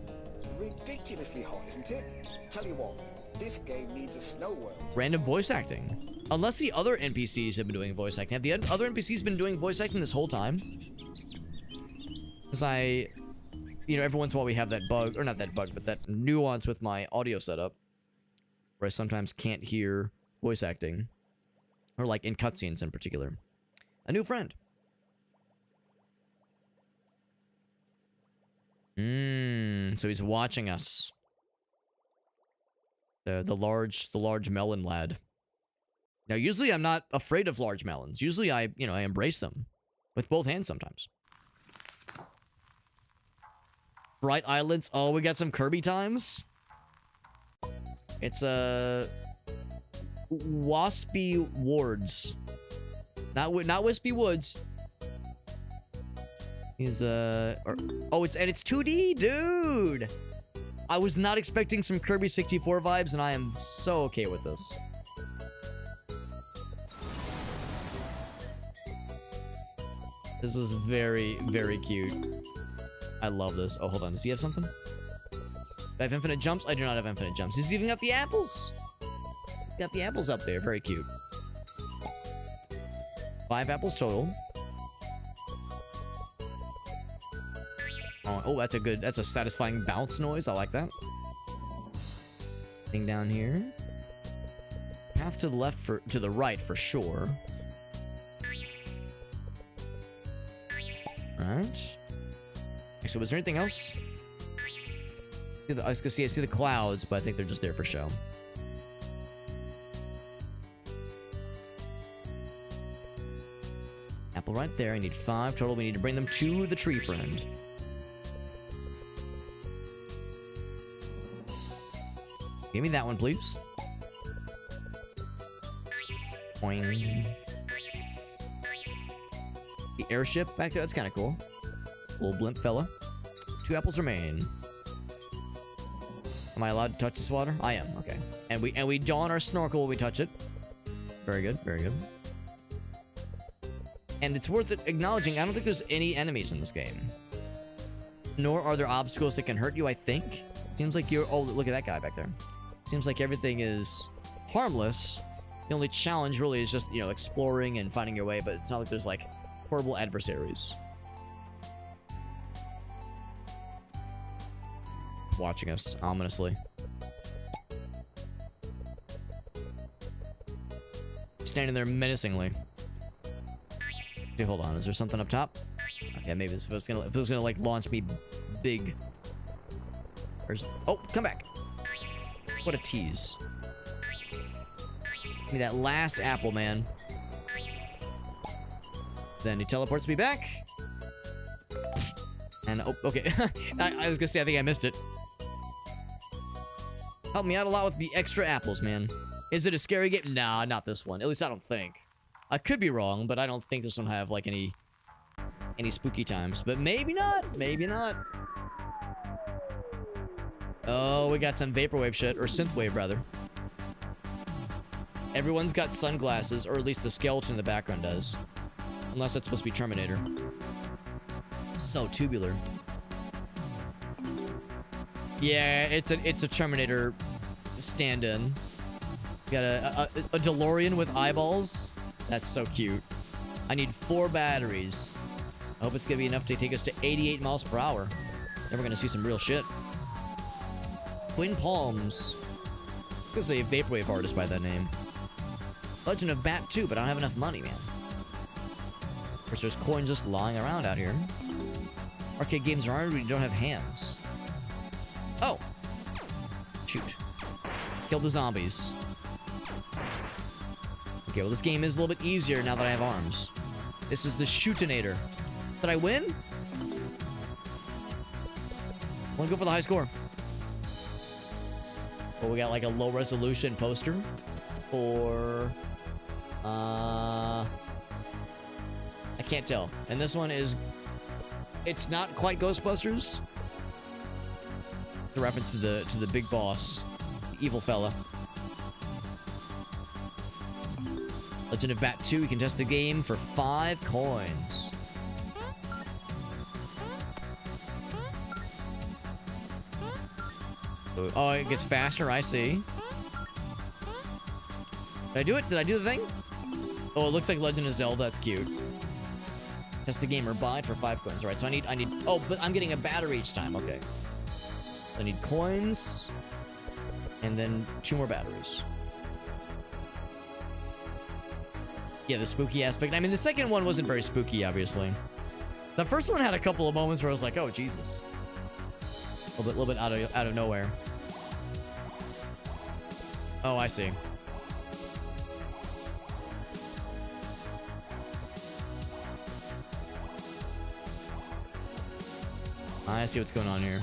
Speaker 7: Ridiculously hot, isn't it? Tell you what, this game needs a snow world.
Speaker 1: Random voice acting. Unless the other NPCs have been doing voice acting. Have the other NPCs been doing voice acting this whole time? Because every once in a while we have that bug, or not that bug, but that nuance with my audio setup, where I sometimes can't hear voice acting. Or like in cutscenes in particular. A new friend. So he's watching us. The large melon lad. Now, usually I'm not afraid of large melons. Usually I embrace them with both hands sometimes. Bright Islands. Oh, we got some Kirby times. It's Waspy Wards. Not Wispy Woods. It's 2D, dude. I was not expecting some Kirby 64 vibes, and I am so okay with this. This is very, very cute. I love this. Oh, hold on. Does he have something? Do I have infinite jumps? I do not have infinite jumps. He's even got the apples. Got the apples up there. Very cute. 5 apples total. Oh, that's a satisfying bounce noise. I like that. Thing down here. Path to the left to the right for sure. Right. So was there anything else? I see the clouds, but I think they're just there for show. Apple right there. I need 5 total. We need to bring them to the tree friend. Give me that one, please. Boing. The airship back there, that's kind of cool. Little blimp fella. 2 apples remain. Am I allowed to touch this water? I am, okay. And we don our snorkel when we touch it. Very good, very good. And it's worth acknowledging, I don't think there's any enemies in this game. Nor are there obstacles that can hurt you, I think. Seems like you're... Oh, look at that guy back there. Seems like everything is harmless. The only challenge really is just, exploring and finding your way, but it's not like there's, like, horrible adversaries watching us, ominously. Standing there menacingly. Okay, hold on. Is there something up top? Okay, maybe if it was gonna like launch me big. Oh, come back. What a tease. Give me that last apple, man. Then he teleports me back. And, oh, okay. I was gonna say, I think I missed it. Help me out a lot with the extra apples, man. Is it a scary game? Nah, not this one. At least I don't think. I could be wrong, but I don't think this one have, like, any spooky times. But maybe not. Maybe not. Oh, we got some vaporwave shit. Or synthwave, rather. Everyone's got sunglasses, or at least the skeleton in the background does. Unless that's supposed to be Terminator. So tubular. Yeah, it's a Terminator stand-in. Got a DeLorean with eyeballs. That's so cute. I need 4 batteries. I hope it's gonna be enough to take us to 88 miles per hour. Then we're gonna see some real shit. Twin Palms. There's a vaporwave artist by that name. Legend of Bat 2, but I don't have enough money, man. Of course, there's coins just lying around out here. Arcade games are hard when you don't have hands. Oh. Shoot. Kill the zombies. Okay, well, this game is a little bit easier now that I have arms. This is the Shootinator. Did I win? I want to go for the high score. Well, we got like a low resolution poster for I can't tell. And this one is, it's not quite Ghostbusters. The reference to the big boss, the evil fella. Legend of Bat 2, you can test the game for 5 coins. Oh, it gets faster, I see. Did I do it? Did I do the thing? Oh, it looks like Legend of Zelda, that's cute. Test the game or buy it for 5 coins. All right, so I need, oh, but I'm getting a battery each time, okay. I need coins, and then 2 more batteries. Yeah, the spooky aspect. I mean, the second one wasn't very spooky, obviously. The first one had a couple of moments where I was like, oh, Jesus. A little bit out of nowhere. Oh, I see. I see what's going on here.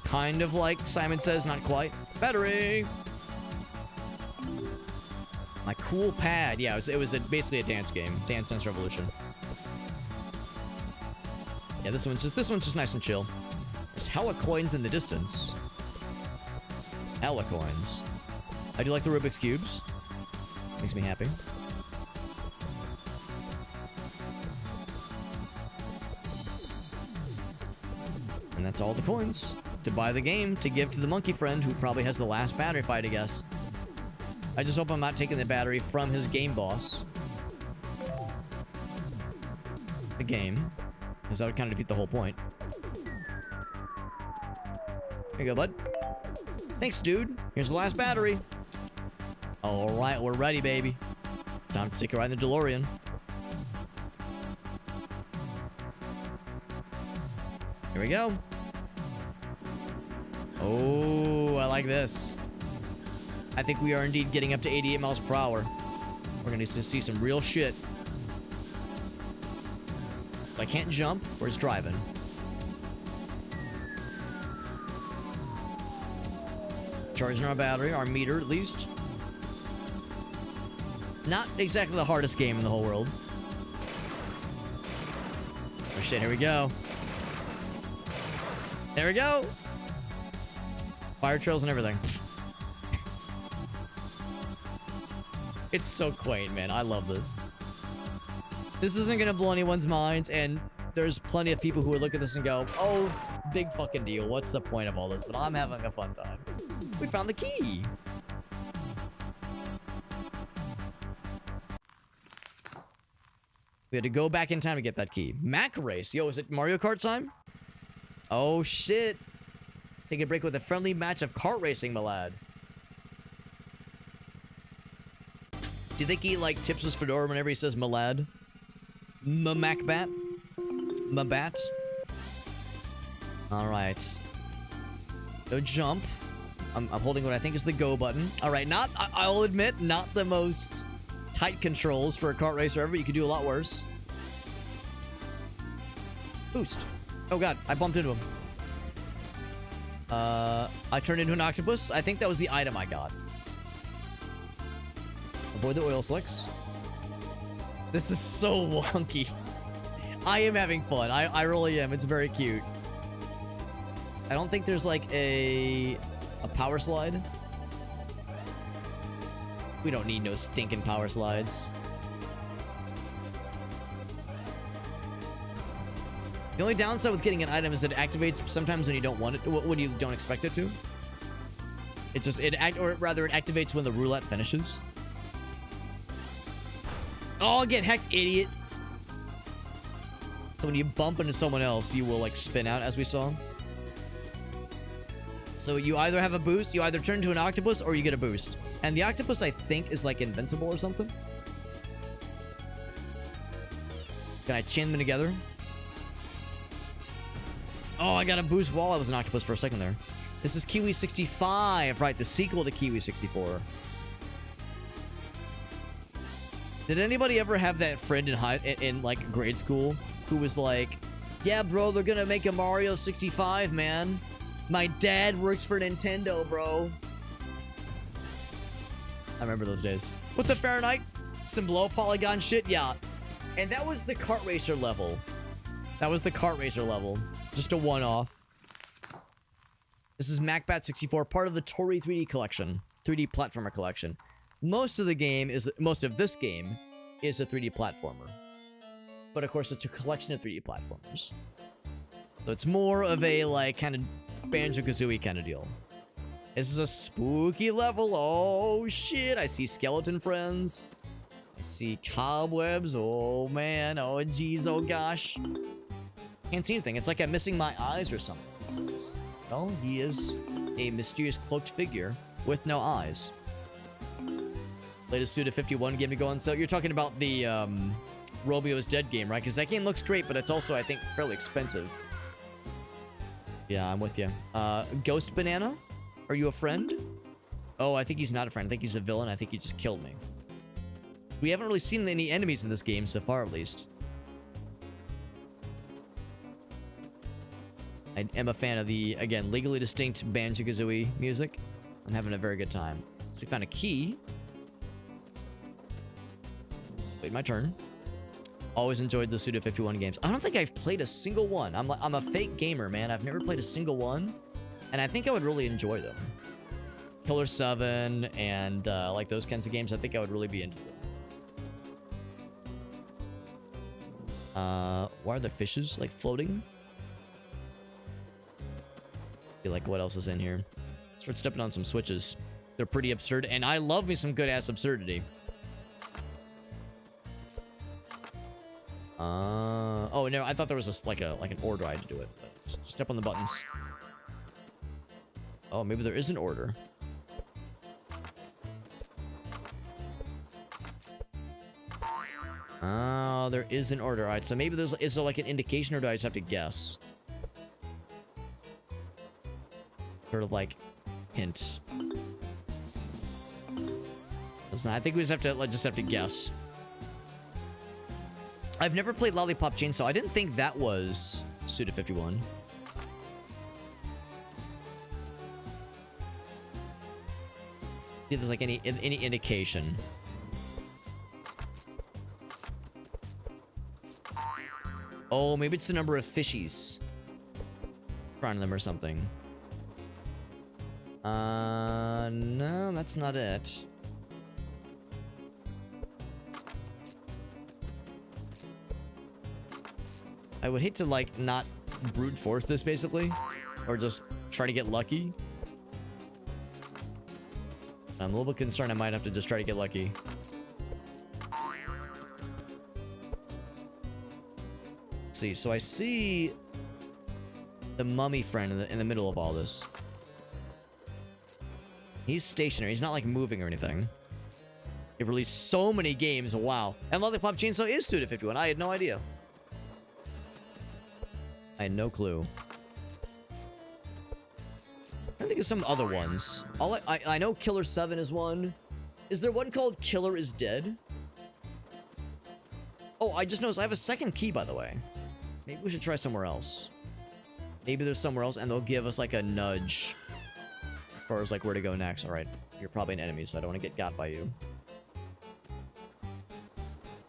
Speaker 1: Kind of like Simon Says, not quite. Battery! My cool pad. Yeah, it was basically a dance game. Dance Dance Revolution. Yeah, this one's just nice and chill. There's hella coins in the distance. Hella coins. I do like the Rubik's Cubes. Makes me happy. And that's all the coins to buy the game to give to the monkey friend who probably has the last battery if I had to guess. I just hope I'm not taking the battery from his game boss. The game. Because that would kind of defeat the whole point. Here you go, bud. Thanks, dude. Here's the last battery. Alright, we're ready, baby. Time to take a ride in the DeLorean. Here we go. Oh, I like this. I think we are indeed getting up to 88 miles per hour. We're gonna see some real shit. I can't jump. We're just driving. Charging our battery, our meter at least. Not exactly the hardest game in the whole world. Oh shit, here we go. There we go. Fire trails and everything. It's so quaint, man. I love this. This isn't gonna blow anyone's minds, and there's plenty of people who would look at this and go, oh, big fucking deal. What's the point of all this? But I'm having a fun time. We found the key. We had to go back in time to get that key. Mac Race. Yo, is it Mario Kart time? Oh, shit. Take a break with a friendly match of kart racing, my lad. Do you think he, like, tips his fedora whenever he says my lad? Macbat. Mabat. Alright. So jump. I'm holding what I think is the go button. Alright, I'll admit, not the most tight controls for a kart racer ever. You could do a lot worse. Boost. Oh god, I bumped into him. I turned into an octopus. I think that was the item I got. Avoid the oil slicks. This is so wonky. I am having fun. I really am. It's very cute. I don't think there's like a power slide. We don't need no stinking power slides. The only downside with getting an item is that it activates sometimes when you don't want it, when you don't expect it to. It activates when the roulette finishes. Oh, get hecked, idiot. So when you bump into someone else, you will like spin out, as we saw. So you either have a boost, you either turn to an octopus, or you get a boost. And the octopus, I think, is like invincible or something. Can I chain them together? Oh, I got a boost while I was an octopus for a second there. This is Kiwi 65, right? The sequel to Kiwi 64. Did anybody ever have that friend in like grade school who was like, "Yeah, bro, they're gonna make a Mario 65, man. My dad works for Nintendo, bro." I remember those days. What's up, Fahrenheit? Some low polygon shit, yeah. And that was the kart racer level. That was the kart racer level. Just a one-off. This is Macbat 64, part of the Toree 3D collection, 3D platformer collection. Most of this game is a 3D platformer. But of course, it's a collection of 3D platformers. So it's more of a, like, kind of Banjo-Kazooie kind of deal. This is a spooky level. Oh, shit. I see skeleton friends. I see cobwebs. Oh, man. Oh, jeez. Oh, gosh. Can't see anything. It's like I'm missing my eyes or something. Well, he is a mysterious cloaked figure with no eyes. Latest Suda 51 game to go on sale. You're talking about the Romeo's Dead game, right? Because that game looks great, but it's also, I think, fairly expensive. Yeah, I'm with you. Ghost Banana? Are you a friend? Oh, I think he's not a friend. I think he's a villain. I think he just killed me. We haven't really seen any enemies in this game so far, at least. I am a fan of the, again, legally distinct Banjo-Kazooie music. I'm having a very good time. So we found a key. Wait, my turn. Always enjoyed the Suda 51 games. I don't think I've played a single one. I'm a fake gamer, man. I've never played a single one. And I think I would really enjoy them. Killer 7 and like those kinds of games, I think I would really be into them. Why are the fishes, like, floating? Like, what else is in here? Start stepping on some switches. They're pretty absurd, and I love me some good-ass absurdity. Oh, no, I thought there was like an order I had to do it. Just step on the buttons. Oh, maybe there is an order. Oh, there is an order. All right, so maybe is there like an indication, or do I just have to guess? Sort of like hint. I think we just have to guess. I've never played Lollipop Chainsaw. I didn't think that was Suda 51. See if there's like any indication. Oh, maybe it's the number of fishies in front of them or something. No, that's not it. I would hate to, like, not brute force this, basically. Or just try to get lucky. I'm a little bit concerned I might have to just try to get lucky. Let's see, so I see the mummy friend in the middle of all this. He's stationary. He's not, like, moving or anything. They've released so many games. Wow. And Lollipop Chainsaw is Suda 51. I had no idea. I had no clue. I think of some other ones. I know Killer 7 is one. Is there one called Killer is Dead? Oh, I just noticed I have a second key, by the way. Maybe we should try somewhere else. Maybe there's somewhere else and they'll give us like a nudge as far as like where to go next. All right, you're probably an enemy, so I don't want to get got by you.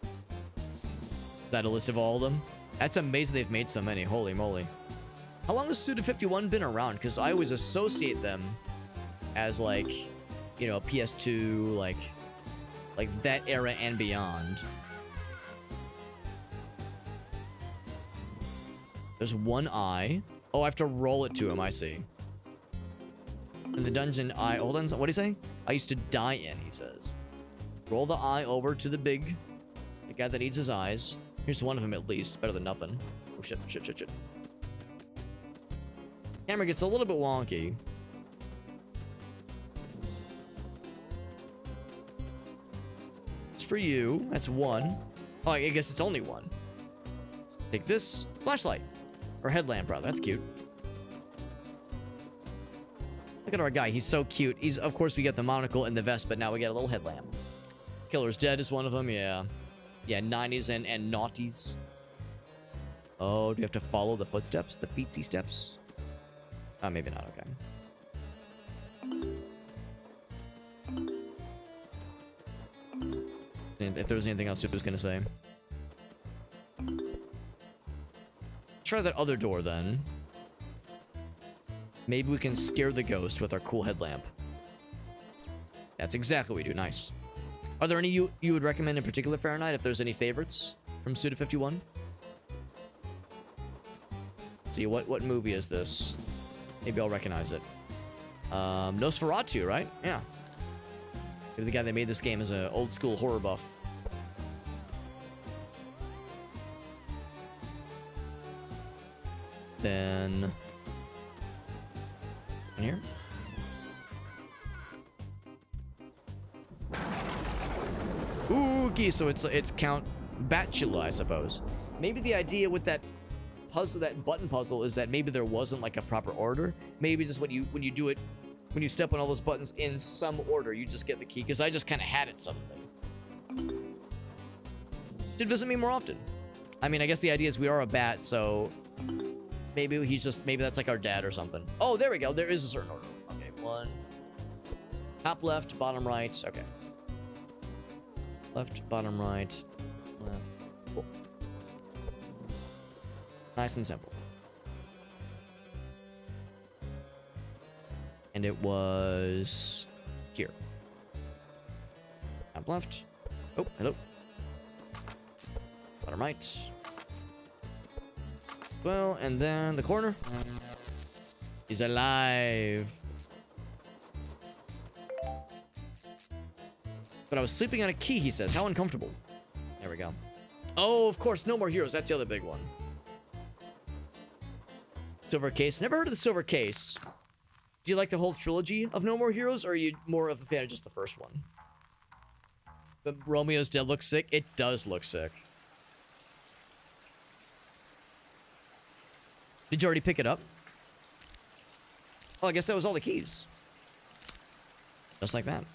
Speaker 1: Is that a list of all of them? That's amazing they've made so many. Holy moly. How long has Suda 51 been around? Because I always associate them as like, you know, PS2, like that era and beyond. There's one eye. Oh, I have to roll it to him, I see. In the dungeon, hold on, what do you say? I used to die in, he says. Roll the eye over to the guy that eats his eyes. Here's one of them at least. Better than nothing. Oh, shit. Camera gets a little bit wonky. It's for you. That's one. Oh, I guess it's only one. Take this. Flashlight. Or headlamp, rather. That's cute. Look at our guy. He's so cute. Of course, we get the monocle and the vest, but now we get a little headlamp. Killer's Dead is one of them, yeah. Yeah, 90s and naughties. Oh, do we have to follow the footsteps? The feetsy steps? Oh, maybe not, okay. If there was anything else I was gonna say. Try that other door, then. Maybe we can scare the ghost with our cool headlamp. That's exactly what we do. Nice. Are there any you would recommend in particular, Fahrenheit, if there's any favorites from Suda 51? Let's see, what movie is this? Maybe I'll recognize it. Nosferatu, right? Yeah. Maybe the guy that made this game is an old school horror buff. Then... in here? Ooh, so it's Count Batula, I suppose. Maybe the idea with that puzzle, that button puzzle, is that maybe there wasn't like a proper order. Maybe just when you do it, when you step on all those buttons in some order, you just get the key. Because I just kind of had it suddenly. Should visit me more often. I mean, I guess the idea is we are a bat, so maybe maybe that's like our dad or something. Oh, there we go. There is a certain order. Okay, one. Top left, bottom right. Okay. Left, bottom right, left. Cool. Nice and simple. And it was here. Top left. Oh, hello. Bottom right. Well, and then the corner. He's alive. But I was sleeping on a key, he says. How uncomfortable. There we go. Oh, of course, No More Heroes. That's the other big one. Silver Case. Never heard of the Silver Case. Do you like the whole trilogy of No More Heroes, or are you more of a fan of just the first one? But Romeo's Dead looks sick. It does look sick. Did you already pick it up? Oh, I guess that was all the keys. Just like that.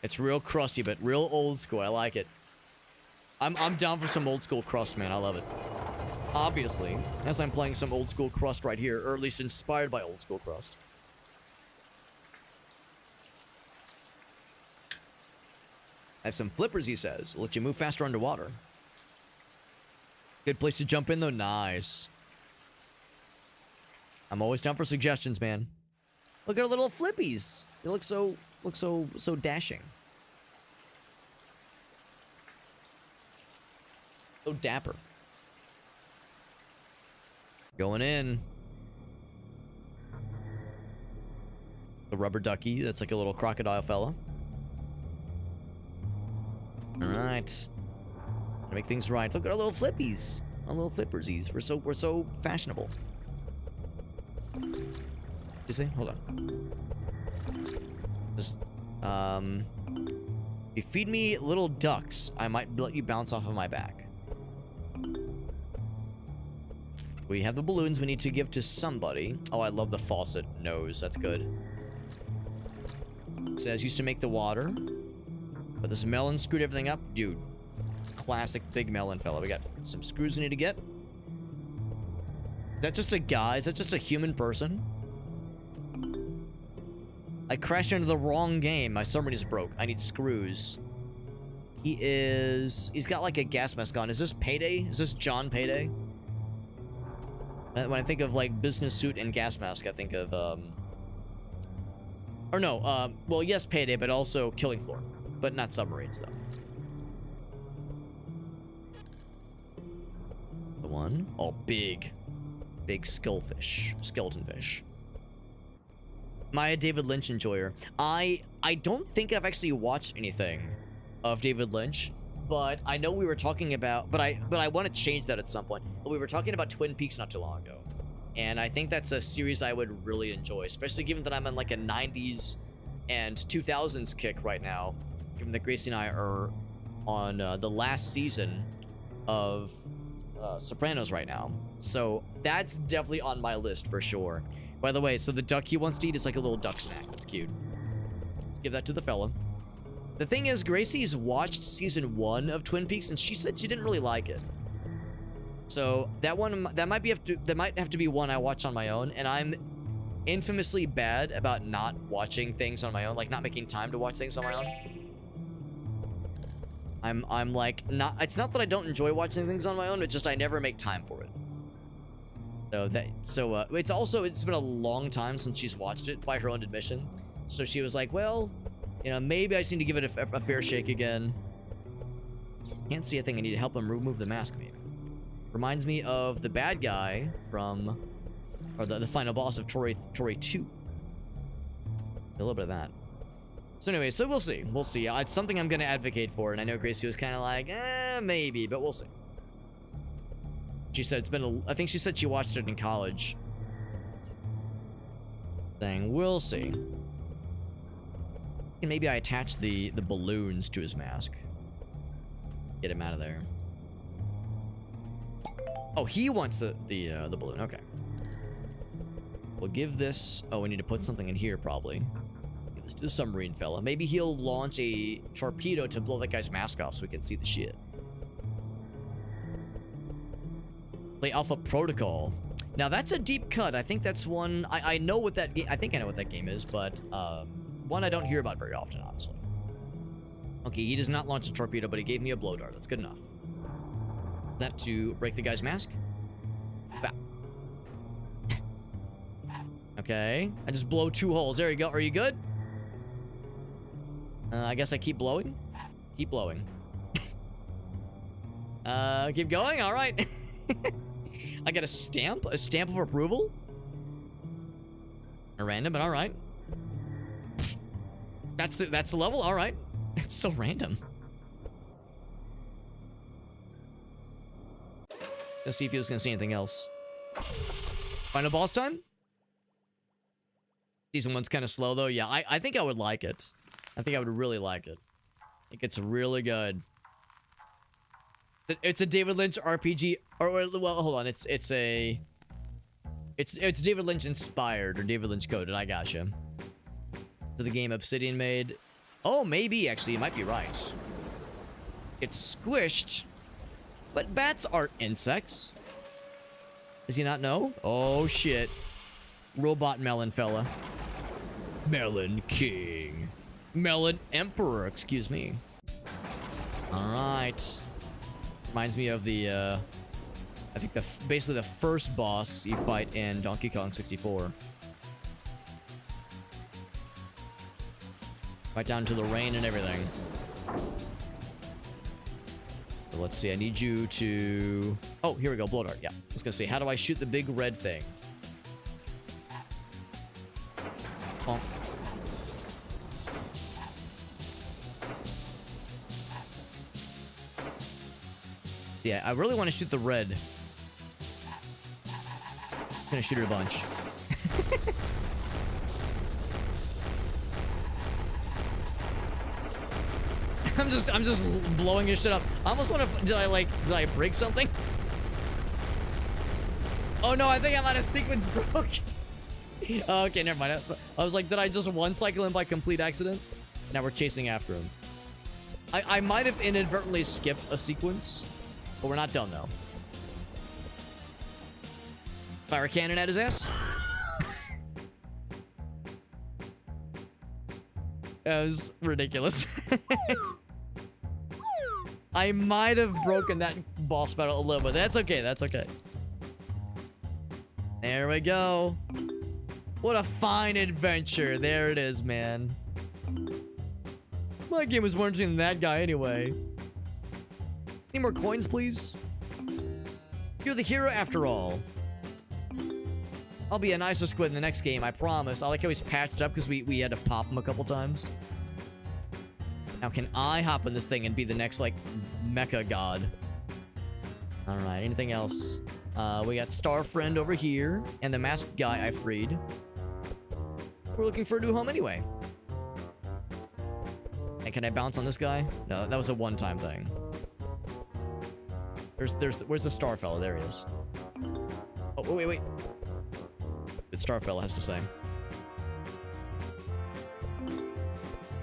Speaker 1: It's real crusty, but real old school. I like it. I'm down for some old school crust, man. I love it. Obviously, as I'm playing some old school crust right here, or at least inspired by old school crust. I have some flippers, he says. Let you move faster underwater. Good place to jump in, though. Nice. I'm always down for suggestions, man. Look at our little flippies. They look so dashing. So dapper. Going in. The rubber ducky. That's like a little crocodile fella. All right. To make things right. Look at our little flippies. Our little flippersies. We're so fashionable. You see? Hold on. Just If you feed me little ducks, I might let you bounce off of my back. We have the balloons we need to give to somebody. Oh, I love the faucet nose. That's good. It says used to make the water. But this melon screwed everything up. Dude. Classic big melon fella. We got some screws we need to get. Is that just a guy? Is that just a human person? I crashed into the wrong game. My submarine is broke. I need screws. He's got like a gas mask on. Is this Payday? Is this John Payday? When I think of like business suit and gas mask, I think of or no, well, yes, Payday, but also Killing Floor, but not submarines though. The one, oh, big skullfish, skeleton fish. Maya David Lynch enjoyer. I don't think I've actually watched anything of David Lynch, but I know we were talking about, but I want to change that at some point. We were talking about Twin Peaks not too long ago, and I think that's a series I would really enjoy, especially given that I'm on like a 90s and 2000s kick right now, given that Gracie and I are on the last season of Sopranos right now. So that's definitely on my list for sure. By the way, so the duck he wants to eat is like a little duck snack. That's cute. Let's give that to the fella. The thing is, Gracie's watched season 1 of Twin Peaks, and she said she didn't really like it. So that one, that might have to be one I watch on my own, and I'm infamously bad about not watching things on my own, like not making time to watch things on my own. I'm like, it's not that I don't enjoy watching things on my own, it's just I never make time for it. It's been a long time since she's watched it, by her own admission. So she was like, well, you know, maybe I just need to give it a fair shake again. Can't see a thing. I need to help him remove the mask, maybe. Reminds me of the bad guy from, or the final boss of Toree 2. A little bit of that. So anyway, so we'll see. We'll see. It's something I'm going to advocate for, and I know Gracie was kind of like, maybe, but we'll see. She said it's been I think she said she watched it in college. Saying, we'll see. And maybe I attach the balloons to his mask. Get him out of there. Oh, he wants the balloon. Okay. We'll give this... Oh, we need to put something in here, probably. Give this to the submarine fella. Maybe he'll launch a torpedo to blow that guy's mask off so we can see the shit. Play Alpha Protocol. Now that's a deep cut. I think that's one I know what that game. I think I know what that game is, but one I don't hear about very often, honestly. Okay, he does not launch a torpedo, but he gave me a blow dart. That's good enough. That to break the guy's mask. Bah. Okay, I just blow 2 holes. There you go. Are you good? I guess I keep blowing. Keep blowing. Keep going. All right. I got a stamp of approval. A random, but all right. That's the level. All right. It's so random. Let's see if he was gonna say anything else. Final boss time. Season 1's kind of slow though. Yeah, I think I would like it. I think I would really like it. I think it's really good. It's a David Lynch RPG, or well, hold on. It's David Lynch inspired or David Lynch coded. I gotcha. So the game Obsidian made. Oh, maybe actually, you might be right. It's squished, but bats aren't insects. Does he not know? Oh shit! Robot melon fella. Melon King. Melon Emperor. Excuse me. All right. Reminds me of the, I think basically the first boss you fight in Donkey Kong 64. Right down to the rain and everything. So let's see, I need you to... Oh, here we go, blow dart, yeah. I was gonna say, how do I shoot the big red thing? Oh. Yeah, I really want to shoot the red. I'm gonna shoot it a bunch. I'm just blowing his shit up. I almost want to. Did I break something? Oh no, I think I let a sequence broke. Okay, never mind. I was like, did I just one cycle him by complete accident? Now we're chasing after him. I might have inadvertently skipped a sequence, but we're not done though. Fire cannon at his ass. That was ridiculous. I might have broken that boss battle a little bit. That's okay. That's okay. There we go. What a fine adventure. There it is, man. My game was more interesting than that guy anyway. Any more coins, please? You're the hero after all. I'll be a nicer squid in the next game, I promise. I like how he's patched up because we had to pop him a couple times. Now, can I hop in this thing and be the next, like, mecha god? Alright, anything else? We got Star Friend over here, and the masked guy I freed. We're looking for a new home anyway. And can I bounce on this guy? No, that was a one-time thing. Where's the star fella? There he is. Oh, wait. The star fella has to say.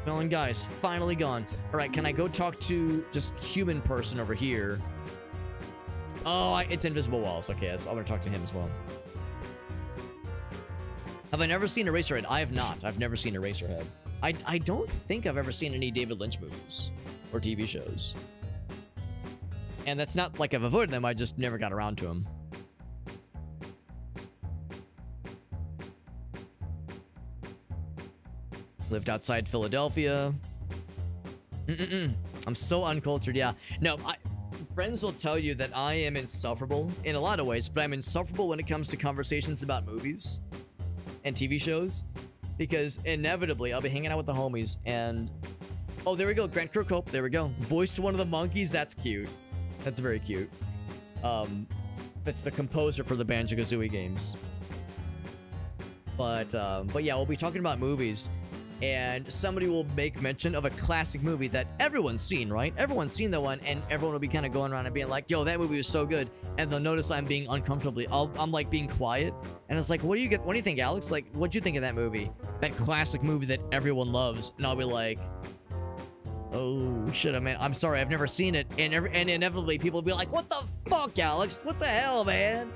Speaker 1: Melon guy's finally gone. All right, can I go talk to just human person over here? Oh, it's invisible walls. Okay, so I'm gonna talk to him as well. Have I never seen Eraserhead? I have not. I've never seen Eraserhead. I don't think I've ever seen any David Lynch movies or TV shows. And that's not like I've avoided them, I just never got around to them. Lived outside Philadelphia. I'm so uncultured, yeah. No, friends will tell you that I am insufferable in a lot of ways, but I'm insufferable when it comes to conversations about movies and TV shows. Because inevitably, I'll be hanging out with the homies and... Oh, there we go. Grant Kirkhope. There we go. Voiced one of the monkeys. That's cute. That's very cute. That's the composer for the Banjo-Kazooie games. But yeah, we'll be talking about movies. And somebody will make mention of a classic movie that everyone's seen, right? Everyone's seen the one, and everyone will be kind of going around and being like, yo, that movie was so good. And they'll notice I'm being uncomfortably... I'm like being quiet. And it's like, what do you think, Alex? Like, what'd you think of that movie? That classic movie that everyone loves. And I'll be like, oh, shit, I'm sorry, I've never seen it. And inevitably, people will be like, what the fuck, Alex? What the hell, man?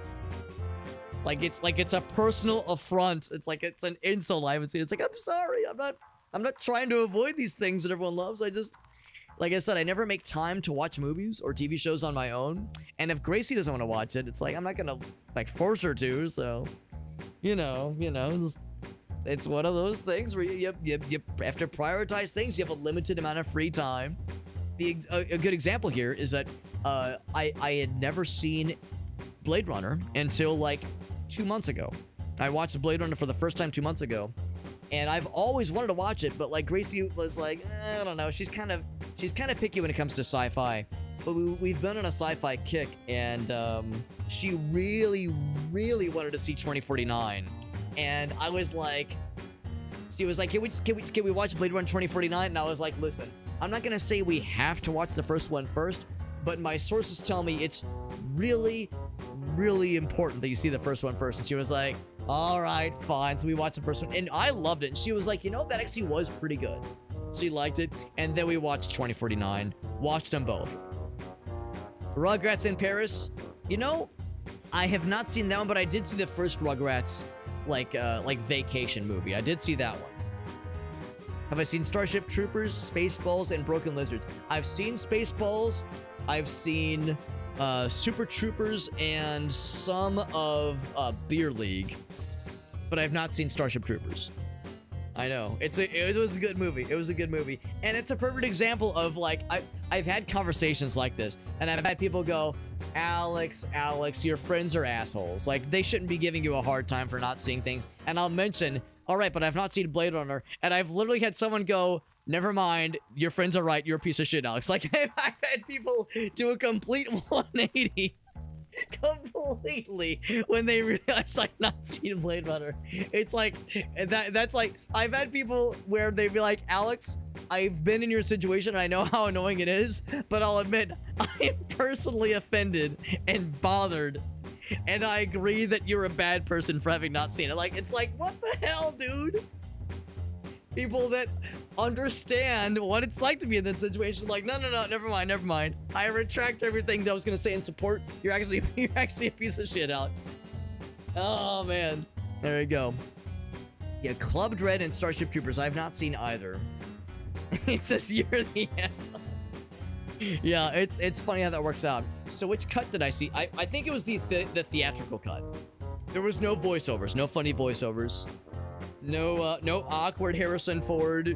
Speaker 1: Like it's a personal affront. It's like it's an insult I haven't seen. It's like, I'm sorry, I'm not trying to avoid these things that everyone loves. I just, like I said, I never make time to watch movies or TV shows on my own. And if Gracie doesn't want to watch it, it's like I'm not gonna like force her to. So, you know, it's one of those things where you have to prioritize things. You have a limited amount of free time. A good example here is that I had never seen Blade Runner until like 2 months ago. I watched Blade Runner for the first time 2 months ago, and I've always wanted to watch it, but like Gracie was like, I don't know. She's kind of picky when it comes to sci-fi, but we've been on a sci-fi kick, and she really wanted to see 2049, and I was like, she was like, can we watch Blade Runner 2049? And I was like, listen, I'm not gonna say we have to watch the first one first, but my sources tell me it's really important that you see the first one first. And she was like, all right, fine. So we watched the first one, and I loved it. And she was like, you know, that actually was pretty good. She liked it. And then we watched 2049. Watched them both. Rugrats in Paris. You know, I have not seen that one, but I did see the first Rugrats like vacation movie. I did see that one. Have I seen Starship Troopers, Spaceballs, and Broken Lizards? I've seen Spaceballs. I've seen Super Troopers and some of Beer League, but I've not seen Starship Troopers. I know it was a good movie. It was a good movie, and it's a perfect example of like I've had conversations like this, and I've had people go, Alex, your friends are assholes. Like they shouldn't be giving you a hard time for not seeing things. And I'll mention, all right, but I've not seen Blade Runner, and I've literally had someone go, never mind, your friends are right, you're a piece of shit, Alex. Like, I've had people do a complete 180. completely when they realize I've not seen Blade Runner. It's like that's like I've had people where they'd be like, Alex, I've been in your situation and I know how annoying it is, but I'll admit I am personally offended and bothered, and I agree that you're a bad person for having not seen it. Like, it's like, what the hell, dude? People that understand what it's like to be in that situation, like, no, never mind. I retract everything that I was gonna say in support. You're actually a piece of shit, Alex. Oh man, there you go. Yeah, Club Dread and Starship Troopers. I've not seen either. It says you're the asshole. Yeah, it's funny how that works out. So which cut did I see? I think it was the theatrical cut. There was no voiceovers, no funny voiceovers. No awkward Harrison Ford.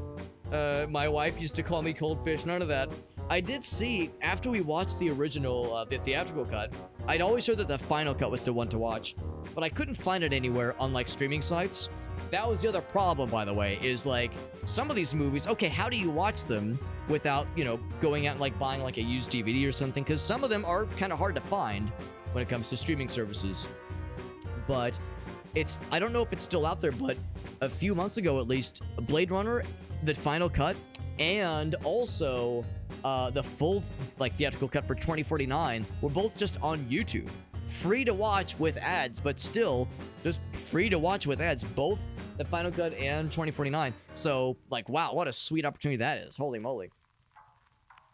Speaker 1: My wife used to call me Cold Fish. None of that. I did see, after we watched the original, the theatrical cut, I'd always heard that the final cut was the one to watch, but I couldn't find it anywhere on, like, streaming sites. That was the other problem, by the way, is, like, some of these movies, okay, how do you watch them without, you know, going out and, like, buying, like, a used DVD or something? Because some of them are kind of hard to find when it comes to streaming services. But I don't know if it's still out there, but a few months ago, at least, Blade Runner, the final cut, and also the full, like, theatrical cut for 2049 were both just on YouTube. Free to watch with ads, but still just free to watch with ads, both the final cut and 2049. So, like, wow, what a sweet opportunity that is. Holy moly.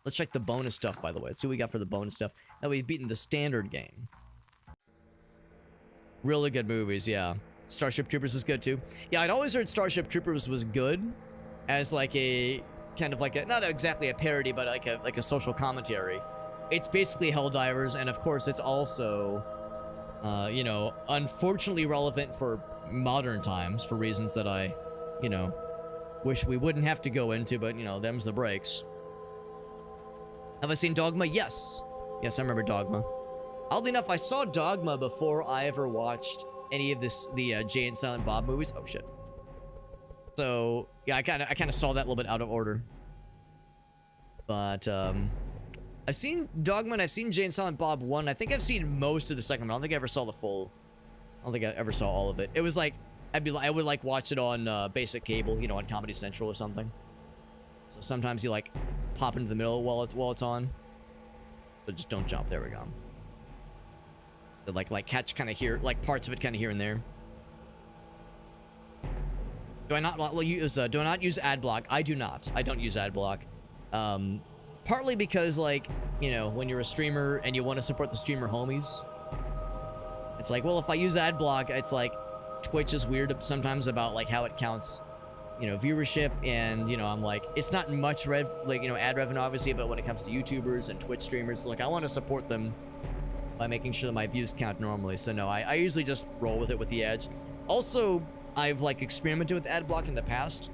Speaker 1: Let's check the bonus stuff, by the way. Let's see what we got for the bonus stuff. Now we've beaten the standard game. Really good movies, yeah. Starship Troopers is good too. Yeah, I'd always heard Starship Troopers was good as like a kind of like a, not exactly a parody, but like a social commentary. It's basically Helldivers, and of course it's also you know, unfortunately relevant for modern times for reasons that I, you know, wish we wouldn't have to go into, but you know, them's the breaks. Have I seen Dogma? Yes. Yes, I remember Dogma. Oddly enough, I saw Dogma before I ever watched any of the Jay and Silent Bob movies. Oh shit. So yeah, I kind of saw that a little bit out of order. But I've seen Dogma and I've seen Jay and Silent Bob 1. I think I've seen most of the second one. I don't think I ever saw the full. I don't think I ever saw all of it. It was like I would like watch it on basic cable, you know, on Comedy Central or something. So sometimes you like pop into the middle while it's on. So just don't jump. There we go. So like catch kind of here, like parts of it kind of here and there. Do I not use ad block? I do not. I don't use ad block. Partly because, like, you know, when you're a streamer and you want to support the streamer homies, it's like, well, if I use ad block, it's like Twitch is weird sometimes about like how it counts, you know, viewership, and you know, I'm like, it's not much ad revenue obviously, but when it comes to YouTubers and Twitch streamers, like I want to support them by making sure that my views count normally. So no, I usually just roll with it with the ads. Also, I've like experimented with ad block in the past.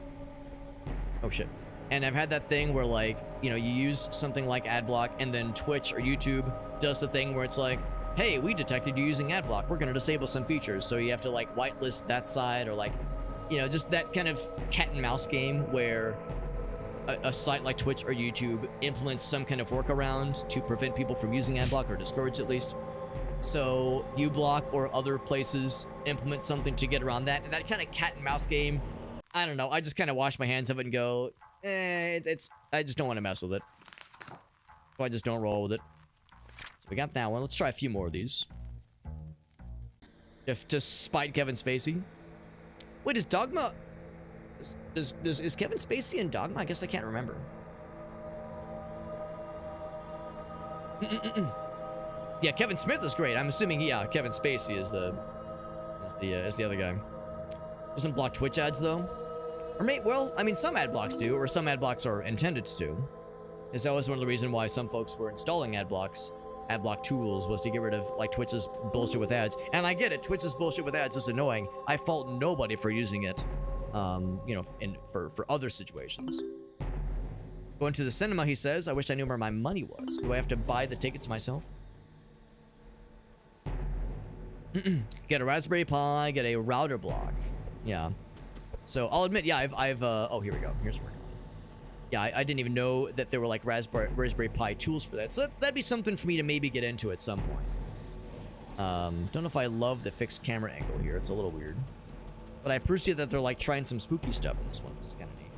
Speaker 1: Oh shit. And I've had that thing where, like, you know, you use something like ad block and then Twitch or YouTube does the thing where it's like, hey, we detected you using ad block, we're gonna disable some features. So you have to like whitelist that side, or like, you know, just that kind of cat and mouse game where a site like Twitch or YouTube implements some kind of workaround to prevent people from using ad block, or discourage at least. So uBlock or other places implement something to get around that. And that kind of cat and mouse game, I don't know, I just kind of wash my hands of it and go, I just don't want to mess with it. So I just don't roll with it. So we got that one. Let's try a few more of these. If to spite Kevin Spacey. Wait, is Dogma... Is Kevin Spacey in Dogma? I guess I can't remember. Yeah, Kevin Smith is great. I'm assuming, yeah, Kevin Spacey is the other guy. Doesn't block Twitch ads though. Or well, I mean, some ad blocks do, or some ad blocks are intended to. It's always one of the reasons why some folks were installing ad block tools, was to get rid of like Twitch's bullshit with ads. And I get it, Twitch's bullshit with ads is annoying. I fault nobody for using it, you know, for other situations. Going to the cinema, he says. I wish I knew where my money was. Do I have to buy the tickets myself? Get a Raspberry Pi, get a router block. Yeah. So I'll admit, yeah, I've oh, here we go. Here's where. Yeah, I didn't even know that there were like Raspberry Pi tools for that. So that'd be something for me to maybe get into at some point. Don't know if I love the fixed camera angle here. It's a little weird. But I appreciate that they're like trying some spooky stuff in this one, which is kind of neat.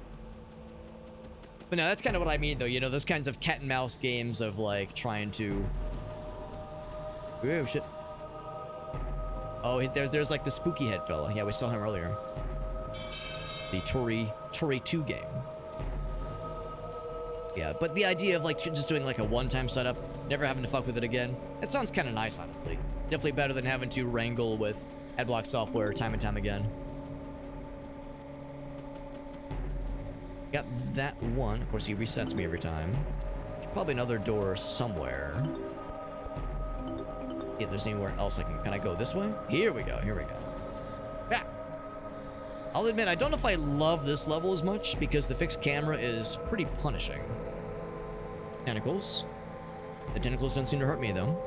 Speaker 1: But no, that's kind of what I mean though. You know, those kinds of cat and mouse games of like trying to... Oh, shit. Oh, there's like the spooky head fella. Yeah, we saw him earlier. The Toree 2 game. Yeah, but the idea of like just doing like a one-time setup, never having to fuck with it again, it sounds kind of nice, honestly. Definitely better than having to wrangle with Adblock software time and time again. Got that one. Of course, he resets me every time. There's probably another door somewhere. Yeah, there's anywhere else I can I go this way? Here we go, here we go. Yeah. I'll admit, I don't know if I love this level as much because the fixed camera is pretty punishing. Tentacles. The tentacles don't seem to hurt me though.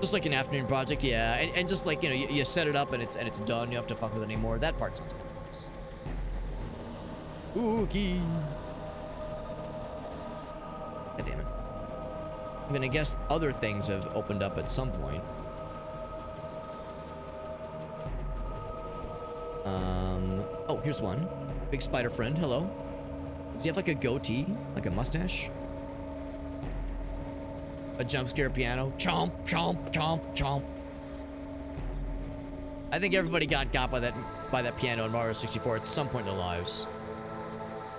Speaker 1: Just like an afternoon project, yeah. And just like, you know, you set it up and it's done. You don't have to fuck with it anymore. That part sounds kind of nice. Spooky. God damn it. I'm gonna guess other things have opened up at some point. Oh, here's one. Big spider friend, hello. Does he have like a goatee? Like a mustache? A jump scare piano? Chomp, chomp, chomp, chomp. I think everybody got by that piano in Mario 64 at some point in their lives.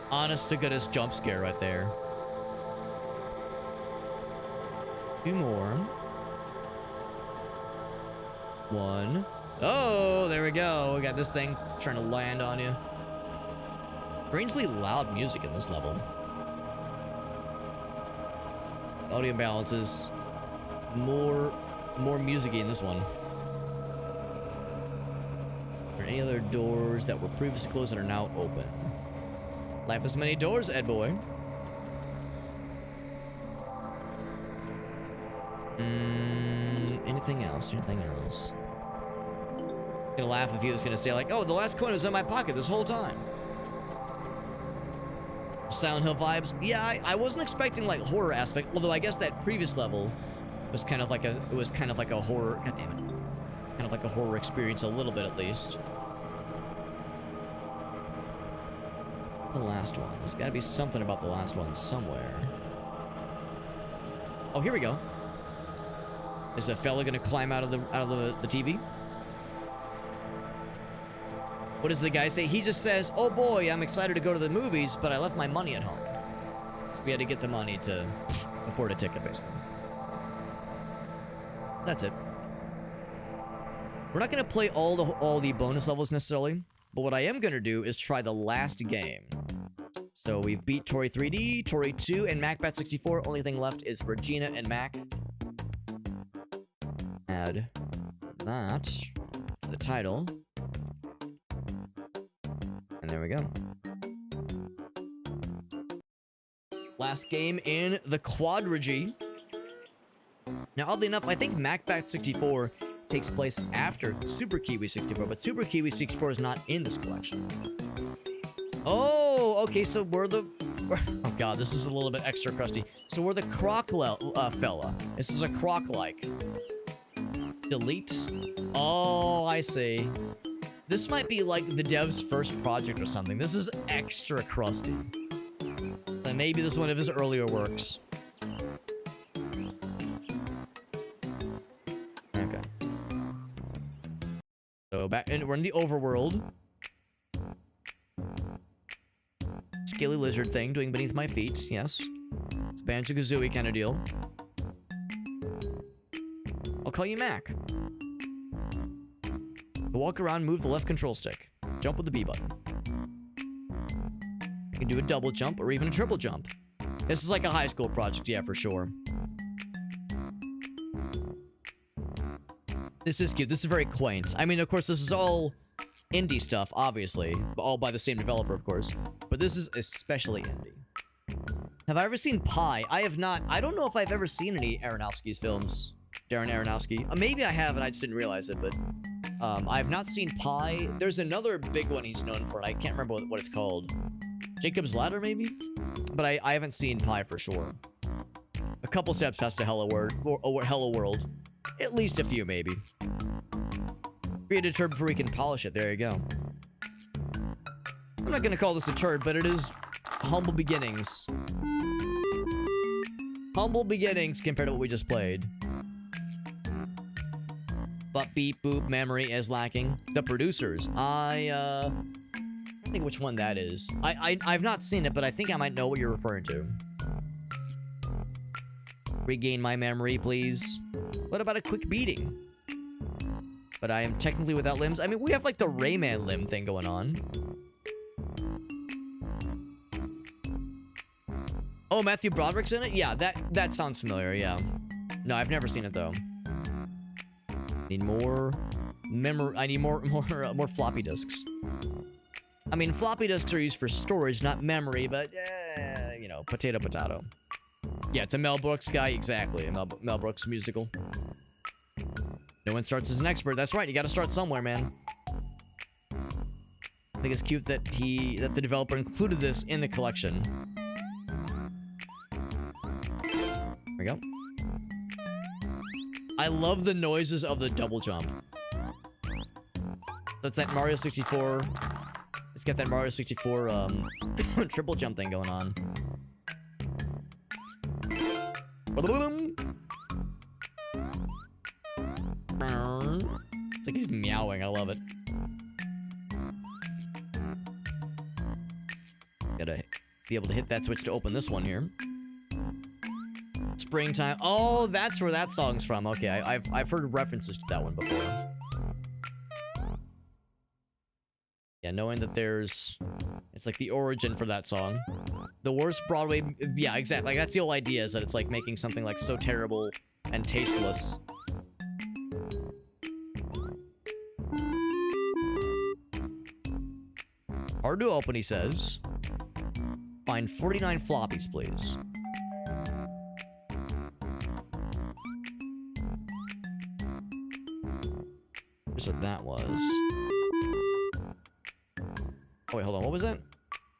Speaker 1: Honest to goodness jump scare right there. Two more. One. Oh, there we go. We got this thing trying to land on you. Strangely loud music in this level. Audio imbalances. More music in this one. Are there any other doors that were previously closed that are now open? Life has many doors, Ed boy. Anything else? Anything else? I'm gonna laugh if he was gonna say like, oh, the last coin was in my pocket this whole time. Silent Hill vibes. Yeah, I wasn't expecting like horror aspect, although I guess that previous level was kind of like a horror. God damn it. Kind of like a horror experience, a little bit at least. The last one. There's got to be something about the last one somewhere. Oh, here we go. Is a fella gonna climb out of the TV? What does the guy say? He just says, "Oh boy, I'm excited to go to the movies, but I left my money at home." So we had to get the money to afford a ticket, basically. That's it. We're not gonna play all the bonus levels necessarily, but what I am gonna do is try the last game. So we've beat Toree 3D, Toree 2, and MacBat 64. Only thing left is Regina and Mac. Add that to the title. And there we go. Last game in the quadrilogy. Now, oddly enough, I think MacBat 64 takes place after Super Kiwi 64, but Super Kiwi 64 is not in this collection. Oh, okay, so we're the... Oh god, this is a little bit extra crusty. So we're the croc fella. This is a croc-like. Delete. Oh, I see. This might be like the dev's first project or something. This is extra crusty. And maybe this is one of his earlier works. Okay. So back in, we're in the overworld. Scaly lizard thing doing beneath my feet. Yes. It's Banjo-Kazooie kind of deal. I'll call you Mac. To walk around, move the left control stick. Jump with the B button. You can do a double jump or even a triple jump. This is like a high school project, yeah, for sure. This is cute. This is very quaint. I mean, of course, this is all indie stuff, obviously. All by the same developer, of course. But this is especially indie. Have I ever seen Pi? I have not. I don't know if I've ever seen any Aronofsky's films. Darren Aronofsky. Maybe I have and I just didn't realize it, but... I have not seen Pi. There's another big one he's known for, and I can't remember what it's called. Jacob's Ladder, maybe? But I haven't seen Pi for sure. A couple steps past to Hello World. At least a few, maybe. Create a turd before we can polish it. There you go. I'm not gonna call this a turd, but it is humble beginnings. Humble beginnings compared to what we just played. But beep boop memory is lacking. The producers. I don't think which one that is. I've not seen it, but I think I might know what you're referring to. Regain my memory, please. What about a quick beating? But I am technically without limbs. I mean, we have like the Rayman limb thing going on. Oh, Matthew Broderick's in it? Yeah, that sounds familiar, yeah. No, I've never seen it though. Need more memory. I need more floppy disks. I mean, floppy disks are used for storage, not memory, but you know, potato. Yeah, it's a Mel Brooks guy, exactly. A Mel Brooks musical. No one starts as an expert. That's right. You got to start somewhere, man. I think it's cute that the developer included this in the collection. There we go. I love the noises of the double jump. That's that Mario 64. It's got that Mario 64 triple jump thing going on. It's like he's meowing. I love it. Gotta be able to hit that switch to open this one here. Springtime. Oh, that's where that song's from. Okay, I've heard references to that one before. Yeah, knowing that it's like the origin for that song. The worst Broadway, yeah, exactly. Like that's the whole idea, is that it's like making something like so terrible and tasteless. Hard to open, he says. Find 49 floppies, please. Here's what that was. Oh, wait, hold on. What was that?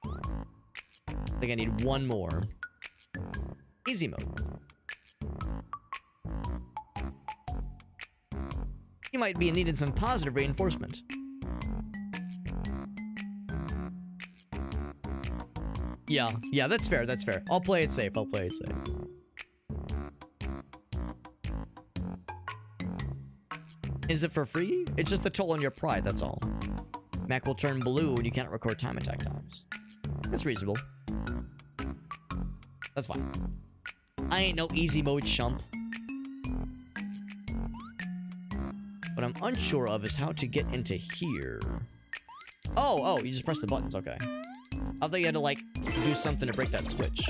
Speaker 1: I think I need one more. Easy mode. You might be needing some positive reinforcement. Yeah, that's fair, that's fair. I'll play it safe, Is it for free? It's just the toll on your pride, that's all. Mac will turn blue when you can't record time attack times. That's reasonable. That's fine. I ain't no easy mode chump. What I'm unsure of is how to get into here. Oh, you just press the buttons, okay. I thought you had to, like, do something to break that switch.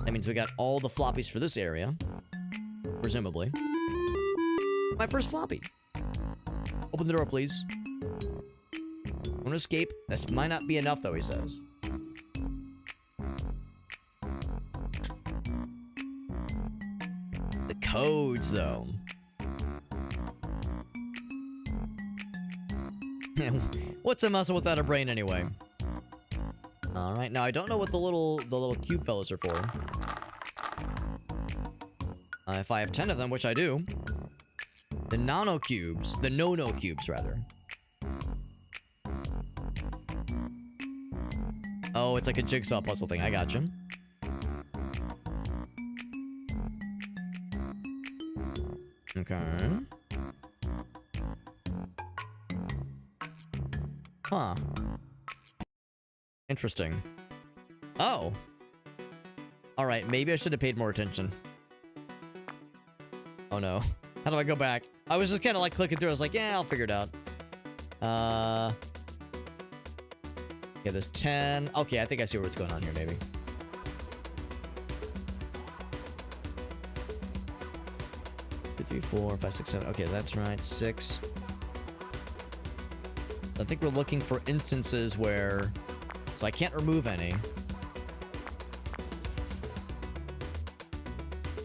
Speaker 1: That means we got all the floppies for this area. Presumably. My first floppy. Open the door, please. Want to escape? This might not be enough, though, he says. The codes, though. What's a muscle without a brain, anyway? Alright, now I don't know what the little cube fellas are for. If I have 10 of them, which I do. The nano cubes. The no-no cubes, rather. Oh, it's like a jigsaw puzzle thing. I gotcha. Okay. Huh. Interesting. Oh. Alright, maybe I should have paid more attention. Oh no. How do I go back? I was just kind of like clicking through. I was like, yeah, I'll figure it out. Okay, there's 10. Okay, I think I see what's going on here, maybe. Two, 3, 4, 5, 6, 7. Okay, that's right. 6. I think we're looking for instances where... So I can't remove any.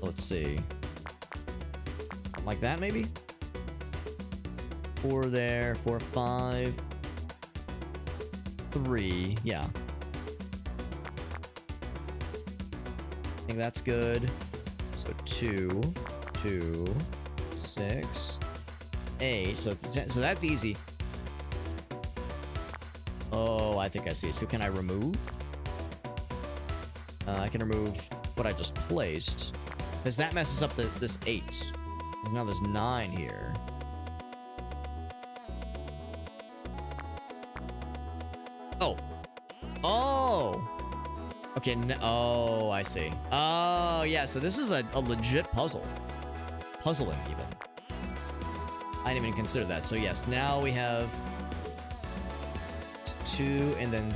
Speaker 1: Let's see. Like that, maybe? 4 there, 4, 5. 3, yeah. I think that's good. So 2, 2, 6, 8. So that's easy. Oh, I think I see. So can I remove? I can remove what I just placed. Because that messes up this 8. Because now there's 9 here. Oh. Oh! Okay, oh, I see. Oh, yeah, so this is a legit puzzle. Puzzling, even. I didn't even consider that. So, yes, now we have 2 and then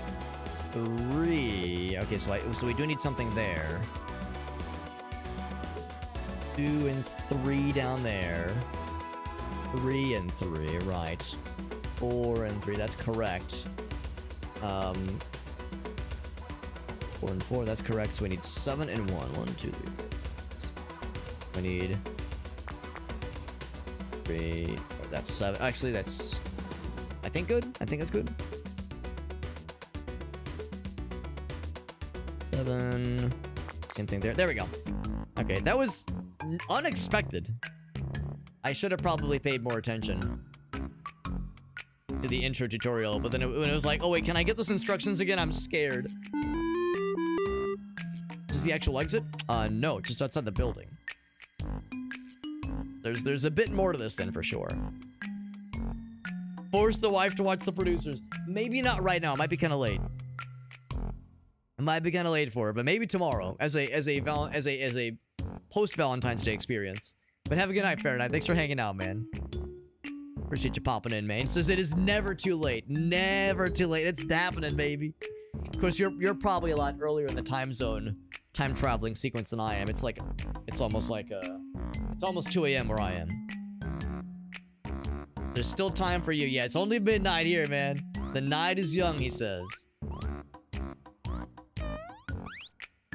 Speaker 1: 3. Okay, so we do need something there. 2 and 3 down there. 3 and 3, right. 4 and 3, that's correct. 4 and 4, that's correct. So we need 7 and 1. 1, 2, 3, 4. We need 3, 4. That's 7. Actually, that's, I think, good. I think that's good. 7. Same thing there. There we go. Okay, that was unexpected. I should have probably paid more attention to the intro tutorial, but then when it was like, oh wait, can I get those instructions again? I'm scared. Is this the actual exit? No, just outside the building. There's a bit more to this then, for sure. Force the wife to watch the producers. Maybe not right now. It might be kind of late. It might be kind of late for her, but maybe tomorrow as a post Valentine's Day experience. But have a good night, Fahrenheit. Thanks for hanging out, man. Appreciate you popping in, man. It says it is never too late. Never too late. It's happening, baby. Of course, you're probably a lot earlier in the time zone, time traveling sequence than I am. It's almost 2 a.m. where I am. There's still time for you. Yeah, it's only midnight here, man. The night is young, he says.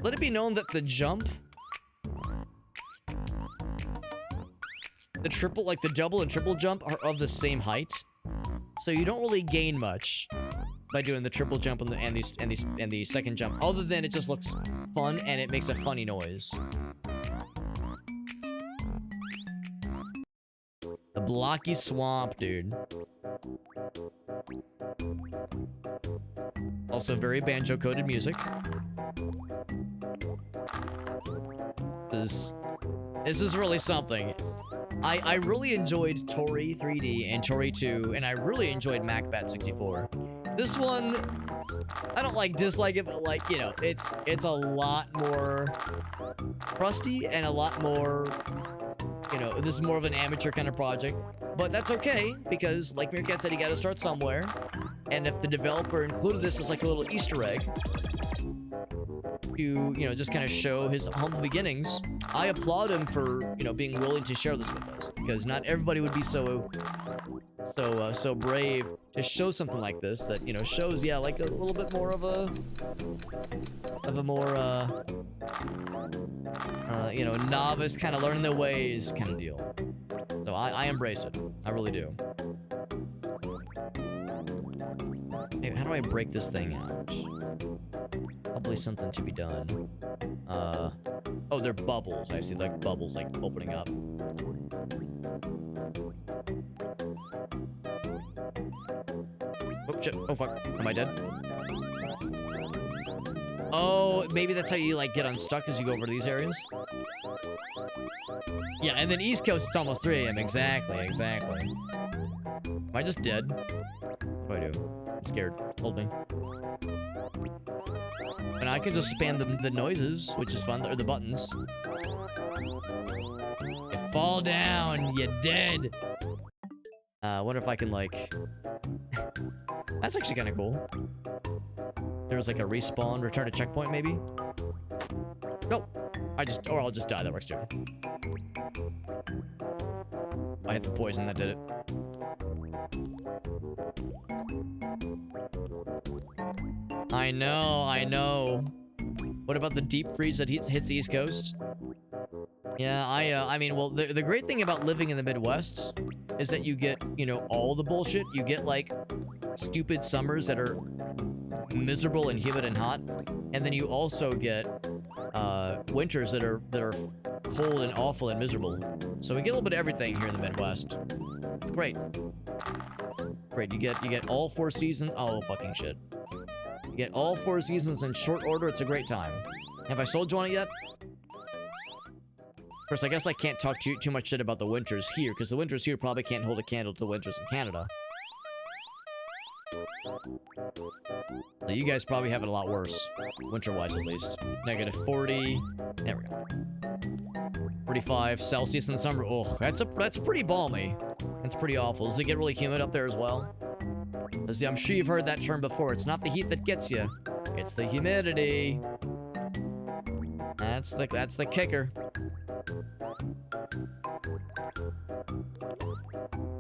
Speaker 1: Let it be known that the jump, the triple, like the double and triple jump are of the same height. So you don't really gain much by doing the triple jump and the second jump, other than it just looks fun and it makes a funny noise. The blocky swamp, dude. Also very banjo-coded music. This is really something. I really enjoyed Toree 3D and Toree 2, and I really enjoyed MacBat 64. This one, I don't dislike it, but you know, it's a lot more crusty and a lot more, you know, this is more of an amateur kind of project. But that's okay, because like Meerkat said, you gotta start somewhere. And if the developer included this as like a little Easter egg to, you know, just kind of show his humble beginnings, I applaud him for, you know, being willing to share this with us, because not everybody would be so brave to show something like this that, you know, shows, yeah, like a little bit more of a more you know, novice kind of learning their ways kind of deal. So I embrace it. I really do. Hey, how do I break this thing out? Probably something to be done. Oh, they're bubbles. I see, like bubbles, like opening up. Oh shit! Oh fuck! Am I dead? Oh, maybe that's how you like get unstuck as you go over to these areas. Yeah, and then East Coast, it's almost 3 a.m. Exactly. Am I just dead? What do I do? I'm scared. Hold me. And I can just spam the noises, which is fun, or the buttons. You fall down, you're dead. Wonder if I can like... That's actually kind of cool. There's like a respawn, return to checkpoint, maybe? Nope. Or I'll just die, that works too. I hit the poison, that did it. I know. What about the deep freeze that hits the East Coast? Yeah, I mean, well, the great thing about living in the Midwest is that you get, you know, all the bullshit. You get, like, stupid summers that are miserable and humid and hot, and then you also get winters that are cold and awful and miserable. So we get a little bit of everything here in the Midwest. It's great. Great, you get all 4 seasons. Oh, fucking shit. You get all 4 seasons in short order. It's a great time. Have I sold you on it yet? Of course, I guess I can't talk too much shit about the winters here, because the winters here probably can't hold a candle to the winters in Canada. So you guys probably have it a lot worse. Winter-wise, at least. Negative 40. There we go. 45 Celsius in the summer. Oh, that's pretty balmy. That's pretty awful. Does it get really humid up there as well? I'm sure you've heard that term before. It's not the heat that gets you. It's the humidity. That's the kicker.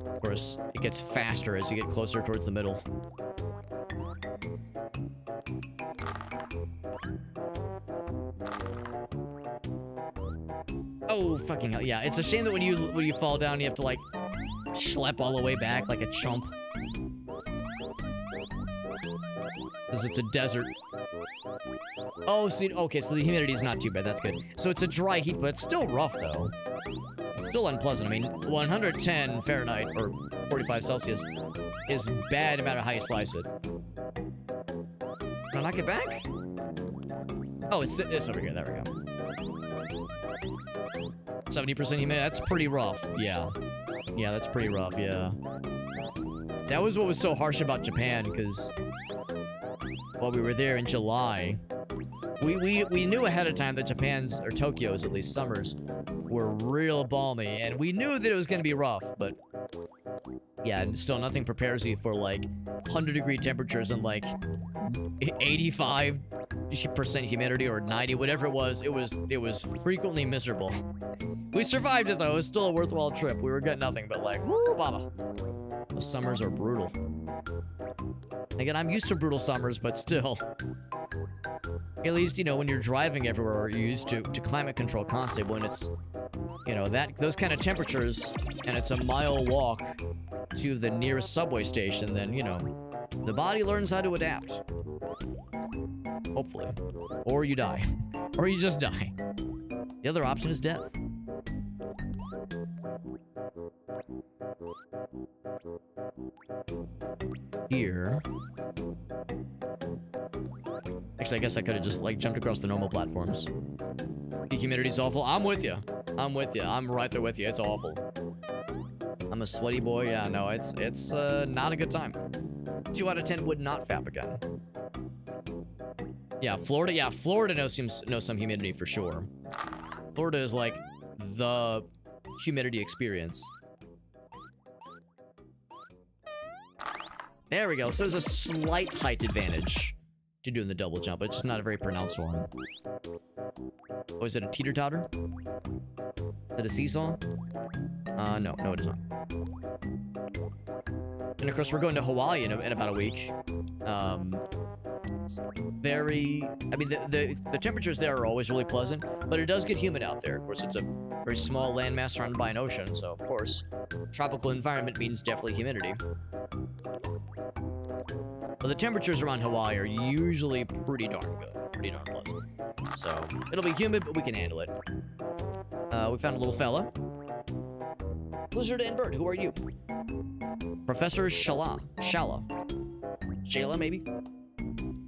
Speaker 1: Of course, it gets faster as you get closer towards the middle. Oh, fucking hell. Yeah, it's a shame that when you fall down, you have to, like, schlep all the way back like a chump. Because it's a desert. Oh, see, okay, so the humidity is not too bad. That's good. So it's a dry heat, but it's still rough, though. It's still unpleasant. I mean, 110 Fahrenheit, or 45 Celsius, is bad no matter how you slice it. Can I knock it back? Oh, it's over here. There we go. 70% humidity. That's pretty rough. Yeah. Yeah, that's pretty rough. Yeah. That was what was so harsh about Japan, because while we were there in July, we knew ahead of time that Japan's, or Tokyo's at least, summers were real balmy, and we knew that it was going to be rough, but yeah, and still nothing prepares you for like 100-degree temperatures and like 85% humidity or 90, whatever it was. It was frequently miserable. We survived it though. It was still a worthwhile trip. We were getting nothing but like, woo, baba. The summers are brutal. Again, I'm used to brutal summers, but still. At least, you know, when you're driving everywhere, you're used to climate control constantly. When it's, you know, those kind of temperatures, and it's a mile walk to the nearest subway station, then, you know, the body learns how to adapt. Hopefully. Or you die. Or you just die. The other option is death. Here. Actually, I guess I could have just, like, jumped across the normal platforms. The humidity's awful. I'm with you. I'm with you. I'm right there with you. It's awful. I'm a sweaty boy. Yeah, no, it's not a good time. 2 out of 10 would not fap again. Yeah, Florida. Yeah, Florida knows some humidity for sure. Florida is like the humidity experience. There we go. So there's a slight height advantage to doing the double jump. It's just not a very pronounced one. Oh, is it a teeter-totter? Is it a seesaw? No, it is not. And of course, we're going to Hawaii in about a week. I mean, the temperatures there are always really pleasant, but it does get humid out there. Of course, it's a very small landmass surrounded by an ocean, so of course, tropical environment means definitely humidity. But the temperatures around Hawaii are usually pretty darn good, pretty darn pleasant. So it'll be humid, but we can handle it. We found a little fella. Blizzard and Bird, who are you? Professor Shala, maybe?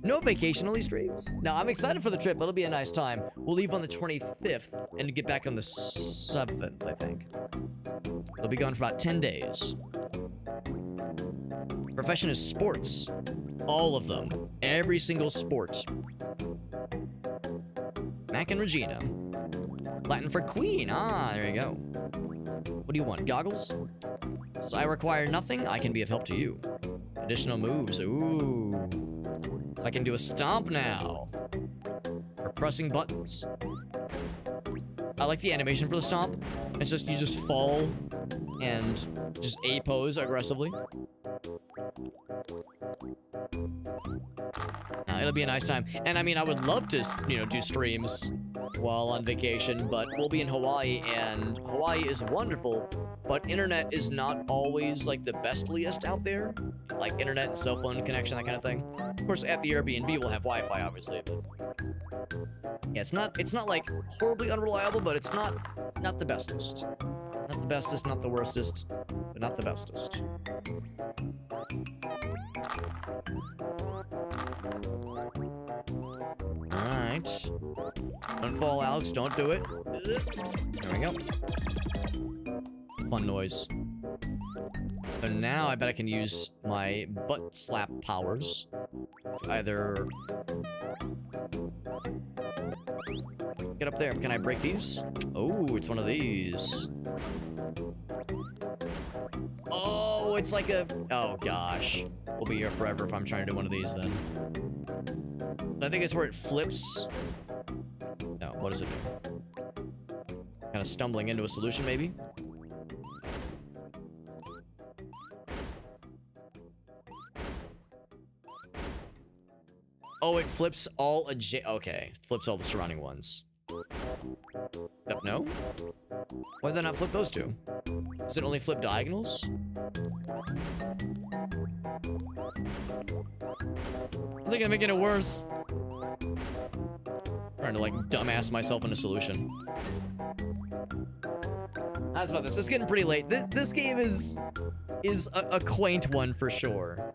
Speaker 1: No vacation, only streams. No, I'm excited for the trip. It'll be a nice time. We'll leave on the 25th and get back on the 7th, I think. They'll be gone for about 10 days. Profession is sports. All of them. Every single sport. Mac and Regina. Latin for queen. Ah, there you go. What do you want? Goggles? Says, I require nothing. I can be of help to you. Additional moves. Ooh. So I can do a stomp now. For pressing buttons. I like the animation for the stomp. It's just, you just fall and just A-pose aggressively. It'll be a nice time. And I mean, I would love to, you know, do streams while on vacation, but we'll be in Hawaii, and Hawaii is wonderful, but internet is not always like the bestliest out there. Like internet, cell phone connection, that kind of thing. Of course, at the Airbnb we'll have Wi-Fi, obviously, but yeah, it's not like horribly unreliable, but it's not the bestest. Not the bestest, not the worstest, but not the bestest. Alright. Don't fall, Alex. Don't do it. There we go. Fun noise. So now I bet I can use my butt slap powers. Either... Get up there. Can I break these? Oh, it's one of these. Oh, it's like a... Oh, gosh. We'll be here forever if I'm trying to do one of these, then. I think it's where it flips. No, what does it do? Kind of stumbling into a solution, maybe? Oh, it flips all okay. Flips all the surrounding ones. No? Why did that not flip those two? Does it only flip diagonals? I think I'm making it worse. Trying to, like, dumbass myself into solution. How's about this? It's getting pretty late. This game is a quaint one for sure.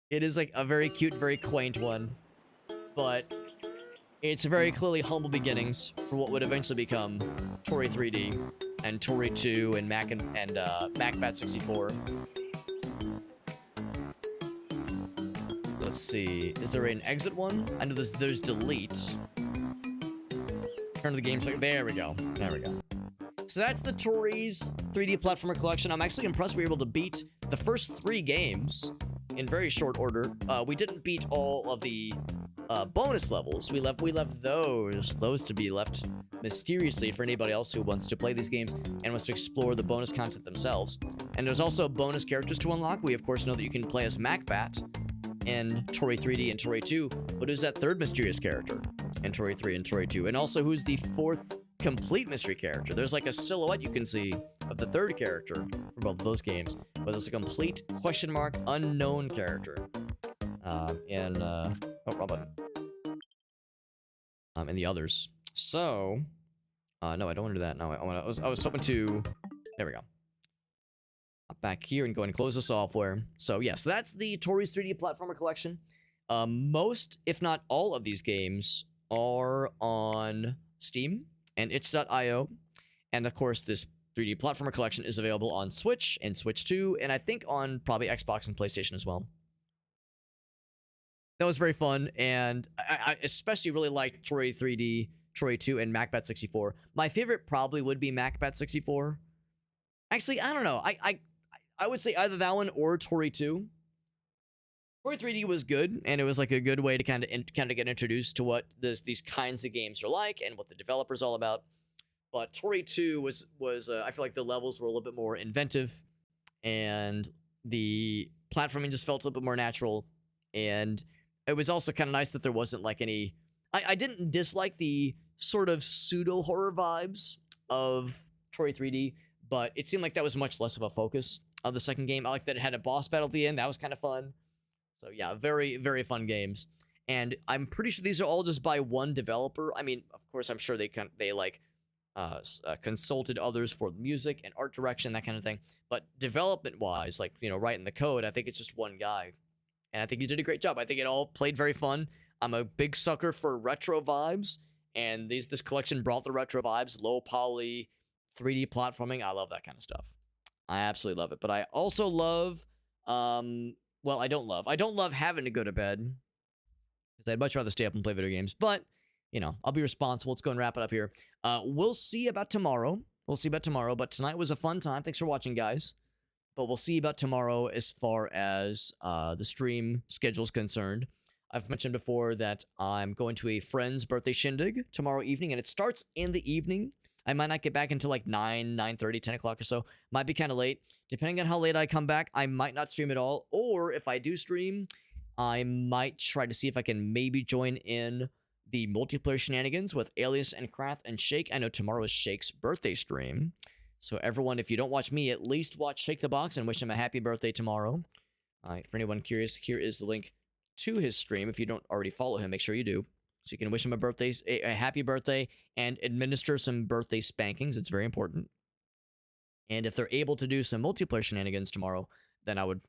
Speaker 1: It is, like, a very cute, very quaint one. But it's very clearly humble beginnings for what would eventually become Toree 3D and Toree 2 and MacBat 64. Let's see. Is there an exit one? I know there's delete. Turn to the game. There we go. There we go. So that's the Toree's 3D platformer collection. I'm actually impressed we were able to beat the first 3 games in very short order. We didn't beat all of the bonus levels. We left those to be left mysteriously for anybody else who wants to play these games and wants to explore the bonus content themselves. And there's also bonus characters to unlock. We of course know that you can play as MacBat in Toree 3D and Toree 2, but who's that third mysterious character in Toree 3 and Toree 2? And also, who's the 4th complete mystery character? There's like a silhouette you can see of the 3rd character for both of those games, but there's a complete question mark unknown character in wrong button. In the others. So, no, I don't want to do that. No, I was hoping to. There we go. Up back here and go ahead and close the software. So yes, that's the Toree's 3D platformer collection. Most, if not all, of these games are on Steam and itch.io, and of course, this 3D platformer collection is available on Switch and Switch 2, and I think on probably Xbox and PlayStation as well. That was very fun, and I especially really liked Toree 3D, Toree 2, and MacBat 64. My favorite probably would be MacBat 64. Actually, I don't know. I would say either that one or Toree 2. Toree 3D was good, and it was like a good way to kind of get introduced to what these kinds of games are like and what the developer's all about. But Toree 2 was I feel like the levels were a little bit more inventive, and the platforming just felt a little bit more natural, and it was also kind of nice that there wasn't like any... I didn't dislike the sort of pseudo-horror vibes of Toree 3D, but it seemed like that was much less of a focus of the second game. I like that it had a boss battle at the end. That was kind of fun. So yeah, very, very fun games. And I'm pretty sure these are all just by one developer. I mean, of course, I'm sure they consulted others for the music and art direction, that kind of thing. But development-wise, like, you know, writing the code, I think it's just one guy. And I think he did a great job. I think it all played very fun. I'm a big sucker for retro vibes, and this collection brought the retro vibes, low poly, 3D platforming. I love that kind of stuff. I absolutely love it. But I also love, well, I don't love having to go to bed, because I'd much rather stay up and play video games. But, you know, I'll be responsible. Let's go and wrap it up here. We'll see about tomorrow. But tonight was a fun time. Thanks for watching, guys. But we'll see about tomorrow as far as the stream schedule is concerned. I've mentioned before that I'm going to a friend's birthday shindig tomorrow evening, and it starts in the evening. I might not get back until like 9:30, 10 o'clock or so. Might be kind of late. Depending on how late I come back, I might not stream at all. Or if I do stream, I might try to see if I can maybe join in the multiplayer shenanigans with Alias and Krath and Shake. I know tomorrow is Shake's birthday stream. So everyone, if you don't watch me, at least watch Shake the Box and wish him a happy birthday tomorrow. For anyone curious, here is the link to his stream. If you don't already follow him, make sure you do. So you can wish him a happy birthday and administer some birthday spankings. It's very important. And if they're able to do some multiplayer shenanigans tomorrow, then I would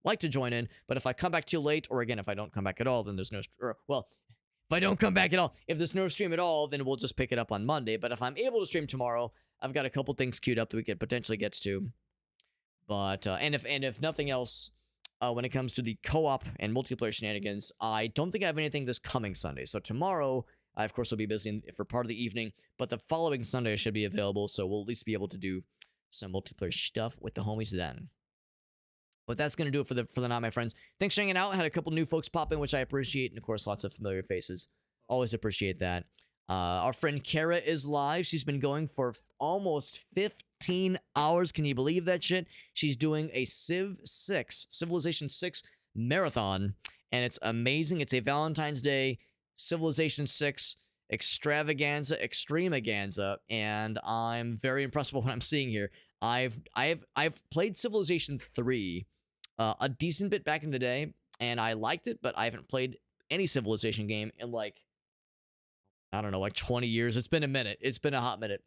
Speaker 1: like to join in. But if I come back too late, or again, if I don't come back at all, then there's no... well, if I don't come back at all, if there's no stream at all, then we'll just pick it up on Monday. But if I'm able to stream tomorrow, I've got a couple things queued up that we could potentially get to. But, and if nothing else... when it comes to the co-op and multiplayer shenanigans, I don't think I have anything this coming Sunday. So tomorrow, I, of course, will be busy for part of the evening, but the following Sunday I should be available, so we'll at least be able to do some multiplayer stuff with the homies then. But that's going to do it for the night, my friends. Thanks for hanging out. Had a couple new folks pop in, which I appreciate, and of course, lots of familiar faces. Always appreciate that. Our friend Kara is live. She's been going for almost 15 hours. Can you believe that shit? She's doing a Civilization 6 marathon, and it's amazing. It's a Valentine's Day Civilization 6 extremaganza, and I'm very impressed with what I'm seeing here. I've played Civilization 3 a decent bit back in the day, and I liked it, but I haven't played any Civilization game in like, I don't know, like 20 years. It's been a minute. It's been a hot minute.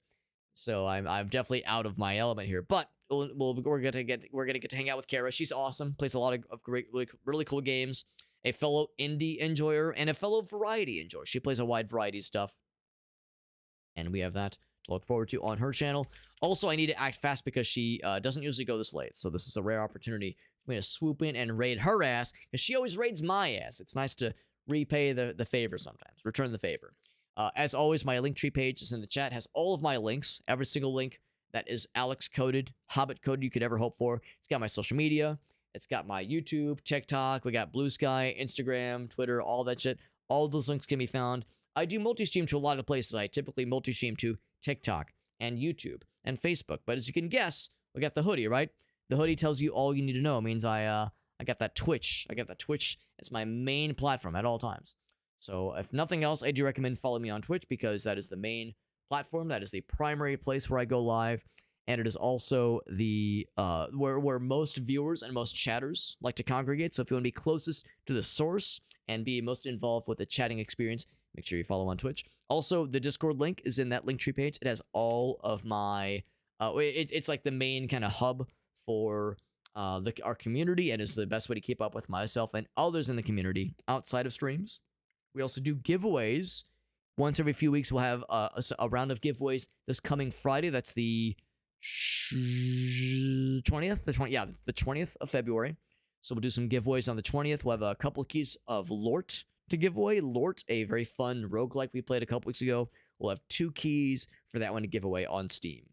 Speaker 1: So I'm definitely out of my element here. But we're gonna get to hang out with Kara. She's awesome. Plays a lot of great, really cool games. A fellow indie enjoyer and a fellow variety enjoyer. She plays a wide variety of stuff. And we have that to look forward to on her channel. Also, I need to act fast because she doesn't usually go this late. So this is a rare opportunity for me to swoop in and raid her ass, because she always raids my ass. It's nice to repay the favor sometimes. Return the favor. As always, my Linktree page is in the chat. Has all of my links. Every single link that is Alex coded, Hobbit coded you could ever hope for. It's got my social media. It's got my YouTube, TikTok. We got Blue Sky, Instagram, Twitter, all that shit. All those links can be found. I do multi-stream to a lot of places. I typically multi-stream to TikTok and YouTube and Facebook. But as you can guess, we got the hoodie, right? The hoodie tells you all you need to know. It means I got that Twitch. I got that Twitch as my main platform at all times. So if nothing else, I do recommend following me on Twitch, because that is the main platform. That is the primary place where I go live. And it is also the where most viewers and most chatters like to congregate. So if you want to be closest to the source and be most involved with the chatting experience, make sure you follow on Twitch. Also, the Discord link is in that Linktree page. It has all of my... it's like the main kind of hub for our community, and is the best way to keep up with myself and others in the community outside of streams. We also do giveaways. Once every few weeks, we'll have a round of giveaways this coming Friday. That's the 20th? The 20th of February. So we'll do some giveaways on the 20th. We'll have a couple of keys of Lort to give away. Lort, a very fun roguelike we played a couple weeks ago. We'll have 2 keys for that one to give away on Steam.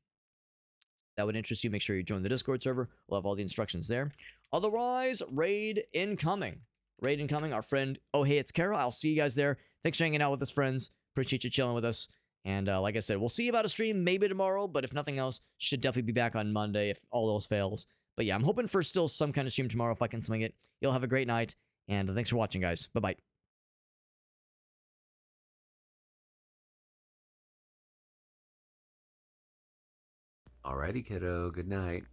Speaker 1: That would interest you. Make sure you join the Discord server. We'll have all the instructions there. Otherwise, raid incoming. Raid incoming. Our friend, oh hey, it's Kara. I'll see you guys there. Thanks for hanging out with us, friends. Appreciate you chilling with us. And like I said, we'll see you about a stream maybe tomorrow, but if nothing else, should definitely be back on Monday if all else fails. But yeah, I'm hoping for still some kind of stream tomorrow if I can swing it. You'll have a great night, and thanks for watching, guys. Bye-bye.
Speaker 8: Alrighty, kiddo. Good night.